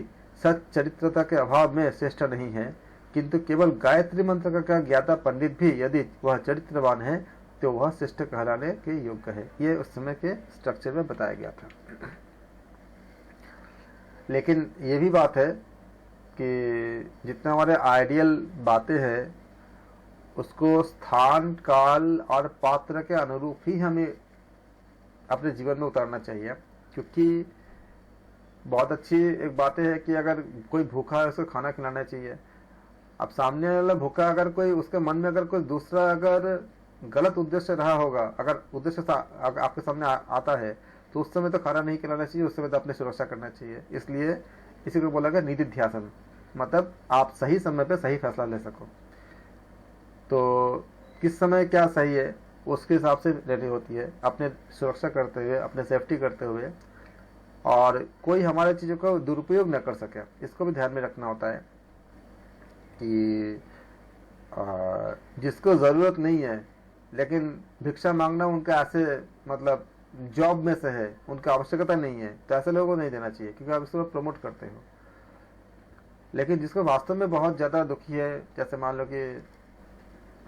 सच चरित्रता के अभाव में श्रेष्ठ नहीं है, किंतु केवल गायत्री मंत्र का ज्ञाता पंडित भी यदि वह चरित्रवान है तो वह श्रेष्ठ कहलाने के योग्य है। ये उस समय के स्ट्रक्चर में बताया गया था। लेकिन ये भी बात है कि जितना हमारे आइडियल बातें हैं उसको स्थान, काल और पात्र के अनुरूप ही हमें अपने जीवन में उतारना चाहिए। क्योंकि बहुत अच्छी एक बात है कि अगर कोई भूखा है उसको खाना खिलाना चाहिए। अब सामने वाला भूखा अगर कोई, उसके मन में अगर कोई दूसरा अगर गलत उद्देश्य रहा होगा, अगर उद्देश्य आपके सामने आता है तो उस समय तो खाना नहीं खिलाना चाहिए, उस समय तो अपनी सुरक्षा करना चाहिए। इसलिए इसी को बोला गया निधिध्यासन, मतलब आप सही समय पे सही फैसला ले सको। तो किस समय क्या सही है उसके हिसाब से लेनी होती है, अपने सुरक्षा करते हुए, अपने सेफ्टी करते हुए, और कोई हमारे चीज़ों का दुरुपयोग न कर सके, इसको भी ध्यान में रखना होता है कि जिसको ज़रूरत नहीं है लेकिन भिक्षा मांगना उनका ऐसे मतलब जॉब में से है, उनका आवश्यकता नहीं है, तो ऐसे लोगों को नहीं देना चाहिए क्योंकि आप इसको प्रमोट करते हो। लेकिन जिसको वास्तव में बहुत ज़्यादा दुखी है, जैसे मान लो कि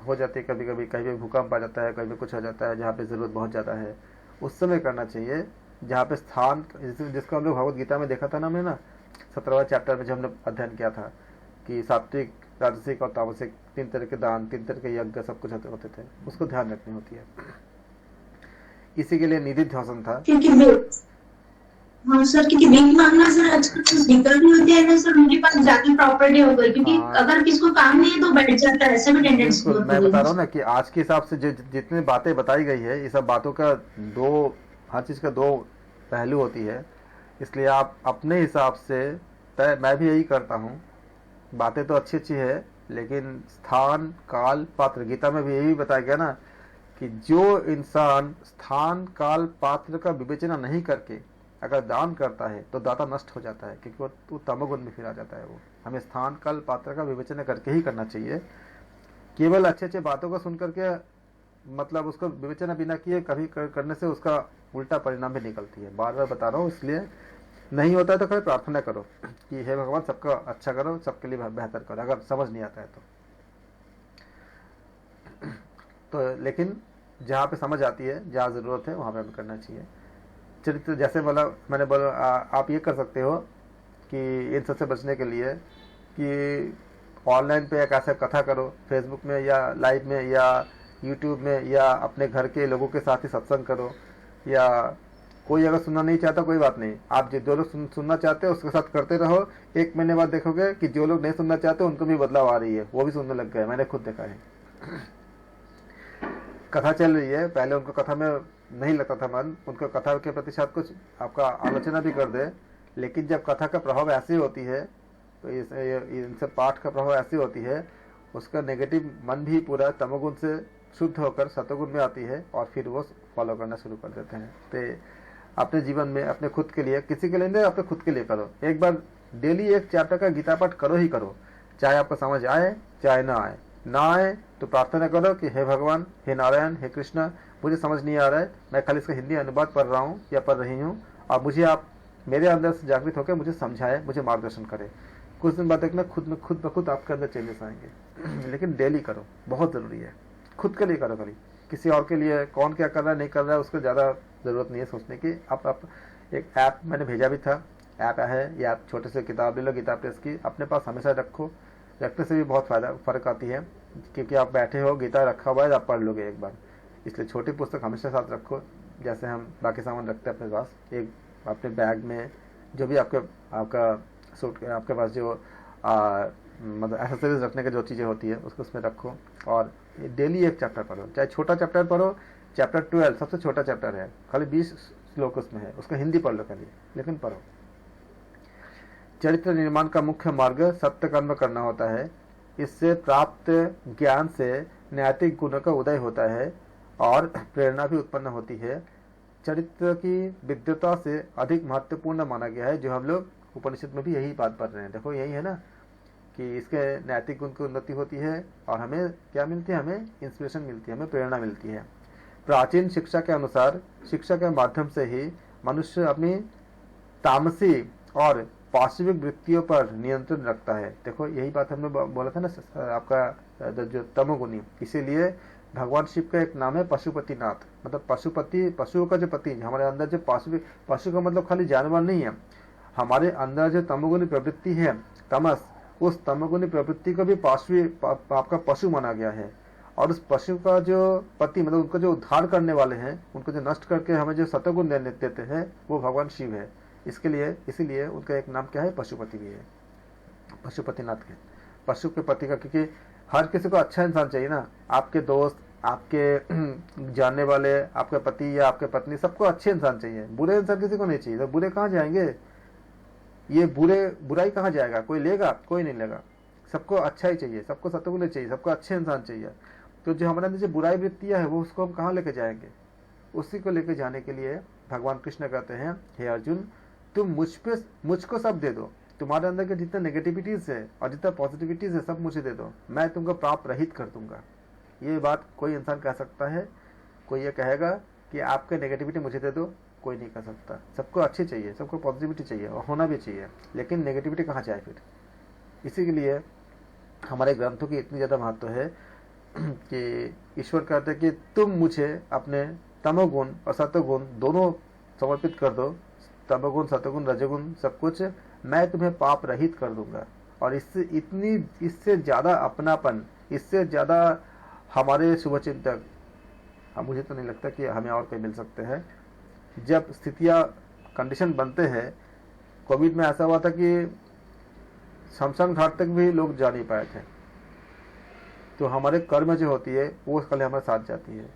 हो जाती है कभी कभी, कहीं भी भूकंप आ जाता है, कहीं भी कुछ हो जाता है जहाँ पे ज़रूरत बहुत ज़्यादा है, उस समय करना चाहिए जहाँ पे स्थान, जिसको हम लोग भगवद गीता में देखा था ना, हमने ना 17वां चैप्टर में जब हमने अध्ययन किया था कि सात्विक, राजसिक और तामसिक 3 तरह के दान, 3 तरह के यज्ञ सब कुछ होते थे, उसको ध्यान रखनी होती है। इसी के लिए निधिध्यासन था। हाँ सर, क्योंकि भीख मांगना सर आजकल कुछ दिक्कत नहीं होती है ना सर, मेरे पास जाके प्रॉपर्टी हो गई, क्योंकि अगर किसको काम नहीं है तो बैठ जाता है, ऐसे भी टेंडेंसी होती है। मैं बता रहा हूँ ना कि आज के हिसाब से जितनी बातें बताई गई है, ये सब बातों का हर चीज़ का 2 पहलू होती है। इसलिए आप अपने हिसाब से, मैं भी यही करता हूँ, बातें तो अच्छी अच्छी है लेकिन स्थान, काल, पात्र, गीता में भी यही बताया गया ना कि जो इंसान स्थान, काल, पात्र का विवेचना नहीं करके अगर दान करता है तो दाता नष्ट हो जाता है, क्योंकि वो तमोगुण में फिर आ जाता है। वो हमें स्थान, काल, पात्र का विवेचना करके ही करना चाहिए। केवल अच्छे अच्छे बातों को सुन करके मतलब उसको विवेचना बिना किए कभी करने से उसका उल्टा परिणाम भी निकलती है। बार बार बता रहा हूँ, इसलिए नहीं होता है तो कभी प्रार्थना करो कि हे भगवान सबका अच्छा करो, सबके लिए बेहतर करो, अगर समझ नहीं आता है तो लेकिन जहाँ पे समझ आती है, जहाँ ज़रूरत है वहाँ पे हमें करना चाहिए। चरित्र जैसे मैंने बोला आप ये कर सकते हो कि इन सबसे बचने के लिए कि ऑनलाइन पे एक ऐसा कथा करो, फेसबुक में या लाइव में या यूट्यूब में, या अपने घर के लोगों के साथ ही सत्संग करो, या कोई अगर सुनना नहीं चाहता कोई बात नहीं, आप जो लोग सुनना चाहते हो उसके साथ करते रहो। 1 महीने बाद देखोगे कि जो लोग नहीं सुनना चाहते उनको भी बदलाव आ रही है, वो भी सुनने लग गए, मैंने खुद देखा है। कथा चल रही है, पहले उनको कथा में नहीं लगता था मन, उनको कथा के प्रति शायद कुछ आपका आलोचना भी कर दे, लेकिन जब कथा का प्रभाव ऐसी होती है तो इनसे पाठ का प्रभाव ऐसी होती है, उसका नेगेटिव मन भी पूरा तमोगुण से शुद्ध होकर सतोगुण में आती है और फिर वो फॉलो करना शुरू कर देते हैं। तो अपने जीवन में अपने खुद के लिए, किसी के लिए नहीं, अपने खुद के लिए करो। एक बार डेली 1 चैप्टर का गीता पाठ करो ही करो, चाहे आपको समझ आए चाहे ना आए तो प्रार्थना करो कि हे भगवान, हे नारायण, हे कृष्ण, मुझे समझ नहीं आ रहा है, मैं खाली इसका हिंदी अनुवाद पढ़ रहा हूँ या पढ़ रही हूँ, और मुझे आप मेरे अंदर से जागृत होकर मुझे समझाए, मुझे मार्गदर्शन करें। कुछ दिन बाद देखना खुद ब खुद आपके अंदर चेंजेस आएंगे। लेकिन डेली करो, बहुत ज़रूरी है। खुद के लिए करो, खाली किसी और के लिए कौन क्या कर रहा है नहीं कर रहा है उसको ज़्यादा ज़रूरत नहीं है सोचने की। आप एक ऐप मैंने भेजा भी था, ऐप है, या आप छोटे से किताब ले लो गीता प्रेस की, अपने पास हमेशा रखो। रखने से भी बहुत फ़र्क आती है, क्योंकि आप बैठे हो, गीता रखा हुआ है, आप पढ़ लोगे एक बार। इसलिए छोटी पुस्तक हमेशा साथ रखो, जैसे हम बाकी सामान रखते हैं अपने पास। एक अपने बैग में जो भी आपका सूट, आपके पास जो मतलब एक्सेसरीज रखने की जो चीज़ें होती है उसको उसमें रखो, और डेली 1 चैप्टर पढ़ो, चाहे छोटा चैप्टर पढ़ो। चैप्टर 12 सबसे छोटा चैप्टर है, खाली 20 श्लोक उसमें है, उसका हिंदी पढ़ लो खाली, लेकिन पढ़ो। चरित्र निर्माण का मुख्य मार्ग सत्य कर्म करना होता है। इससे प्राप्त ज्ञान से नैतिक गुणों का उदय होता है और प्रेरणा भी उत्पन्न होती है। चरित्र की विद्वता से अधिक महत्वपूर्ण माना गया है, जो हम लोग उपनिषद में भी यही बात पढ़ रहे हैं। देखो यही है ना कि इसके नैतिक गुण की उन्नति होती है और हमें क्या मिलती है, हमें इंस्पिरेशन मिलती है, हमें प्रेरणा मिलती है। प्राचीन शिक्षा के अनुसार शिक्षा के माध्यम से ही मनुष्य अपनी तामसी और पार्श्विक वृत्तियों पर नियंत्रण रखता है। देखो यही बात हमने बोला था ना, आपका जो तमोगुणी, इसीलिए भगवान शिव का एक नाम है पशुपतिनाथ, मतलब पशुपति, पशुओं का जो पति, हमारे अंदर जो पशु का मतलब खाली जानवर नहीं है, हमारे अंदर जो तमोगुणी प्रवृत्ति है तमस, उस तमोगुणी प्रवृत्ति को भी आपका पशु माना गया है। और उस पशु का जो पति मतलब उनको जो उद्धार करने वाले हैं, उनको जो नष्ट करके हमें जो सतोगुण देते हैं, वो भगवान शिव है। इसीलिए उनका एक नाम क्या है, पशुपति भी है, पशुपतिनाथ के, पशु के पति का। क्योंकि हर किसी को अच्छा इंसान चाहिए ना, आपके दोस्त, आपके जानने वाले, आपके पति या आपके पत्नी, सबको अच्छे इंसान चाहिए, बुरे इंसान किसी को नहीं चाहिए। तो बुरे कहाँ जाएंगे, ये बुराई कहाँ जाएगा, कोई लेगा, कोई नहीं लेगा। सबको अच्छा ही चाहिए, सबको सतगुण चाहिए, सबको अच्छे इंसान चाहिए। तो जो हमारे अंदर जो बुराई वृत्तियां है, वो उसको हम कहाँ लेके जाएंगे, उसी को लेके जाने के लिए भगवान कृष्ण कहते हैं, हे अर्जुन तुम मुझको सब दे दो, तुम्हारे अंदर के जितने नेगेटिविटीज है और जितना पॉजिटिविटीज है सब मुझे दे दो, मैं तुमको पाप रहित कर दूंगा। ये बात कोई इंसान कह सकता है? कोई ये कहेगा कि आपके नेगेटिविटी मुझे दे दो? कोई नहीं कह सकता। सबको अच्छी चाहिए, सबको पॉजिटिविटी चाहिए और होना भी चाहिए, लेकिन नेगेटिविटी कहाँ जाए फिर। इसी के लिए हमारे ग्रंथों की इतनी ज़्यादा महत्व है कि ईश्वर कहते हैं कि तुम मुझे अपने तमोगुण और सतोगुण दोनों समर्पित कर दो, तमोगुण सतोगुण रजोगुण सब कुछ, मैं तुम्हें पाप रहित कर दूंगा। और इससे ज़्यादा अपनापन, इससे ज़्यादा हमारे शुभचिंतक, मुझे तो नहीं लगता कि हमें और कोई मिल सकते हैं। जब स्थितियाँ कंडीशन बनते हैं, कोविड में ऐसा हुआ था कि शमशान घाट तक भी लोग जा नहीं पाए थे। तो हमारे कर्म जो होती है वो कल हमारे साथ जाती है।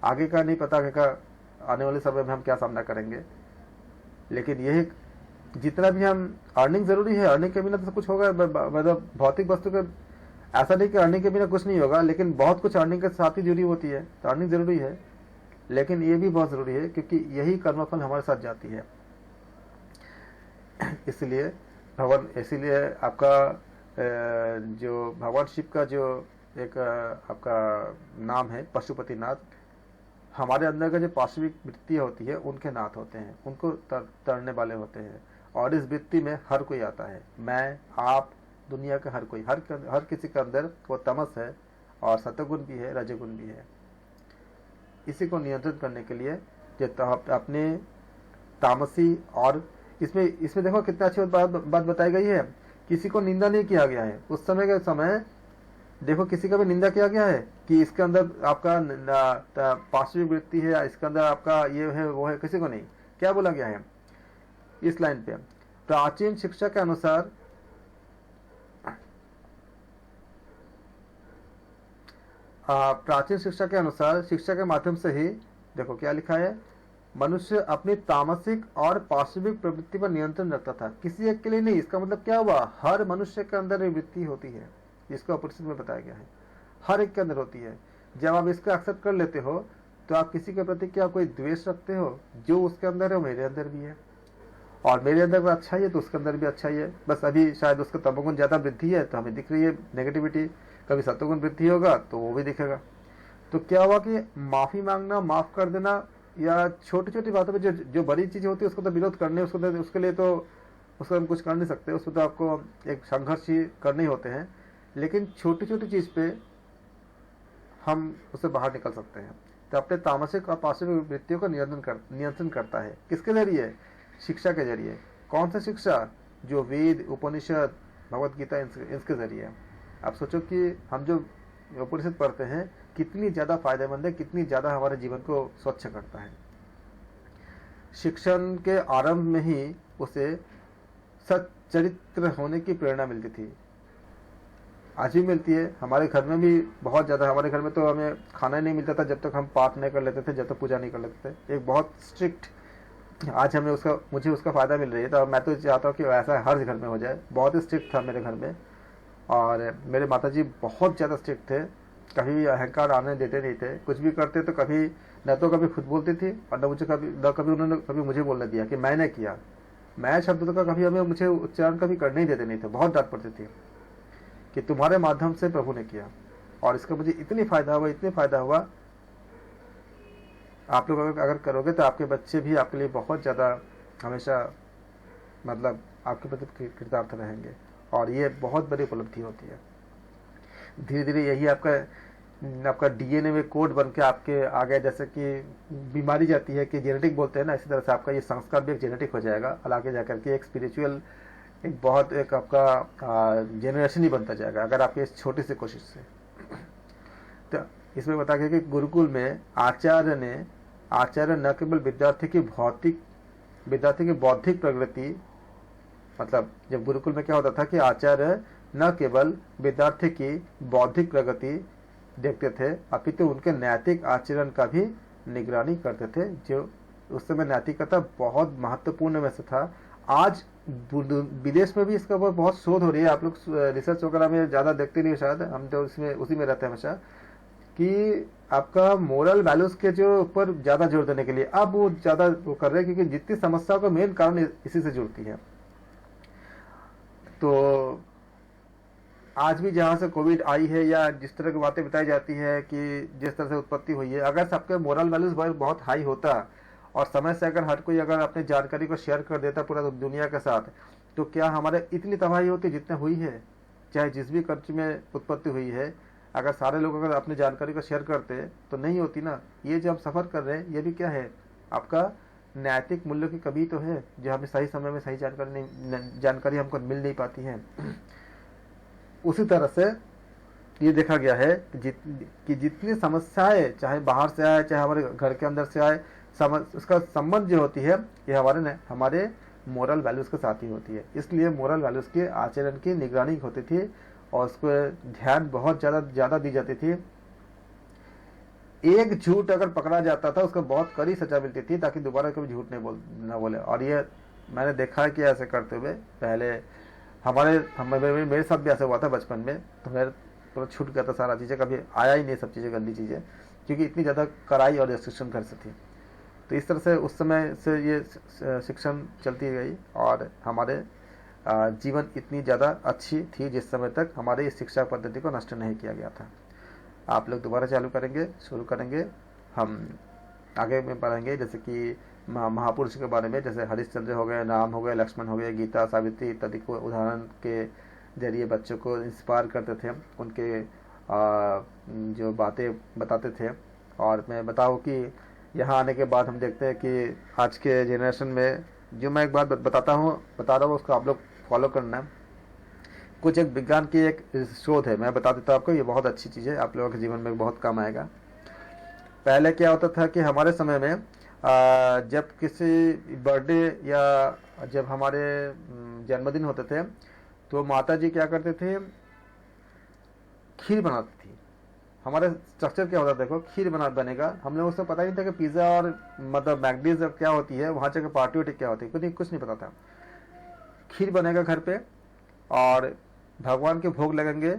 आगे का नहीं पता कि आने वाले समय में हम क्या सामना करेंगे, लेकिन यही जितना भी हम अर्निंग जरूरी है, अर्निंग के बिना तो सब कुछ होगा। मतलब भौतिक वस्तु के ऐसा नहीं कि अर्निंग के बिना कुछ नहीं होगा, लेकिन बहुत कुछ अर्निंग के साथ ही जुड़ी होती है। तो अर्निंग जरूरी है, लेकिन ये भी बहुत जरूरी है क्योंकि यही कर्मफल हमारे साथ जाती है। इसलिए आपका जो भगवान शिव का जो एक आपका नाम है पशुपतिनाथ, हमारे अंदर का जो पार्श्विक वृत्ति होती है उनके नाथ होते हैं, उनको तरने वाले होते हैं। और इस वृत्ति में हर कोई आता है, मैं, आप, दुनिया का हर कोई, हर किसी के अंदर वो तमस है और सतोगुण भी है, रजोगुण भी है। इसी को नियंत्रित करने के लिए जो अपने तामसी और इसमें देखो कितना अच्छी बात बताई गई है। किसी को निंदा नहीं किया गया है। उस समय के समय देखो किसी का भी निंदा किया गया है कि इसके अंदर आपका पार्श्विक वृत्ति है या इसके अंदर आपका ये है वो है, किसी को नहीं। क्या बोला गया है इस लाइन पे? प्राचीन शिक्षा के अनुसार शिक्षा के माध्यम से ही देखो क्या लिखा है, मनुष्य अपनी तामसिक और पार्श्विक प्रवृत्ति पर नियंत्रण रखता था। किसी एक के लिए नहीं। इसका मतलब क्या हुआ, हर मनुष्य के अंदर ये वृत्ति होती है, इसको उपनिषद में बताया गया है, हर एक के अंदर होती है। जब आप इसको एक्सेप्ट कर लेते हो तो आप किसी के प्रति क्या कोई द्वेष रखते हो? जो उसके अंदर है वो मेरे अंदर भी है, और मेरे अंदर भी अच्छा ही है तो उसके अंदर भी अच्छा ही है। बस अभी शायद उसका तमोगुण ज्यादा वृद्धि है तो हमें दिख रही है नेगेटिविटी, कभी सतोगुण वृद्धि होगा तो वो भी दिखेगा। तो क्या हुआ कि माफी मांगना, माफ कर देना, या छोटी छोटी बातों पे जो बड़ी चीजें होती है उसको तो विरोध करने, उसके लिए तो उसको हम कुछ कर नहीं सकते, उसको तो आपको एक संघर्ष ही करने ही होते हैं। लेकिन छोटी छोटी चीज पे हम उससे बाहर निकल सकते हैं। तो अपने तामसिक और पार्श्विक वृत्तियों को नियंत्रण करता है। किसके जरिए? शिक्षा के जरिए। कौन सा शिक्षा? जो वेद, उपनिषद, भगवत गीता, इसके जरिए। आप सोचो कि हम जो उपनिषद पढ़ते हैं कितनी ज्यादा फायदेमंद है, कितनी ज्यादा हमारे जीवन को स्वच्छ करता है। शिक्षण के आरंभ में ही उसे सच्चरित्र होने की प्रेरणा मिलती थी, आज भी मिलती है। हमारे घर में भी बहुत ज्यादा, हमारे घर में तो हमें खाना ही नहीं मिलता था जब तक हम पाठ नहीं कर लेते थे, जब तक पूजा नहीं कर लेते थे। एक बहुत स्ट्रिक्ट, आज हमें मुझे उसका फायदा मिल रही है। तो मैं तो चाहता हूँ कि ऐसा हर घर में हो जाए। बहुत ही स्ट्रिक्ट था मेरे घर में, और मेरे माताजी बहुत ज्यादा स्ट्रिक्ट थे, कभी भी अहंकार आने देते नहीं थे। कुछ भी करते तो कभी न तो कभी खुद बोलती थी और न कभी उन्होंने कभी मुझे बोलने दिया कि मैंने किया। मैं शब्द का कभी मुझे उच्चारण कभी करने ही देते नहीं थे, बहुत डांट पड़ती थी। कि तुम्हारे माध्यम से प्रभु ने किया, और इसका मुझे इतनी फायदा हुआ, इतनी फायदा हुआ। आप लोग अगर करोगे तो आपके बच्चे भी आपके लिए बहुत ज़्यादा हमेशा मतलब आपके प्रति कृतार्थ रहेंगे, और ये बहुत बड़ी उपलब्धि होती है। धीरे धीरे यही आपका डीएनए में कोड बन के आपके आ गया। जैसे कि बीमारी जाती है कि जेनेटिक बोलते हैं ना, इसी तरह से आपका ये संस्कार भी एक जेनेटिक हो जाएगा, और आगे जाकर के एक स्पिरिचुअल एक आपका जेनरेशन ही बनता जाएगा अगर आपकी इस छोटी सी कोशिश से। तो इसमें बता गया कि गुरुकुल में आचार्य न केवल विद्यार्थी की बौद्धिक प्रगति, मतलब जब गुरुकुल में क्या होता था कि आचार्य न केवल विद्यार्थी की बौद्धिक प्रगति देखते थे, अपितु उनके नैतिक आचरण का भी निगरानी करते थे, जो उस समय नैतिकता बहुत महत्वपूर्ण में से था। आज विदेश में भी इसका बहुत शोध हो रही है। आप लोग रिसर्च वगैरह में ज़्यादा देखते नहीं शायद, हम तो उसी में रहते हैं हमेशा, कि आपका मोरल वैल्यूज के जो ऊपर ज़्यादा जोर देने के लिए अब वो ज़्यादा वो कर रहे हैं, क्योंकि जितनी समस्याओं का मेन कारण इसी से जुड़ती है। तो आज भी जहाँ से कोविड आई है या जिस तरह की बातें बताई जाती है कि जिस तरह से उत्पत्ति हुई है, अगर सबके मोरल वैल्यूज बहुत हाई होता और समय से अगर हर कोई अगर अपनी जानकारी को शेयर कर देता पूरा दुनिया के साथ, तो क्या हमारे इतनी तबाही होती जितनी हुई है, चाहे जिस भी कंट्री में उत्पत्ति हुई है, अगर सारे लोग अगर अपनी जानकारी को शेयर करते तो नहीं होती ना। ये जो हम सफ़र कर रहे हैं ये भी क्या है, आपका नैतिक मूल्यों की कमी तो है, जो हमें सही समय में सही जानकारी हमको मिल नहीं पाती है। उसी तरह से ये देखा गया है कि जितनी समस्याएं चाहे बाहर से आए चाहे हमारे घर के अंदर से आए, उसका संबंध जो होती है ये हमारे मोरल वैल्यूज़ के साथ ही होती है। इसलिए मोरल वैल्यूज़ के आचरण की निगरानी होती थी और उसको ध्यान बहुत ज़्यादा दी जाती थी। एक झूठ अगर पकड़ा जाता था उसको बहुत कड़ी सजा मिलती थी, ताकि दोबारा कभी झूठ नहीं बोले। और ये मैंने देखा है कि ऐसे करते हुए पहले मेरे साथ भी ऐसा हुआ था बचपन में, तो मेरे पूरा छूट गया था सारा चीज़ें, कभी आया ही नहीं सब चीज़ें, गंदी चीज़ें, क्योंकि इतनी ज़्यादा कड़ाई और रेस्ट्रिक्शन घर से थी। तो इस तरह से उस समय से ये शिक्षण चलती गई और हमारे जीवन इतनी ज़्यादा अच्छी थी जिस समय तक हमारे इस शिक्षा पद्धति को नष्ट नहीं किया गया था। आप लोग दोबारा शुरू करेंगे, हम आगे में पढ़ेंगे जैसे कि महापुरुष के बारे में, जैसे हरिश्चंद्र हो गए, राम हो गए, लक्ष्मण हो गए, गीता, सावित्री इत्यादि को उदाहरण के जरिए बच्चों को इंस्पायर करते थे, उनके जो बातें बताते थे। और मैं बताऊँ कि यहाँ आने के बाद हम देखते हैं कि आज के जेनरेशन में जो मैं एक बात बता रहा हूँ उसको आप लोग फॉलो करना। कुछ एक विज्ञान की एक शोध है, मैं बता देता हूँ आपको, ये बहुत अच्छी चीज़ है, आप लोगों के जीवन में बहुत काम आएगा। पहले क्या होता था कि हमारे समय में जब किसी बर्थडे या जब हमारे जन्मदिन होते थे तो माता जी क्या करते थे, खीर बनाती थी। हमारा स्ट्रक्चर क्या होता था, देखो खीर बनेगा, हम लोगों को पता नहीं था कि पिज़्ज़ा और मतलब मैकडीज क्या होती है, वहाँ जाकर पार्टी वार्टी क्या होती है, कुछ नहीं पता था। खीर बनेगा घर पे और भगवान के भोग लगेंगे,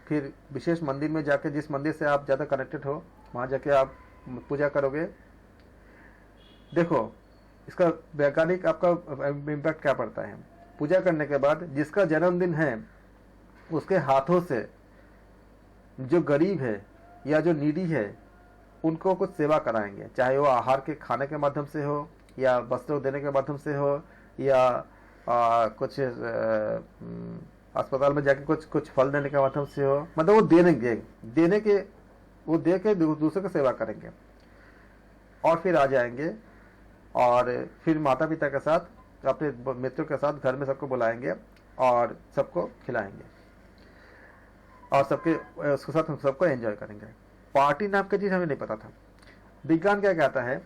फिर विशेष मंदिर में जाके, जिस मंदिर से आप ज़्यादा कनेक्टेड हो वहाँ जाके आप पूजा करोगे। देखो इसका वैज्ञानिक आपका इम्पैक्ट क्या पड़ता है। पूजा करने के बाद जिसका जन्मदिन है उसके हाथों से जो गरीब है या जो नीडी है उनको कुछ सेवा कराएंगे, चाहे वो आहार के खाने के माध्यम से हो या वस्त्र देने के माध्यम से हो या कुछ अस्पताल में जाके कुछ फल देने के माध्यम से हो, मतलब वो दे के दूसरों की सेवा करेंगे। और फिर आ जाएंगे और फिर माता पिता के साथ अपने मित्रों के साथ घर में सबको बुलाएंगे और सबको खिलाएंगे और उसके साथ हम सबको एंजॉय करेंगे। पार्टी नाम की चीज़ हमें नहीं पता था। विज्ञान क्या कहता है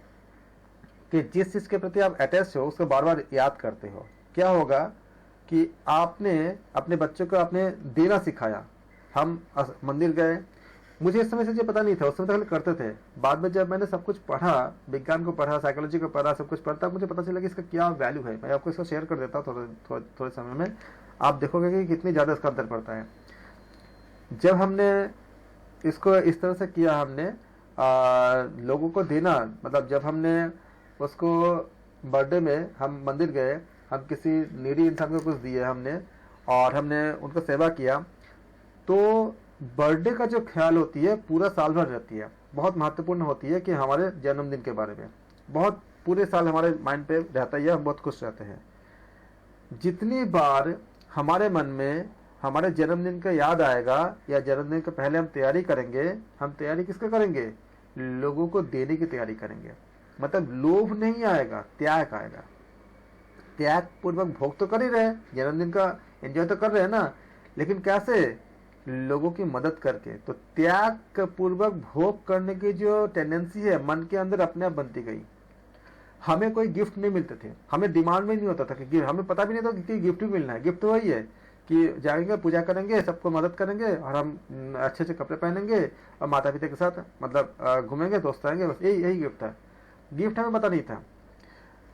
कि जिस चीज़ के प्रति आप अटैच हो उसको बार बार याद करते हो। क्या होगा कि आपने अपने बच्चों को आपने देना सिखाया। हम मंदिर गए, मुझे इस समय से जो पता नहीं था, उस समय तो करते थे। बाद में जब मैंने सब कुछ पढ़ा, विज्ञान को पढ़ा, साइकोलॉजी को पढ़ा, सब कुछ पढ़ता, मुझे पता चला कि इसका क्या वैल्यू है। मैं आपको इसको शेयर कर देता हूँ थोड़े समय में, आप देखोगे कि कितनी ज़्यादा इसका अंतर पड़ता है। जब हमने इसको इस तरह से किया, हमने लोगों को देना, मतलब जब हमने उसको बर्थडे में हम मंदिर गए, हम किसी नीडी इंसान को कुछ दिए हमने, और हमने उनका सेवा किया, तो बर्थडे का जो ख्याल होती है पूरा साल भर रहती है, बहुत महत्वपूर्ण होती है कि हमारे जन्मदिन के बारे में बहुत पूरे साल हमारे माइंड पे रहता है, हम बहुत खुश रहते हैं। जितनी बार हमारे मन में हमारे जन्मदिन का याद आएगा या जन्मदिन के पहले हम तैयारी करेंगे, हम तैयारी किसका करेंगे? लोगों को देने की तैयारी करेंगे। मतलब लोभ नहीं आएगा, त्याग आएगा। त्याग पूर्वक भोग तो कर ही रहे, जन्मदिन का एंजॉय तो कर रहे हैं ना, लेकिन कैसे? लोगों की मदद करके। तो त्याग पूर्वक भोग करने की जो टेंडेंसी है मन के अंदर अपने आप बनती गई। हमें कोई गिफ्ट नहीं मिलते थे, हमें डिमांड में नहीं होता था कि हमें पता भी नहीं था कि गिफ्ट भी मिलना है। गिफ्ट तो वही है कि जाएंगे, पूजा करेंगे, सबको मदद करेंगे और हम अच्छे अच्छे कपड़े पहनेंगे और माता पिता के साथ मतलब घूमेंगे, दोस्त आएंगे, बस यही गिफ्ट था। गिफ्ट हमें पता नहीं था।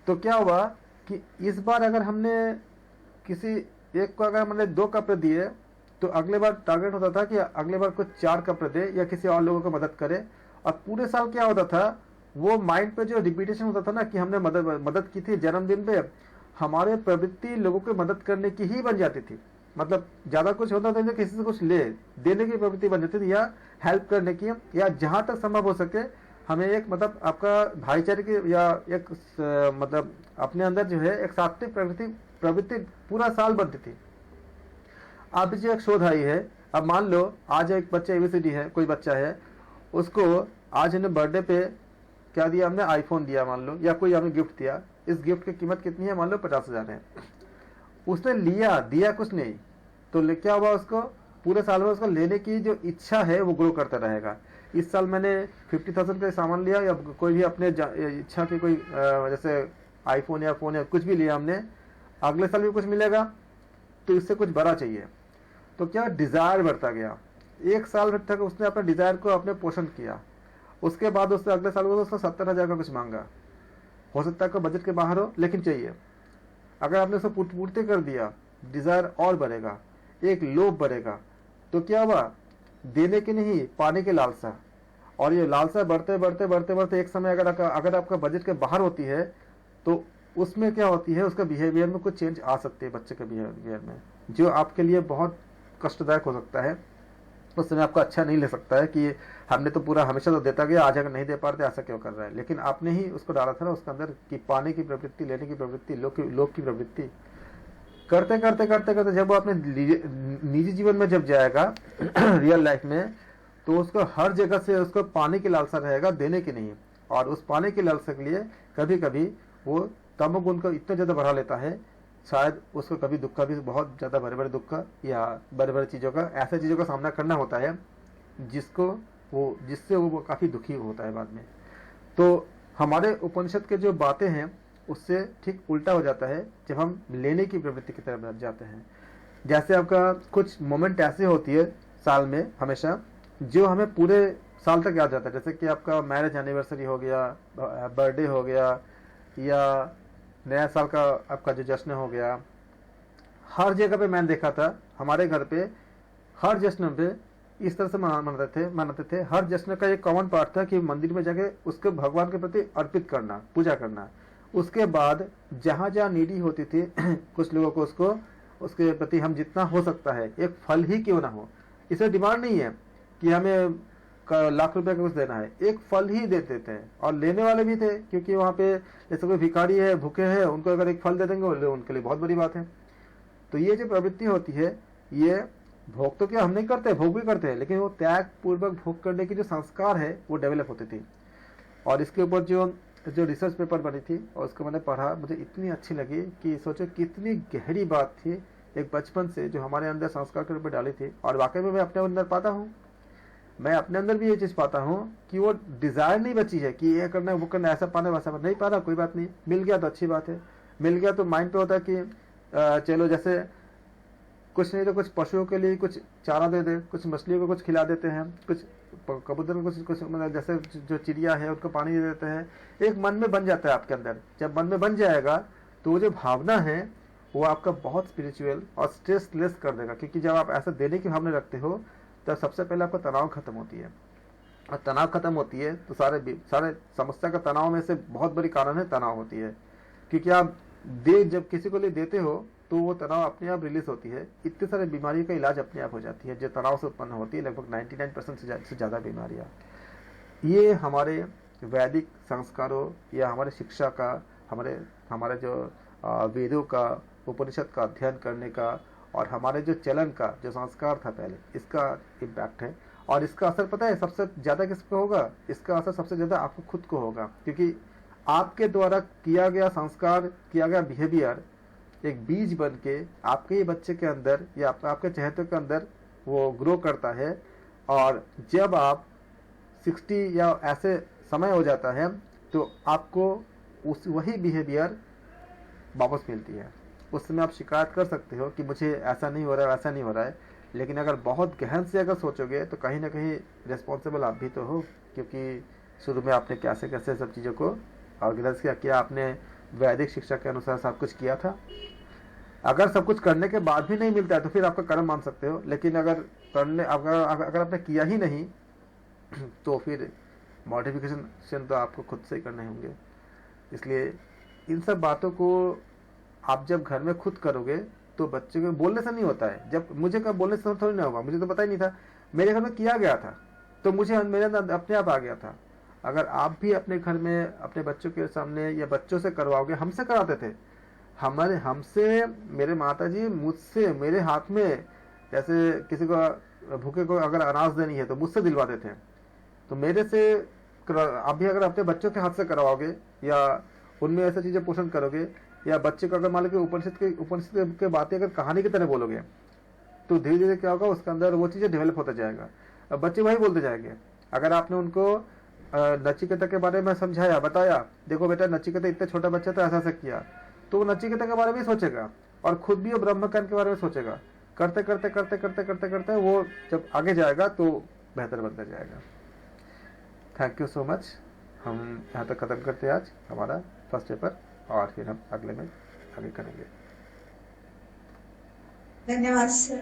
तो क्या हुआ कि इस बार अगर हमने किसी एक को अगर हमने 2 कपड़े दिए तो अगले बार टारगेट होता था कि अगले बार कुछ 4 कपड़े दे या किसी और लोगों को मदद करे। और पूरे साल क्या होता था, वो माइंड पे जो रिपीटेशन होता था ना कि हमने मदद की थी जन्मदिन पे, हमारे प्रवृत्ति लोगों की मदद करने की ही बन जाती थी। मतलब ज्यादा कुछ होता था किसी से कुछ ले देने की प्रवृत्ति बन जाती थी, या हेल्प करने की, या जहां तक संभव हो सके हमें एक मतलब आपका भाईचारे की या एक मतलब अपने अंदर जो है एक सात्विक प्रवृत्ति पूरा साल बनती थी। अब जो एक शोध आई है, अब मान लो आज एक बच्चा ABCD है, कोई बच्चा है, उसको आज हमने बर्थडे पे क्या दिया, हमने आईफोन दिया मान लो, या कोई हमें गिफ्ट दिया। इस गिफ्ट की कीमत कितनी है, मान लो 50,000 है। उसने दिया कुछ नहीं, तो क्या हुआ, उसको पूरे साल में उसको लेने की जो इच्छा है वो ग्रो करता रहेगा। इस साल मैंने 50,000 का सामान लिया या कोई भी अपने इच्छा की कोई जैसे आईफोन या फोन या कुछ भी लिया हमने, अगले साल भी कुछ मिलेगा, तो इससे कुछ बड़ा चाहिए। तो क्या डिजायर बढ़ता गया। 1 साल भर तक उसने अपने डिजायर को अपने पोषण किया। उसके बाद उसने अगले साल उसको 70,000 का कुछ मांगा। हो सकता है कि बजट के बाहर हो, लेकिन चाहिए। अगर आपने उसको पूर्ति कर दिया, डिजायर और बढ़ेगा, एक लोभ बढ़ेगा। तो क्या हुआ, देने की नहीं, पाने की लालसा। और ये लालसा बढ़ते बढ़ते बढ़ते बढ़ते एक समय अगर आपका बजट के बाहर होती है, तो उसमें क्या होती है, उसका बिहेवियर में कुछ चेंज आ सकती है, बच्चे के बिहेवियर में, जो आपके लिए बहुत कष्टदायक हो सकता है। उस समय आपको अच्छा नहीं ले सकता है कि हमने तो पूरा हमेशा तो देता गया, आज अगर नहीं दे पा रहे ऐसा क्यों कर रहा है। लेकिन आपने ही उसको डाला था ना उसके अंदर कि पाने की प्रवृत्ति, लेने की प्रवृत्ति, लोक की प्रवृत्ति। करते करते करते करते जब वो अपने निजी जीवन में जब जाएगा रियल लाइफ में, तो उसको हर जगह से उसको पाने की लालसा रहेगा, देने की नहीं। और उस पाने की लालसा के लिए कभी कभी वो तमोगुण को इतना ज्यादा बढ़ा लेता है, शायद उसको कभी दुख का भी बहुत ज्यादा बड़े दुख का या बड़े चीजों का, ऐसे चीजों का सामना करना होता है जिससे वो काफी दुखी होता है बाद में। तो हमारे उपनिषद के जो बातें हैं उससे ठीक उल्टा हो जाता है जब हम लेने की प्रवृत्ति की तरफ बढ़ जाते हैं। जैसे आपका कुछ मोमेंट ऐसे होती है साल में हमेशा जो हमें पूरे साल तक याद रहता है। जैसे कि आपका मैरिज एनिवर्सरी हो गया, बर्थडे हो गया, या नया साल का आपका जो जश्न हो गया। हर जगह पे मैंने देखा था, हमारे घर पे हर जश्न पे इस तरह से मनाते थे। हर जश्न का एक कॉमन पार्ट था कि मंदिर में जाके उसके भगवान के प्रति अर्पित करना, पूजा करना। उसके बाद जहां जहां नीडी होती थी कुछ लोगों को उसके प्रति हम जितना हो सकता है, एक फल ही क्यों ना हो, इसे डिमांड नहीं है कि हमें लाख रुपए का कुछ देना है, एक फल ही देते थे। और लेने वाले भी थे, क्योंकि वहां पे जैसे कोई भिखारी है, भूखे हैं, उनको अगर एक फल दे देंगे उनके लिए बहुत बड़ी बात है। तो ये जो प्रवृत्ति होती है, ये भोग तो क्या हम नहीं करते, भोग भी करते हैं, लेकिन वो त्याग पूर्वक भोग करने की जो संस्कार है वो डेवलप होती थी। और इसके ऊपर जो रिसर्च पेपर बनी थी और उसको मैंने पढ़ा, मुझे इतनी अच्छी लगी कि सोचो कितनी गहरी बात थी एक बचपन से जो हमारे अंदर संस्कार के रूप में डाली थी। और वाकई में मैं अपने अंदर पाता हूँ, मैं अपने अंदर भी ये चीज पाता हूँ कि वो डिजायर नहीं बची है कि ये करना है वो करना है, ऐसा पाना वैसा नहीं पा रहा, कोई बात नहीं, मिल गया तो अच्छी बात है। मिल गया तो माइंड पे होता है कि चलो जैसे कुछ नहीं तो कुछ पशुओं के लिए कुछ चारा दे दे, कुछ मछलियों को कुछ खिला देते हैं, कुछ कबूतर को कुछ मतलब जैसे जो चिड़िया है उनको पानी दे देते हैं। एक मन में बन जाता है आपके अंदर। जब मन में बन जाएगा तो वो जो भावना है वो आपका बहुत स्पिरिचुअल और स्ट्रेसलेस कर देगा। क्योंकि जब आप ऐसा देने की भावना रखते हो तो सबसे पहले आपका तनाव खत्म होती है, और तनाव खत्म होती है तो सारे समस्या का तनाव में से बहुत बड़ी कारण है तनाव होती है। क्योंकि आप जब किसी को लिए देते हो तो वो तनाव अपने आप रिलीज होती है। इतने सारे बीमारी का इलाज अपने आप हो जाती है जो तनाव से उत्पन्न होती है, लगभग 99% से ज़्यादा बीमारियाँ। ये हमारे वैदिक संस्कारों या हमारे शिक्षा का, हमारे जो वेदों का, उपनिषद का अध्ययन करने का और हमारे जो चलन का जो संस्कार था पहले, इसका इम्पैक्ट है। और इसका असर पता है सबसे ज़्यादा किस पे होगा? इसका असर सबसे ज़्यादा आपको खुद को होगा, क्योंकि आपके द्वारा किया गया संस्कार, किया गया बिहेवियर एक बीज बन के आपके ही बच्चे के अंदर या आपके चहेतों के अंदर वो ग्रो करता है। और जब आप 60 या ऐसे समय हो जाता है तो आपको वही बिहेवियर वापस मिलती है। उस समय आप शिकायत कर सकते हो कि मुझे ऐसा नहीं हो रहा है, वैसा नहीं हो रहा है, लेकिन अगर बहुत गहन से अगर सोचोगे तो कहीं ना कहीं रिस्पॉन्सिबल आप भी तो हो, क्योंकि शुरू में आपने कैसे कैसे सब चीज़ों को ऑर्गेनाइज किया, आपने वैदिक शिक्षा के अनुसार सब कुछ किया था। अगर सब कुछ करने के बाद भी नहीं मिलता है तो फिर आपका कर्म मान सकते हो, लेकिन अगर आपने किया ही नहीं तो फिर मॉडिफिकेशन तो आपको खुद से ही करने होंगे। इसलिए इन सब बातों को आप जब घर में खुद करोगे तो बच्चे को बोलने से नहीं होता है। जब मुझे कब बोलने से थोड़ी ना होगा, मुझे तो पता ही नहीं था, मेरे घर में किया गया था तो मुझे मेरे अंदर अपने आप आ गया था। अगर आप भी अपने घर में अपने बच्चों के सामने या बच्चों से करवाओगे, हमसे कराते थे, हमसे मेरे माताजी मुझसे, मेरे हाथ में, जैसे किसी को भूखे को अगर अनाज देनी है तो मुझसे दिलवाते थे। तो मेरे से आप भी अगर अपने बच्चों के हाथ से करवाओगे या उनमें ऐसी चीज़ें पोषण करोगे, या बच्चे को अगर मान लो कि उपनिषद के बातें अगर कहानी की तरह बोलोगे तो धीरे धीरे क्या होगा, उसके अंदर वो चीज़ें डेवलप होता जाएगा। अब बच्चे वही बोलते जाएंगे। अगर आपने उनको नचिकेता के बारे में समझाया, बताया, देखो बेटा नचिकेता इतना छोटा बच्चा था, ऐसा किया, तो वो नचिकेता के बारे में सोचेगा और खुद भी वो ब्रह्मज्ञान के बारे में सोचेगा। करते करते करते करते करते करते वो जब आगे जाएगा तो बेहतर बनता जाएगा। Thank you so much. हम यहाँ तक ख़त्म करते हैं आज हमारा फर्स्ट पेपर, और फिर हम अगले में आगे करेंगे। धन्यवाद सर।